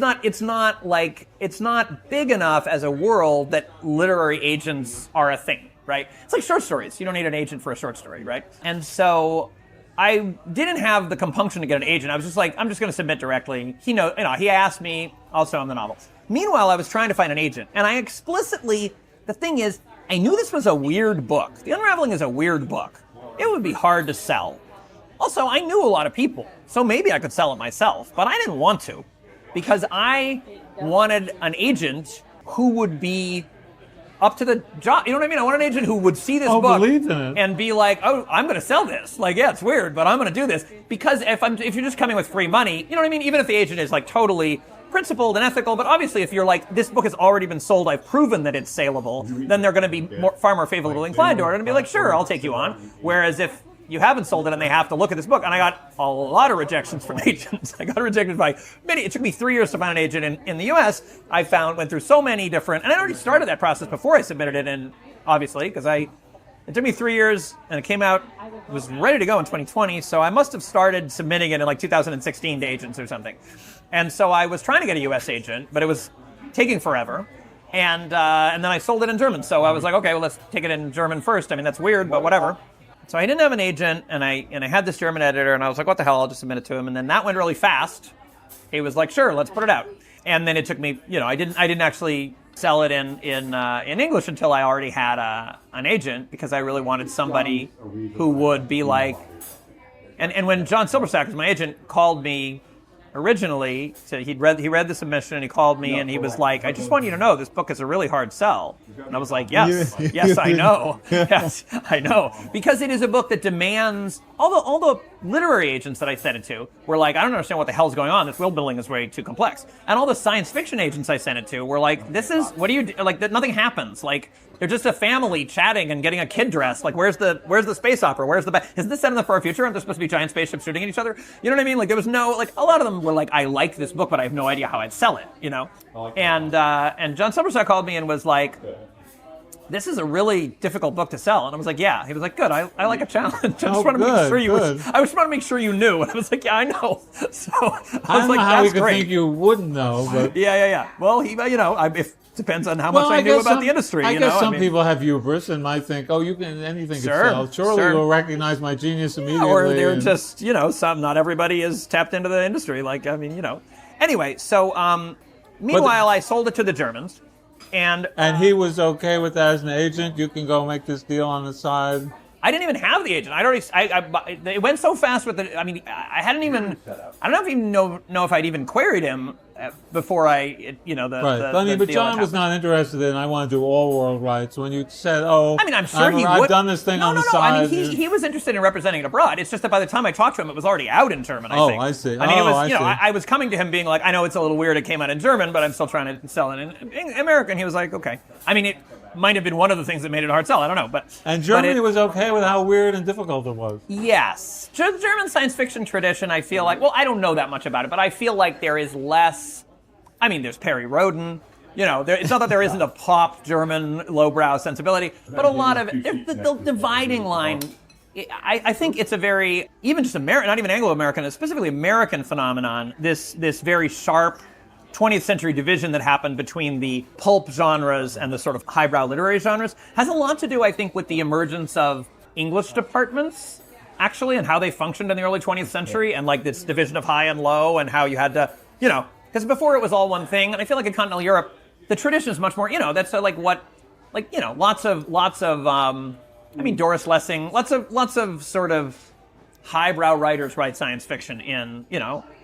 not big enough as a world that literary agents are a thing, right? It's like short stories. You don't need an agent for a short story, right? And so I didn't have the compunction to get an agent. I was just like, I'm just going to submit directly. He asked me, I'll show him the novel. Meanwhile, I was trying to find an agent, and the thing is, I knew this was a weird book. The Unraveling is a weird book. It would be hard to sell. Also, I knew a lot of people, so maybe I could sell it myself, but I didn't want to, because I wanted an agent who would be up to the job. You know what I mean? I want an agent who would see this book believe in it. and be like, oh, I'm going to sell this. Like, yeah, it's weird, but I'm going to do this. Because if you're just coming with free money, you know what I mean? Even if the agent is like totally principled and ethical, but obviously if you're like, this book has already been sold, I've proven that it's saleable, then they're going to be far more favorably inclined to it and be like, sure, I'll take you on. Whereas if you haven't sold it and they have to look at this book, and I got a lot of rejections from agents. I got rejected by many. It took me 3 years to find an agent in the US. Went through so many different, and I already started that process before I submitted it in, obviously, because it took me 3 years, and it came out, it was ready to go in 2020, so I must have started submitting it in like 2016 to agents or something. And so I was trying to get a US agent, but it was taking forever. And then I sold it in German. So I was like, okay, well, let's take it in German first. I mean, that's weird, but whatever. So I didn't have an agent, and I had this German editor, and I was like, what the hell, I'll just submit it to him. And then that went really fast. He was like, sure, let's put it out. And then it took me, I didn't actually sell it in English until I already had an agent, because I really wanted somebody who would be like, and when John Silberstack was my agent, called me originally, so he read the submission and he called me and he was like, I just want you to know this book is a really hard sell. And I was like, yes, I know. Yes, I know. Because it is a book that demands, all the literary agents that I sent it to were like, I don't understand what the hell's going on. This world building is way too complex. And all the science fiction agents I sent it to were like, what do you do? Like, nothing happens. Like, they're just a family chatting and getting a kid dressed. Like, where's the space opera? Isn't this set in the far future? Aren't there supposed to be giant spaceships shooting at each other? You know what I mean? Like, there was no, like, a lot of them were like, I like this book, but I have no idea how I'd sell it, And John Silberstack called me and was like, this is a really difficult book to sell. And I was like, yeah. He was like, good, I like a challenge. I just want to make sure you knew. And I was like, yeah, I know. So I was like, how that's you could great. think you wouldn't know, but Yeah. Well, if depends on how much I knew about the industry. I guess some people have hubris and might think, oh, anything can sell. Surely you'll recognize my genius immediately. Or they're just, not everybody is tapped into the industry. Like, I mean, Anyway, so meanwhile, I sold it to the Germans. And he was okay with that as an agent? You can go make this deal on the side? I didn't even have the agent. It went so fast with it. I mean, I don't even know if I'd even queried him before Right. But John was not interested in, I want to do all world rights. When you said, I'm sure he would. I've done this thing on the side. I mean, he was interested in representing it abroad. It's just that by the time I talked to him, it was already out in German, I think. I see. I mean, I was coming to him being like, I know it's a little weird it came out in German, but I'm still trying to sell it in American. He was like, okay. I mean, it might have been one of the things that made it a hard sell. I don't know. And Germany was okay with how weird and difficult it was. Yes. German science fiction tradition, I feel like, I don't know that much about it, but I feel like there is less. I mean, there's Perry Roden. It's not that there isn't a pop German lowbrow sensibility, but a lot of the dividing line. I think it's a very, even just American, not even Anglo-American, specifically American phenomenon. This very sharp 20th century division that happened between the pulp genres and the sort of highbrow literary genres has a lot to do, I think, with the emergence of English departments, actually, and how they functioned in the early 20th century, and like this division of high and low, and how you had to, because before it was all one thing, and I feel like in continental Europe, the tradition is much more, that's lots of, I mean, Doris Lessing, lots of sort of highbrow writers write science fiction in,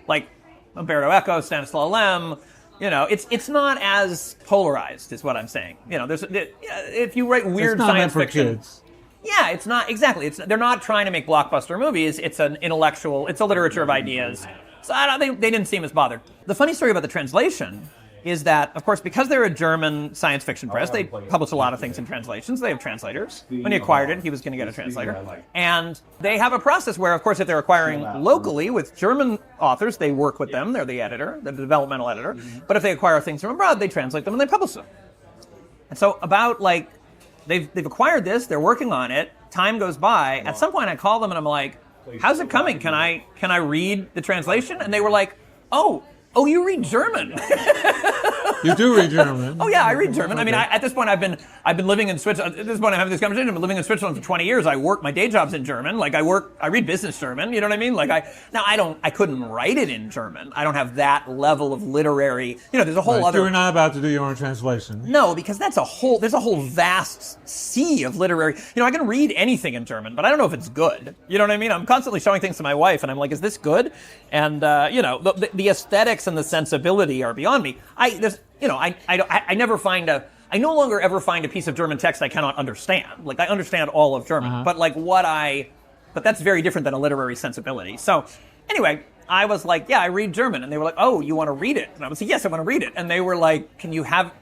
like Umberto Eco, Stanislaw Lem. It's not as polarized, is what I'm saying. If you write weird science fiction, kids. Yeah, it's not exactly. They're not trying to make blockbuster movies. It's an intellectual. It's a literature of ideas. So they didn't seem as bothered. The funny story about the translation is that, of course, because they're a German science fiction press, they publish a lot of things in translations. They have translators. When he acquired it, he was going to get a translator. And they have a process where, of course, if they're acquiring locally with German authors, they work with them. They're the editor, the developmental editor. But if they acquire things from abroad, they translate them and they publish them. And so about, like, they've acquired this, they're working on it, time goes by. At some point, I call them and I'm like, how's it coming? Can I read the translation? And they were like, oh, you read German. You do read German. Oh yeah, I read German. I mean, at this point, I've been living in Switzerland. At this point, I'm having this conversation. I've been living in Switzerland for 20 years. My day job's in German. Like I read business German. You know what I mean? Like I couldn't write it in German. I don't have that level of literary. There's a whole other. So you're not about to do your own translation. No, because there's a whole vast sea of literary. I can read anything in German, but I don't know if it's good. You know what I mean? I'm constantly showing things to my wife, and I'm like, is this good? And the aesthetics and the sensibility are beyond me. I no longer ever find a piece of German text I cannot understand. Like I understand all of German, but but that's very different than a literary sensibility. So anyway, I was like, yeah, I read German, and they were like, oh, you want to read it? And I was like, yes, I want to read it. And they were like, can you have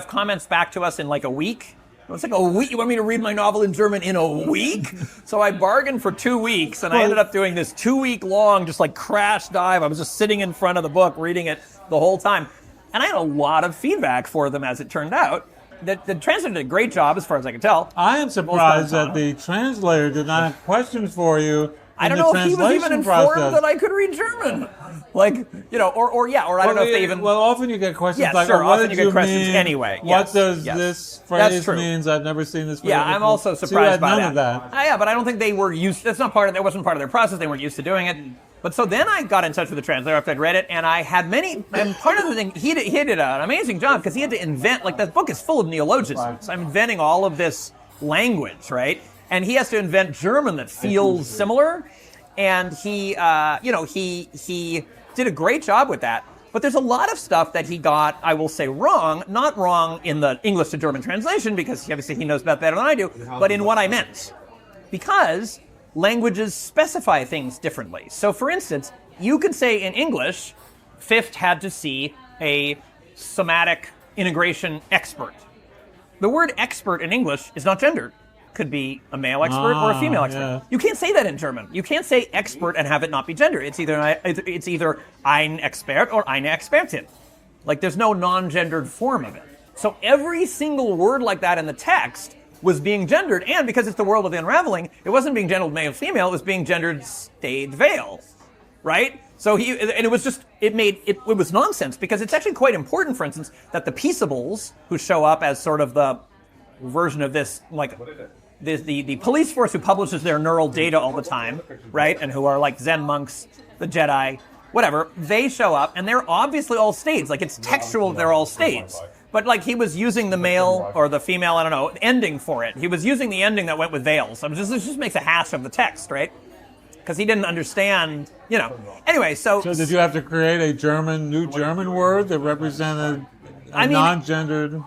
comments back to us in like a week? I was like, a week? You want me to read my novel in German in a week? So I bargained for 2 weeks, and I ended up doing this 2-week long, just like crash dive. I was just sitting in front of the book, reading it the whole time. And I had a lot of feedback for them, as it turned out. The translator did a great job, as far as I can tell. I am surprised that the translator did not have questions for you. I don't know if he was even informed that I could read German. Or I don't know if they even... Well, often you get questions what often did you get questions mean? anyway. What does this phrase means? I've never seen this phrase. Yeah, I'm also surprised by none of that. But I don't think they were used... That wasn't part of their process. They weren't used to doing it. But so then I got in touch with the translator after I'd read it, and I had and part of the thing, he did an amazing job, because he had to invent, like, the book is full of neologisms. I'm inventing all of this language, right? And he has to invent German that feels similar, and he did a great job with that. But there's a lot of stuff that he got, I will say, wrong. Not wrong in the English to German translation, because obviously he knows that better than I do, but in what I meant. Because languages specify things differently. So, for instance, you could say in English, Fift had to see a somatic integration expert. The word expert in English is not gendered. Could be a male expert or a female expert. Yeah. You can't say that in German. You can't say expert and have it not be gendered. It's either ein Expert or eine Expertin. Like there's no non-gendered form of it. So every single word like that in the text was being gendered, and because it's the world of the unraveling, it wasn't being gendered male female, it was being gendered stayed veil, right? So it was nonsense, because it's actually quite important, for instance, that the peaceables, who show up as sort of the version of this, like the police force who publishes their neural data all the time, right, and who are like Zen monks, the Jedi, whatever, they show up, and they're obviously all states. Like it's textual, they're all states. But like he was using the male or the female, I don't know, ending for it. He was using the ending that went with veils. I mean, this just makes a hash of the text, right? Because he didn't understand, Anyway, so did you have to create a new German word that represented non-gendered?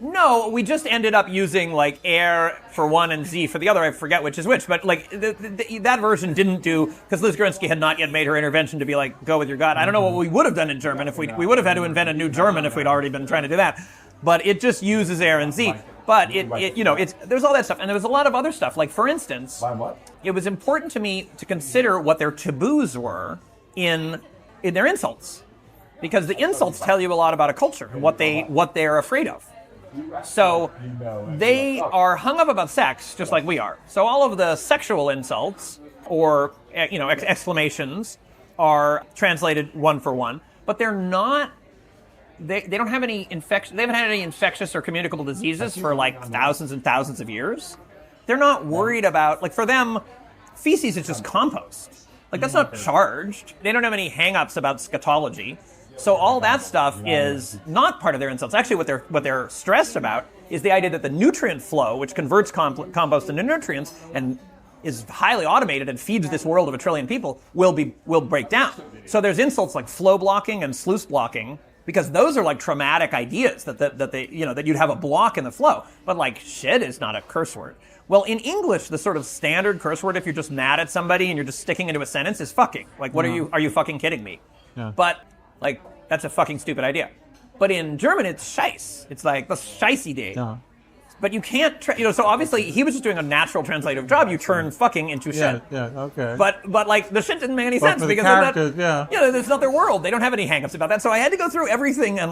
No, we just ended up using like "er" for one and "z" for the other. I forget which is which, but like that version didn't do, because Liz Grunsky had not yet made her intervention to be like, go with your gut. I don't know what we would have done in German if we would have had to invent a new German if we'd already been trying to do that. But it just uses "er" and "z." But there's all that stuff, and there was a lot of other stuff. Like for instance, it was important to me to consider what their taboos were in their insults, because the insults tell you a lot about a culture and what they're afraid of. So they are hung up about sex just like we are. So all of the sexual insults or exclamations are translated one for one, but they're not. They don't have any infection. They haven't had any infectious or communicable diseases for like thousands and thousands of years. They're not worried about, like, for them, feces is just compost. Like that's not charged. They don't have any hang-ups about scatology. So all that stuff is not part of their insults. Actually, what they're stressed about is the idea that the nutrient flow, which converts compost into nutrients and is highly automated and feeds this world of 1 trillion people, will break down. So there's insults like flow blocking and sluice blocking, because those are like traumatic ideas that you'd have a block in the flow. But like shit is not a curse word. Well, in English, the sort of standard curse word, if you're just mad at somebody and you're just sticking into a sentence, is fucking. Like, what are you fucking kidding me? Yeah. But like, that's a fucking stupid idea. But in German, it's Scheiß. It's like the Scheißidee. Yeah. But you can't, so obviously he was just doing a natural translative job. You turn fucking into shit. Yeah, okay. But like the shit didn't make any But sense for the because characters, it's not their world. They don't have any hangups about that. So I had to go through everything and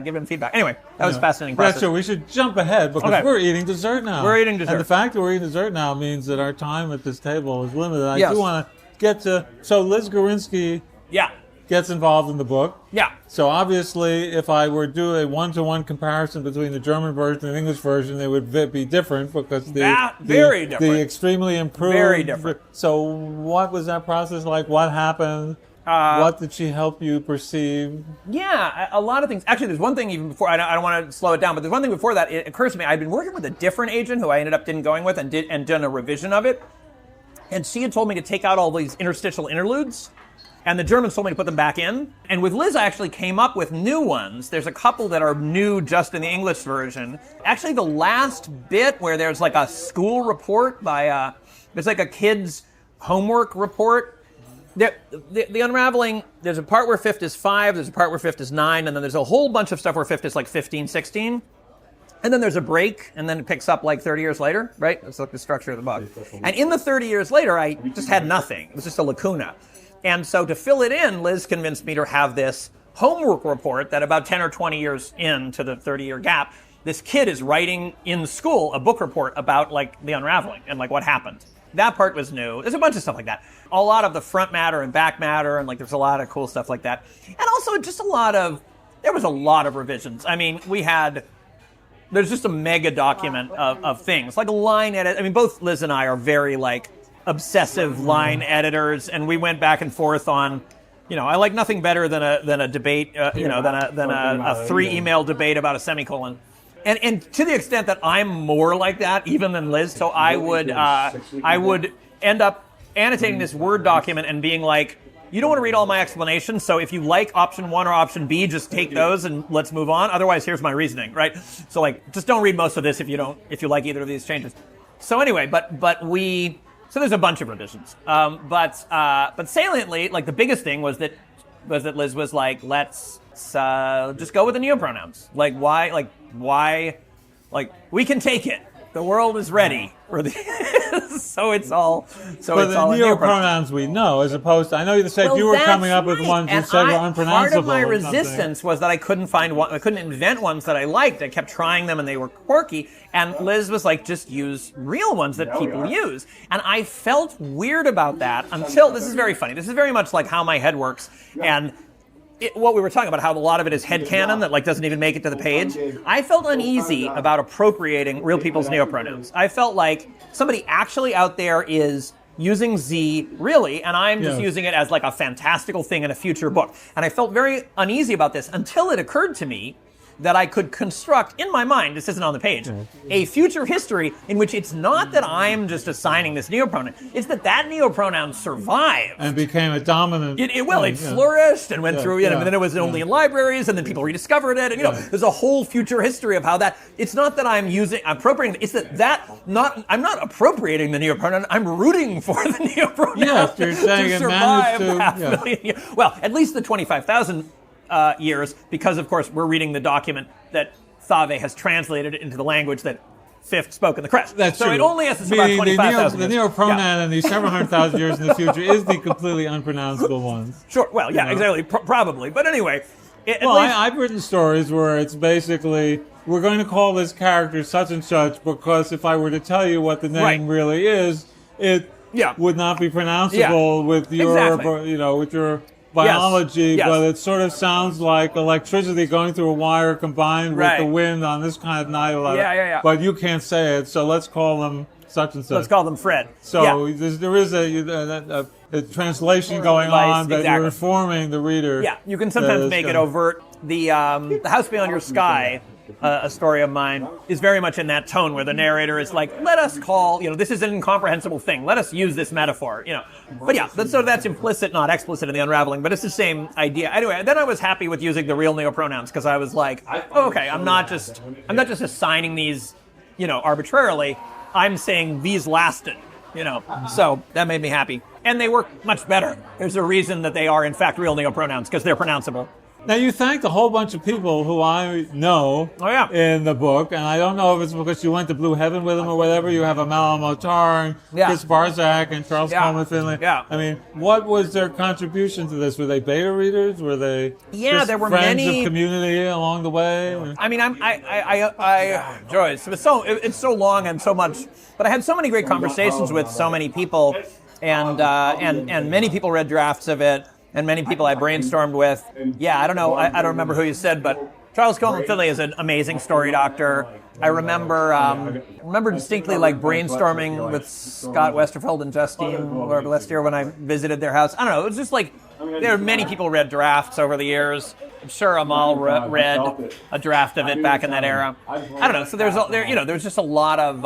give him feedback. Anyway, that was a fascinating process. So we should jump ahead because we're eating dessert now. We're eating dessert. And the fact that we're eating dessert now means that our time at this table is limited. Yes. I do want to get to, so Liz Gorinsky gets involved in the book. Yeah. So obviously, if I were to do a one-to-one comparison between the German version and the English version, they would be different because very different. The extremely improved. Very different. So what was that process like? What happened? What did she help you perceive? Yeah, a lot of things. Actually, there's one thing even before, I don't want to slow it down, but there's one thing before that. It occurs to me, I'd been working with a different agent who I ended up going with and done a revision of it. And she had told me to take out all these interstitial interludes. And the Germans told me to put them back in. And with Liz, I actually came up with new ones. There's a couple that are new just in the English version. Actually, the last bit where there's like a school report there's like a kid's homework report. The unraveling, there's a part where fifth is 5, there's a part where fifth is 9, and then there's a whole bunch of stuff where fifth is like 15, 16. And then there's a break, and then it picks up like 30 years later, right? That's like the structure of the book. And in the 30 years later, I just had nothing. It was just a lacuna. And so to fill it in, Liz convinced me to have this homework report that about 10 or 20 years into the 30-year gap, this kid is writing in school a book report about like the unraveling and like what happened. That part was new. There's a bunch of stuff like that. A lot of the front matter and back matter, and like there's a lot of cool stuff like that. And also just there was a lot of revisions. I mean, there's just a mega document of things, like a line edit. I mean, both Liz and I are very like obsessive line editors, and we went back and forth on, I like nothing better than a debate, than a 3-email debate about a semicolon. And to the extent that I'm more like that even than Liz, so I would end up annotating this Word document and being like, you don't want to read all my explanations, so if you like option 1 or option B, just take those and let's move on. Otherwise, here's my reasoning, right? So like, just don't read most of this if you like either of these changes. So anyway, so there's a bunch of revisions. But saliently, like the biggest thing was that Liz was like, let's just go with the neopronouns. Like why, we can take it. The world is ready for the. So it's all. So but it's all the neopronouns we know, as opposed to, I know you said you were coming up with ones you said were unpronounceable. Part of my resistance was that I couldn't invent ones that I liked. I kept trying them and they were quirky. And Liz was like, just use real ones that people use. And I felt weird about that until, this is very funny. This is very much like how my head works. And what we were talking about, how a lot of it is headcanon that like doesn't even make it to the page. I felt uneasy about appropriating real people's neopronouns. I felt like somebody actually out there is using Z really, and I'm just using it as like a fantastical thing in a future book. And I felt very uneasy about this until it occurred to me that I could construct, in my mind, this isn't on the page, a future history in which it's not that I'm just assigning this neopronoun, it's that neopronoun survived. And became a dominant... It flourished and went through, and then it was only in libraries, and then people rediscovered it, and there's a whole future history of how that, it's not that I'm appropriating, it's I'm not appropriating the neopronoun, I'm rooting for the neopronoun you're saying to survive half a million years. Well, at least the 25,000 years, because of course we're reading the document that Thave has translated it into the language that Fifth spoke in the crest. That's so true. it only has to survive 25,000 years. The neopronoun in these several hundred thousand years in the future is the completely unpronounceable ones. Sure, well, exactly, probably. But anyway... I've written stories where it's basically, we're going to call this character such and such because if I were to tell you what the name really is, it would not be pronounceable with your, with your biology, but it sort of sounds like electricity going through a wire combined with the wind on this kind of night. But you can't say it, so let's call them such and such. Let's call them Fred. So there is a translation going on that you're informing the reader. Yeah, you can sometimes make it overt. The House Beyond Your Sky, a story of mine, is very much in that tone where the narrator is like, let us call, this is an incomprehensible thing. Let us use this metaphor, But that's implicit, not explicit in the unraveling, but it's the same idea. Anyway, then I was happy with using the real neopronouns because I was like, okay, I'm not just assigning these, arbitrarily. I'm saying these lasted, So that made me happy. And they work much better. There's a reason that they are, in fact, real neopronouns, because they're pronounceable. Now, you thanked a whole bunch of people who I know in the book, and I don't know if it's because you went to Blue Heaven with them or whatever. You have a Malcolm Motar and Chris Barzak and Charles Coleman Finley. Yeah. I mean, what was their contribution to this? Were they beta readers? Were they just there were friends many of community along the way? I mean, Joyce, it's so long and so much, but I had so many great conversations with so many people, and many people read drafts of it. And many people I brainstormed with. Yeah, I don't know. I don't remember who you said, but Charles Coleman Finley is an amazing story doctor. I remember distinctly like brainstorming with Scott Westerfeld and Justine Lord Lestier when I visited their house. I don't know. It was just like there are many people read drafts over the years. I'm sure Amal read a draft of it back in that era. I don't know. So there's just a lot of.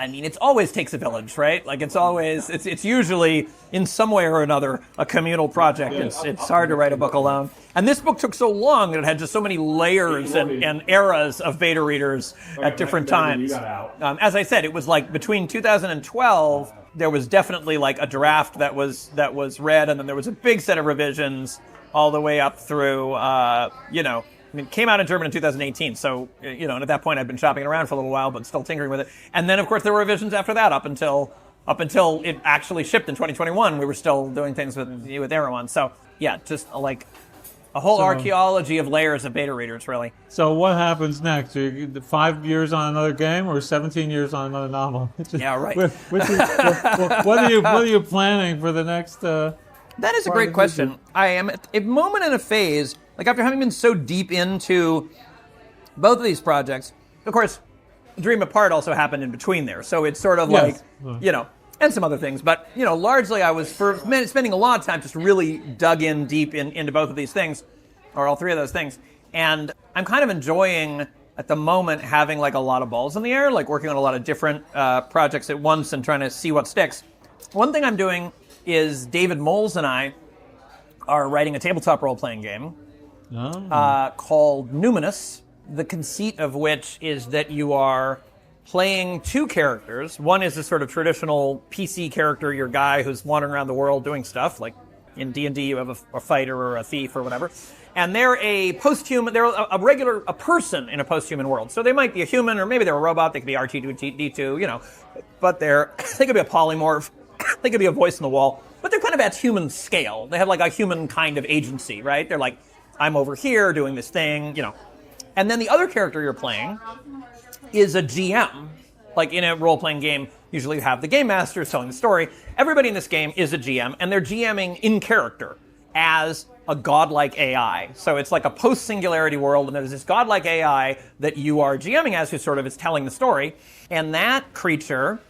I mean, it always takes a village, right? Like it's usually in some way or another a communal project. It's hard to write a book alone. And this book took so long that it had just so many layers and eras of beta readers at different times. As I said, it was like between 2012, there was definitely like a draft that was read, and then there was a big set of revisions all the way up through, I mean, it came out in German in 2018, so, and at that point I'd been shopping around for a little while, but still tinkering with it. And then, of course, there were revisions after that up until it actually shipped in 2021. We were still doing things with Erewhon. So, yeah, just like a whole archaeology of layers of beta readers, really. So what happens next? Are you 5 years on another game or 17 years on another novel? Yeah, right. What are you planning for the next... That is a great question. I am at a moment in a phase... Like, after having been so deep into both of these projects, of course, Dream Apart also happened in between there. So it's sort of like, and some other things. But, largely I was spending a lot of time just really dug in deep into both of these things, or all three of those things. And I'm kind of enjoying, at the moment, having like a lot of balls in the air, like working on a lot of different projects at once and trying to see what sticks. One thing I'm doing is David Moles and I are writing a tabletop role-playing game. Called Numinous, the conceit of which is that you are playing two characters. One is a sort of traditional PC character, your guy who's wandering around the world doing stuff, like in D&D you have a fighter or a thief or whatever. And they're a post-human, they're a person in a post-human world. So they might be a human, or maybe they're a robot, they could be R2-D2, but they could be a polymorph, they could be a voice in the wall, but they're kind of at human scale. They have like a human kind of agency, right? They're like, I'm over here doing this thing, And then the other character you're playing is a GM. Like in a role-playing game, usually you have the game master telling the story. Everybody in this game is a GM, and they're GMing in character as a godlike AI. So it's like a post-singularity world, and there's this godlike AI that you are GMing as, who sort of is telling the story. And that creature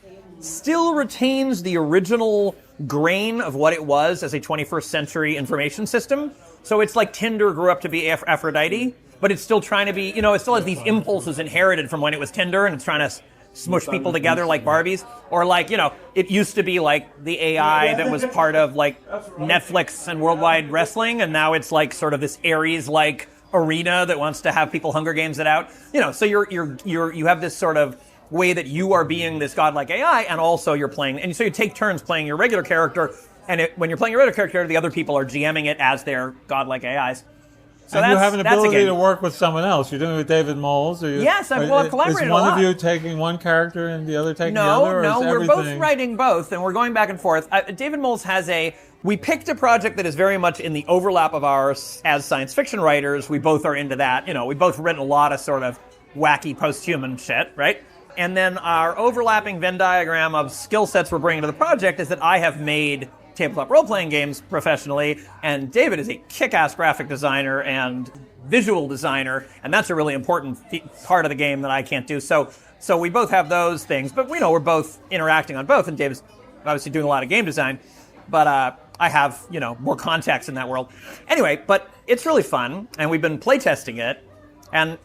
still retains the original grain of what it was as a 21st century information system. So it's like Tinder grew up to be Aphrodite, but it's still trying to be, it still has these impulses inherited from when it was Tinder, and it's trying to smush people together like Barbies. Or like, it used to be like the AI that was part of like Netflix and Worldwide Wrestling, and now it's like sort of this Ares-like arena that wants to have people Hunger Games it out. So you have this sort of way that you are being this godlike AI, and also you're playing, and so you take turns playing your regular character. And when you're playing your other character, the other people are GMing it as their godlike AIs. So and you have an ability to work with someone else. You're doing it with David Moles? Yes, I've collaborated a lot. Is one of you taking one character and the other taking the other? No, we're both writing both, and we're going back and forth. David Moles has we picked a project that is very much in the overlap of ours as science fiction writers. We both are into that. We both written a lot of sort of wacky post-human shit, right? And then our overlapping Venn diagram of skill sets we're bringing to the project is that I have made tabletop role-playing games professionally, and David is a kick-ass graphic designer and visual designer, and that's a really important part of the game that I can't do. So we both have those things, but we're both interacting on both, and David's obviously doing a lot of game design, but I have, more contacts in that world. Anyway, but it's really fun, and we've been playtesting it. And,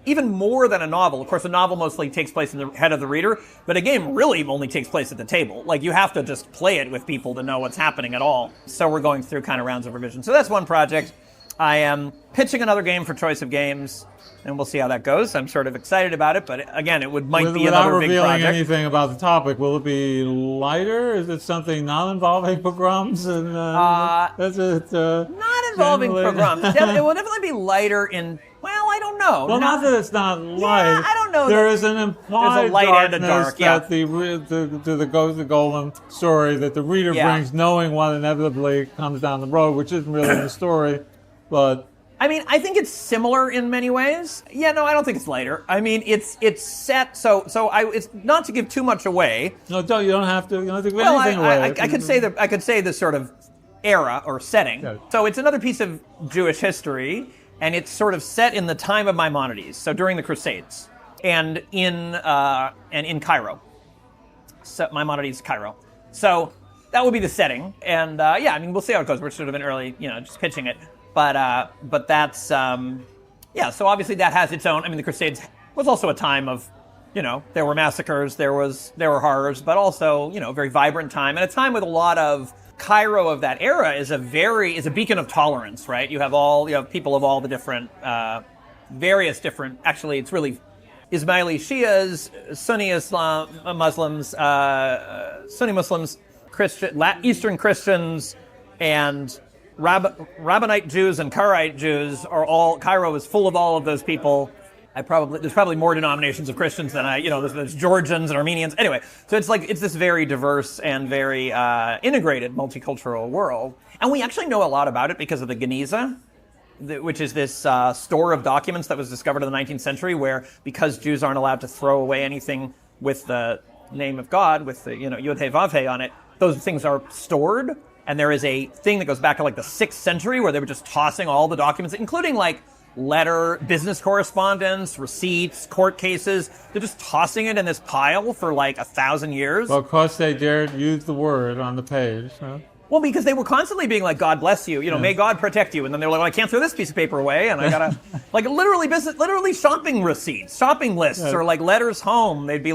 even more than a novel, of course, a novel mostly takes place in the head of the reader, but a game really only takes place at the table. Like, you have to just play it with people to know what's happening at all. So we're going through kind of rounds of revision. So that's one project. I am pitching another game for Choice of Games, and we'll see how that goes. I'm sort of excited about it, but again, might be another big project. Without revealing anything about the topic, will it be lighter? Is it something not involving pogroms? And not involving pogroms. It will definitely be lighter in. Well, I don't know. Well, not that it's not light. Yeah, I don't know. There is an implied there's a light and a dark. That the Ghost of the Golem story that the reader brings, knowing what inevitably comes down the road, which isn't really in the story, but. I mean, I think it's similar in many ways. Yeah, no, I don't think it's lighter. I mean, it's set so it's not to give too much away. No, you don't have to. You don't have to give anything away. I could say the sort of era or setting. Okay. So it's another piece of Jewish history, and it's sort of set in the time of Maimonides, so during the Crusades, and in Cairo. So Maimonides, Cairo. So that would be the setting, and I mean, we'll see how it goes. We're sort of in early, just pitching it. But that's, so obviously that has its own, I mean, the Crusades was also a time of, there were massacres, there were horrors, but also, very vibrant time, and a time with a lot of, Cairo of that era is a beacon of tolerance, right? You have people of all the different, various different, actually it's really Ismaili Shias, Sunni Islam, Muslims, Sunni Muslims, Eastern Christians, and Rabbinite Jews and Karaite Jews Cairo is full of all of those people. There's probably more denominations of Christians than there's Georgians and Armenians. Anyway, so it's this very diverse and very integrated multicultural world. And we actually know a lot about it because of the Geniza, which is this store of documents that was discovered in the 19th century where, because Jews aren't allowed to throw away anything with the name of God, with the, Yod-Heh Vav-Heh on it, those things are stored. And there is a thing that goes back to the 6th century where they were just tossing all the documents, including business correspondence, receipts, court cases. They're just tossing it in this pile for 1,000 years. Well, of course they dared use the word on the page, huh? Well, because they were constantly being God bless you, may God protect you. And then they were I can't throw this piece of paper away. And I gotta, literally shopping receipts, shopping lists, or letters home. They'd be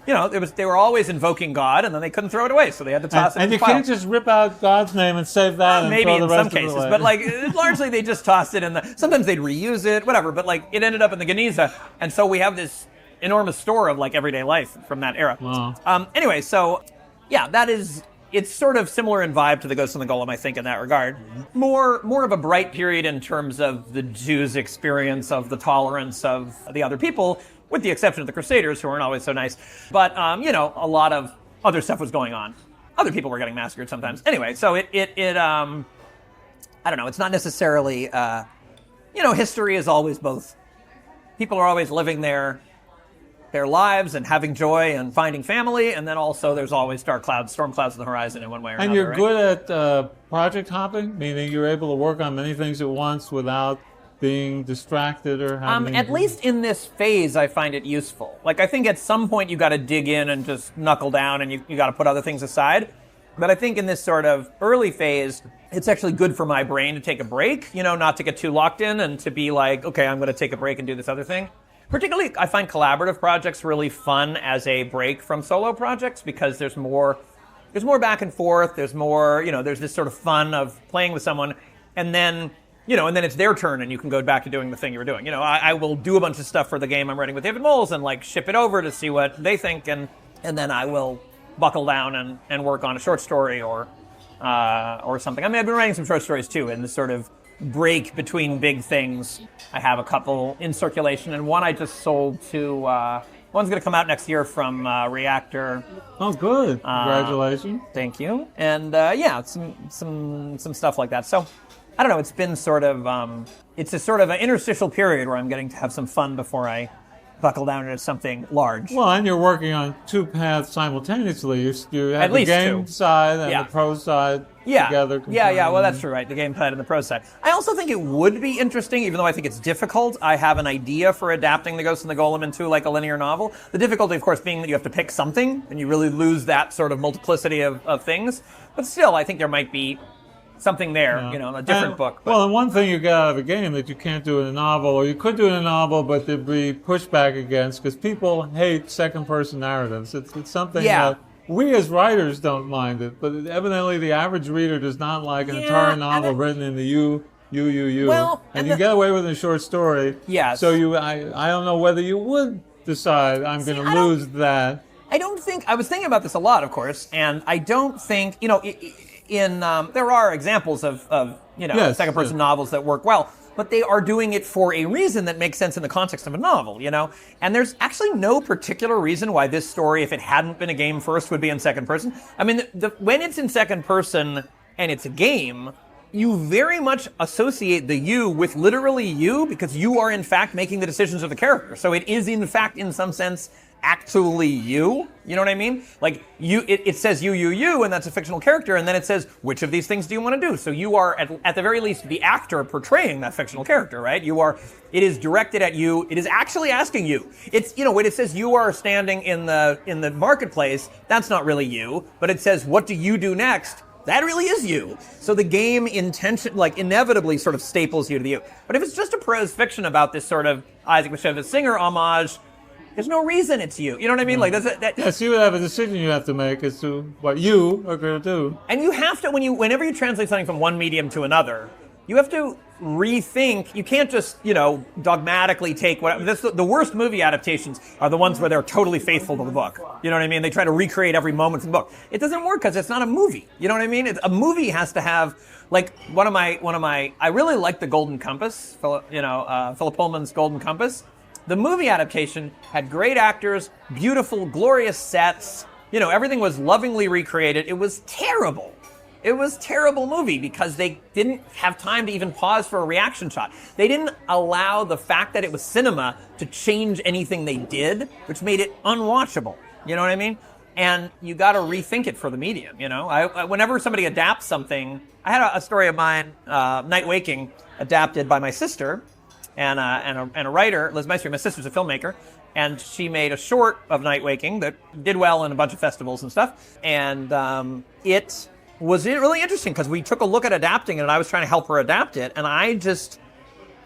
they were always invoking God, and then they couldn't throw it away, so they had to toss it in the pile. And you can't just rip out God's name and save that and maybe throw the rest in some cases, but largely they just tossed it in sometimes they'd reuse it, whatever, but it ended up in the Geniza, and so we have this enormous store of everyday life from that era. Wow. Anyway, so it's sort of similar in vibe to the Ghost and the Golem, I think, in that regard. More of a bright period in terms of the Jews' experience of the tolerance of the other people, with the exception of the Crusaders, who weren't always so nice. But, a lot of other stuff was going on. Other people were getting massacred sometimes. Anyway, so I don't know, it's not necessarily, history is always both. People are always living their lives and having joy and finding family, and then also there's always storm clouds on the horizon in one way or another. And you're good at project hopping, meaning you're able to work on many things at once without being distracted or having... At least in this phase, I find it useful. I think at some point you got to dig in and just knuckle down, and you got to put other things aside. But I think in this sort of early phase, it's actually good for my brain to take a break, not to get too locked in and to be okay, I'm going to take a break and do this other thing. Particularly, I find collaborative projects really fun as a break from solo projects because there's more back and forth. There's more, there's this sort of fun of playing with someone, and then it's their turn, and you can go back to doing the thing you were doing. I will do a bunch of stuff for the game I'm writing with David Moles and ship it over to see what they think, and then I will buckle down and work on a short story or something. I mean, I've been writing some short stories too, in this sort of break between big things. I have a couple in circulation, and one I just sold to. One's going to come out next year from Reactor. Oh, good! Congratulations. Thank you. And some stuff like that. So I don't know. It's been sort of it's a sort of an interstitial period where I'm getting to have some fun before I buckle down into something large. Well, and you're working on two paths simultaneously. You have at the game side and the pro side together. Yeah. Well, that's true, right? The game side and the pro side. I also think it would be interesting, even though I think it's difficult. I have an idea for adapting The Ghost and the Golem into a linear novel. The difficulty, of course, being that you have to pick something, and you really lose that sort of multiplicity of things. But still, I think there might be something there, a different book. But. Well, and one thing you get out of a game that you can't do in a novel, or you could do in a novel, but there'd be pushback against, because people hate second-person narratives. It's something that we as writers don't mind it, but evidently the average reader does not like an entire novel written in the you. Well, and you get away with a short story. Yes. So I don't know whether you would decide I'm going to lose that. I don't think, I was thinking about this a lot, of course, and I don't think, there are examples of Yes, second-person novels that work well, but they are doing it for a reason that makes sense in the context of a novel, And there's actually no particular reason why this story, if it hadn't been a game first, would be in second person. I mean, when it's in second person and it's a game, you very much associate the you with literally you because you are, in fact, making the decisions of the character. So it is, in fact, in some sense, actually you. You know what I mean? Like, it says you, and that's a fictional character, and then it says, which of these things do you want to do? So you are, at the very least, the actor portraying that fictional character, right? It is directed at you. It is actually asking you. It's, when it says you are standing in the marketplace, that's not really you, but it says, what do you do next? That really is you. So the game inevitably sort of staples you to the you. But if it's just a prose fiction about this sort of Isaac Bashevis Singer homage, there's no reason it's you. You know what I mean? Like Yes, you would have a decision you have to make as to what you are going to do. And you have to, whenever you translate something from one medium to another, you have to rethink. You can't just, dogmatically take the worst movie adaptations are the ones where they're totally faithful to the book. You know what I mean? They try to recreate every moment from the book. It doesn't work because it's not a movie. You know what I mean? A movie has to have, like, one of my. I really like The Golden Compass. Philip Pullman's Golden Compass. The movie adaptation had great actors, beautiful, glorious sets. Everything was lovingly recreated. It was terrible. It was a terrible movie because they didn't have time to even pause for a reaction shot. They didn't allow the fact that it was cinema to change anything they did, which made it unwatchable. You know what I mean? And you got to rethink it for the medium, whenever somebody adapts something, I had a story of mine, Night Waking, adapted by my sister and a writer, Liz Maestri. My sister's a filmmaker, and she made a short of Night Waking that did well in a bunch of festivals and stuff. And it was really interesting because we took a look at adapting it, and I was trying to help her adapt it, and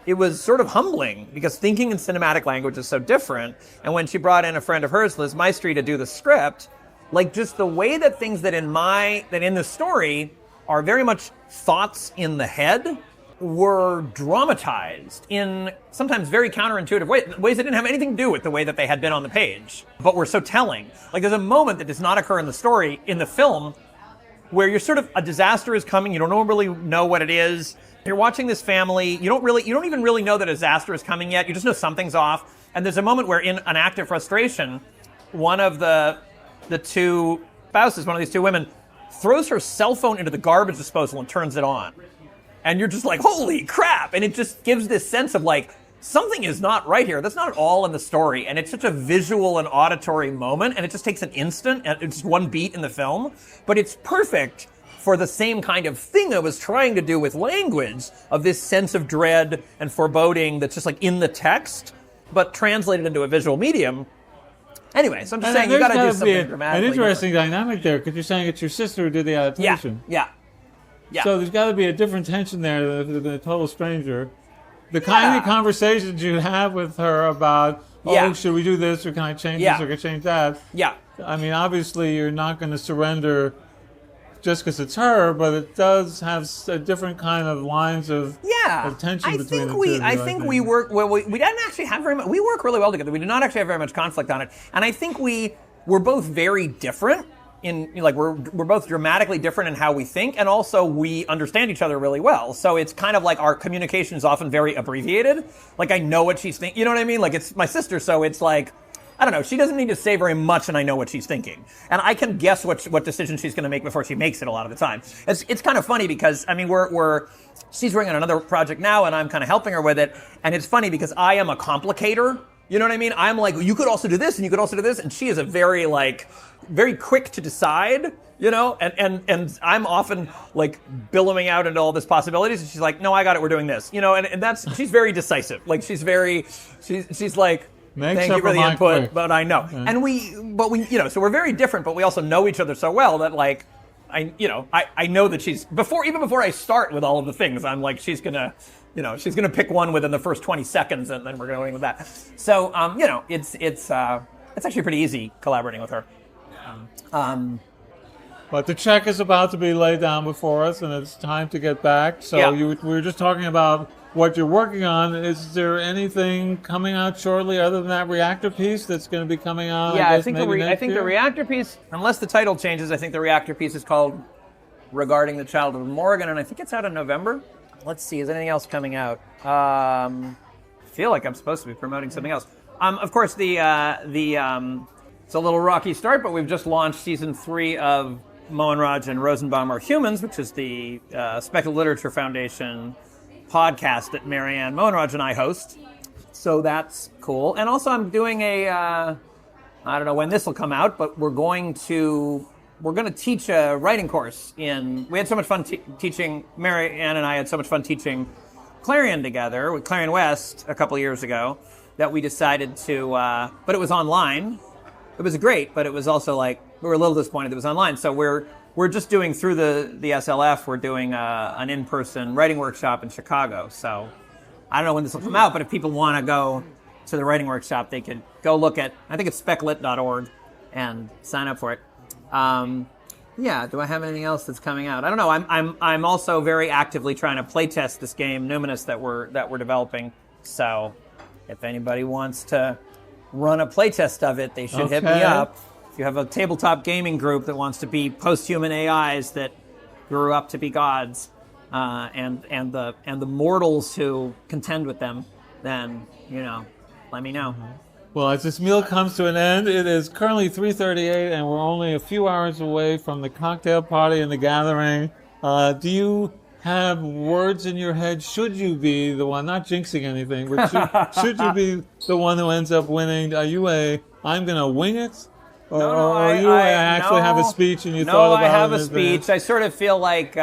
it was sort of humbling because thinking in cinematic language is so different. And when she brought in a friend of hers, Liz Maestri, to do the script, like just the way that things that in the story are very much thoughts in the head were dramatized in sometimes very counterintuitive ways that didn't have anything to do with the way that they had been on the page, but were so telling. Like there's a moment that does not occur in the story, in the film, where you're sort of, a disaster is coming, you don't really know what it is. You're watching this family, you don't even really know that a disaster is coming yet, you just know something's off. And there's a moment where, in an act of frustration, one of the two spouses, one of these two women, throws her cell phone into the garbage disposal and turns it on. And you're just like, holy crap! And it just gives this sense of like, something is not right here. That's not at all in the story. And it's such a visual and auditory moment, and it just takes an instant, and it's one beat in the film. But it's perfect for the same kind of thing I was trying to do with language, of this sense of dread and foreboding that's just like in the text, but translated into a visual medium. Anyway, so I'm just saying, you got to do something dramatically. An interesting dynamic there, because you're saying it's your sister who did the adaptation. Yeah. So there's got to be a different tension there than a total stranger. The kind of conversations you have with her about, should we do this, or can I change this, or can I change that? Yeah. I mean, obviously, you're not going to surrender just because it's her, but it does have a different kind of lines of tension between the two. I think we work well. We didn't actually have very much. We work really well together. We did not actually have very much conflict on it, and I think we're both very different. We're both dramatically different in how we think, and also we understand each other really well. So it's kind of like our communication is often very abbreviated. Like, I know what she's thinking. You know what I mean? Like, it's my sister, so it's like, I don't know. She doesn't need to say very much, and I know what she's thinking. And I can guess what decision she's going to make before she makes it a lot of the time. It's kind of funny because, I mean, she's working on another project now, and I'm kind of helping her with it. And it's funny because I am a complicator. You know what I mean? I'm like, you could also do this, and you could also do this. And she is a very quick to decide, and I'm often like billowing out into all these possibilities. And she's like, no, I got it. We're doing this, and she's very decisive. Like she's like, thank you for the input, quick. But I know. Yeah. And we, so we're very different, but we also know each other so well that like, I know that even before I start with all of the things, I'm like, she's gonna pick one within the first 20 seconds, and then we're going with that. So, it's actually pretty easy collaborating with her. But the check is about to be laid down before us, and it's time to get back. So Yeah. we were just talking about what you're working on. Is there anything coming out shortly other than that reactor piece that's going to be coming out? Yeah, I I guess think maybe next the year? reactor piece, unless the title changes, I think the reactor piece is called Regarding the Childhood of Morgan, and I think it's out in November. Let's see, is anything else coming out? I feel like I'm supposed to be promoting something else. Of course, it's a little rocky start, but we've just launched season 3 of Mohan Raj and Rosenbaum Are Humans, which is the Speculative Literature Foundation podcast that Marianne Mohanraj and I host. So that's cool. And also I'm doing I don't know when this will come out, but we're going to teach a writing course we had so much fun teaching, Marianne and I had so much fun teaching Clarion together with Clarion West a couple of years ago that we decided to, but it was online. It was great, but it was also like, we were a little disappointed it was online. So we're just doing through the SLF, we're doing an in-person writing workshop in Chicago. So I don't know when this will come out, but if people want to go to the writing workshop, they could go look at, I think it's speclit.org, and sign up for it. Yeah, do I have anything else that's coming out? I don't know. I'm also very actively trying to playtest this game, Numinous, that we're developing. So if anybody wants to run a playtest of it, they should hit me up. If you have a tabletop gaming group that wants to be post-human AIs that grew up to be gods, and the mortals who contend with them, then let me know. Well, as this meal comes to an end, it is currently 3:38, and we're only a few hours away from the cocktail party and the gathering. Do you have words in your head? Should you be the one, not jinxing anything, but should you be the one who ends up winning? Are you I'm going to wing it? Or I actually have a speech and you thought about it? No, I have a in speech. advance? I sort of feel like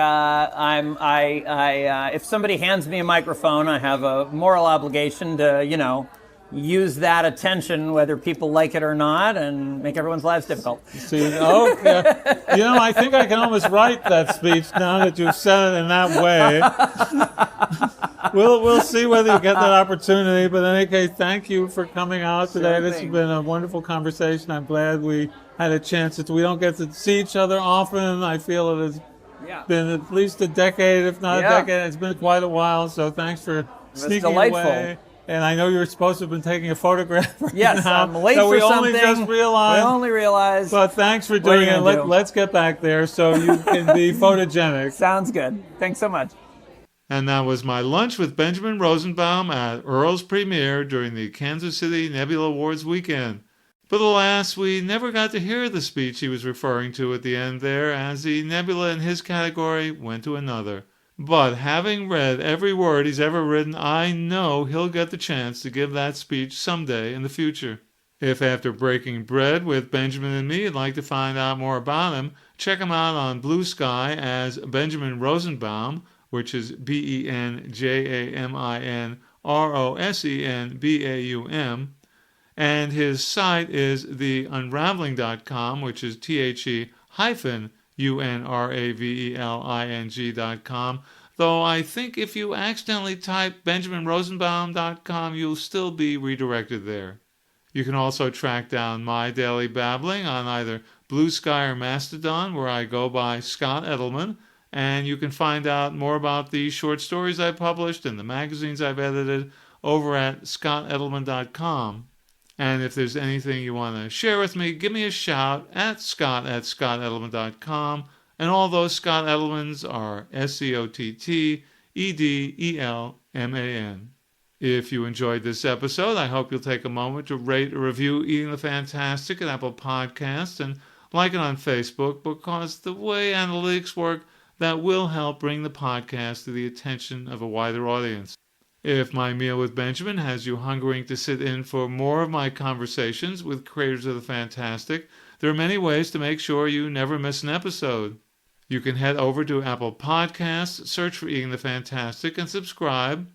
if somebody hands me a microphone, I have a moral obligation to, use that attention, whether people like it or not, and make everyone's lives difficult. See, okay. I think I can almost write that speech now that you've said it in that way. We'll see whether you get that opportunity. But in any case, thank you for coming out today. This has been a wonderful conversation. I'm glad we had a chance. We don't get to see each other often. I feel it has been at least a decade, if not a decade. It's been quite a while. So thanks for sneaking away. And I know you were supposed to have been taking a photograph right Yes, now, I'm late so for We something. only realized. But thanks for doing it. Let's get back there so you can be photogenic. Sounds good. Thanks so much. And that was my lunch with Benjamin Rosenbaum at Earl's premiere during the Kansas City Nebula Awards weekend. But alas, we never got to hear the speech he was referring to at the end there, as the nebula in his category went to another. But having read every word he's ever written, I know he'll get the chance to give that speech someday in the future. If after breaking bread with Benjamin and me you'd like to find out more about him, check him out on Blue Sky as Benjamin Rosenbaum, which is BenjaminRosenbaum, and his site is theunraveling.com, which is THE-UNRAVELING.com, though I think if you accidentally type BenjaminRosenbaum.com, you'll still be redirected there. You can also track down my daily babbling on either Blue Sky or Mastodon, where I go by Soctt Edelman, and you can find out more about the short stories I published and the magazines I've edited over at ScottEdelman.com. And if there's anything you want to share with me, give me a shout at Scott@ScottEdelman.com. And all those Soctt Edelmans are SCOTTEDELMAN. If you enjoyed this episode, I hope you'll take a moment to rate or review Eating the Fantastic at Apple Podcasts and like it on Facebook, because the way analytics work, that will help bring the podcast to the attention of a wider audience. If my meal with Benjamin has you hungering to sit in for more of my conversations with creators of the fantastic, there are many ways to make sure you never miss an episode. You can head over to Apple Podcasts, search for Eating the Fantastic, and subscribe.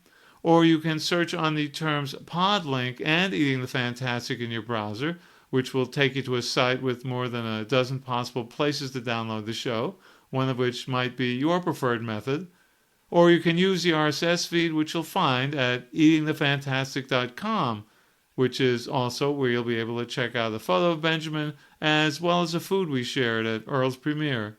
Or you can search on the terms Podlink and Eating the Fantastic in your browser, which will take you to a site with more than a dozen possible places to download the show, one of which might be your preferred method. Or you can use the RSS feed, which you'll find at eatingthefantastic.com, which is also where you'll be able to check out a photo of Benjamin, as well as the food we shared at Earl's premiere.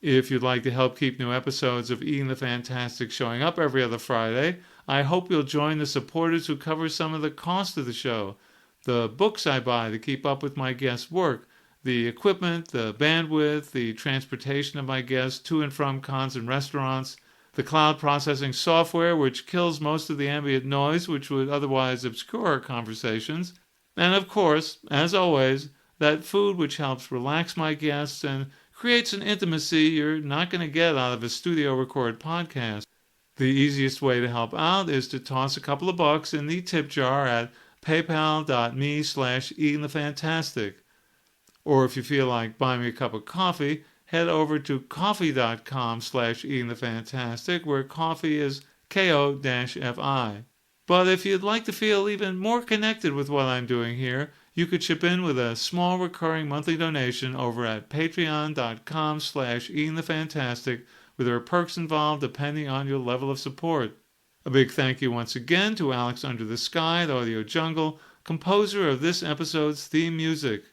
If you'd like to help keep new episodes of Eating the Fantastic showing up every other Friday, I hope you'll join the supporters who cover some of the cost of the show. The books I buy to keep up with my guests' work, the equipment, the bandwidth, the transportation of my guests to and from cons and restaurants, the cloud processing software which kills most of the ambient noise which would otherwise obscure our conversations, and of course, as always, that food which helps relax my guests and creates an intimacy you're not going to get out of a studio recorded podcast. The easiest way to help out is to toss a couple of bucks in the tip jar at paypal.me/eatingthefantastic. Or if you feel like buying me a cup of coffee, head over to coffee.com/eatingthefantastic, where coffee is KO-FI. But if you'd like to feel even more connected with what I'm doing here, you could chip in with a small recurring monthly donation over at patreon.com/eatingthefantastic, with there are perks involved depending on your level of support. A big thank you once again to Alex Under the Sky, the Audio Jungle, composer of this episode's theme music.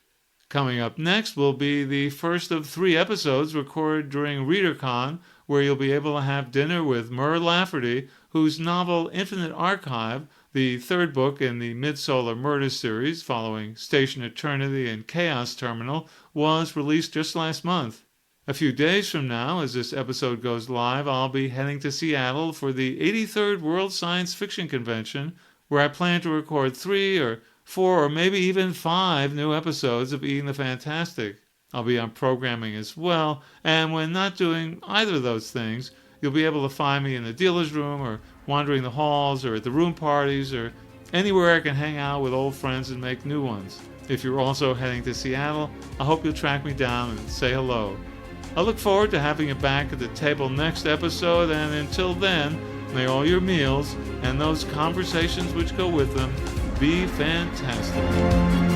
Coming up next will be the first of 3 episodes recorded during ReaderCon, where you'll be able to have dinner with Mur Lafferty, whose novel Infinite Archive, the 3rd book in the Mid-Solar Murder series following Station Eternity and Chaos Terminal, was released just last month. A few days from now, as this episode goes live, I'll be heading to Seattle for the 83rd World Science Fiction Convention, where I plan to record 3 or 4 or maybe even 5 new episodes of Eating the Fantastic. I'll be on programming as well, and when not doing either of those things, you'll be able to find me in the dealer's room or wandering the halls or at the room parties or anywhere I can hang out with old friends and make new ones. If you're also heading to Seattle, I hope you'll track me down and say hello. I look forward to having you back at the table next episode, and until then, may all your meals and those conversations which go with them be fantastic.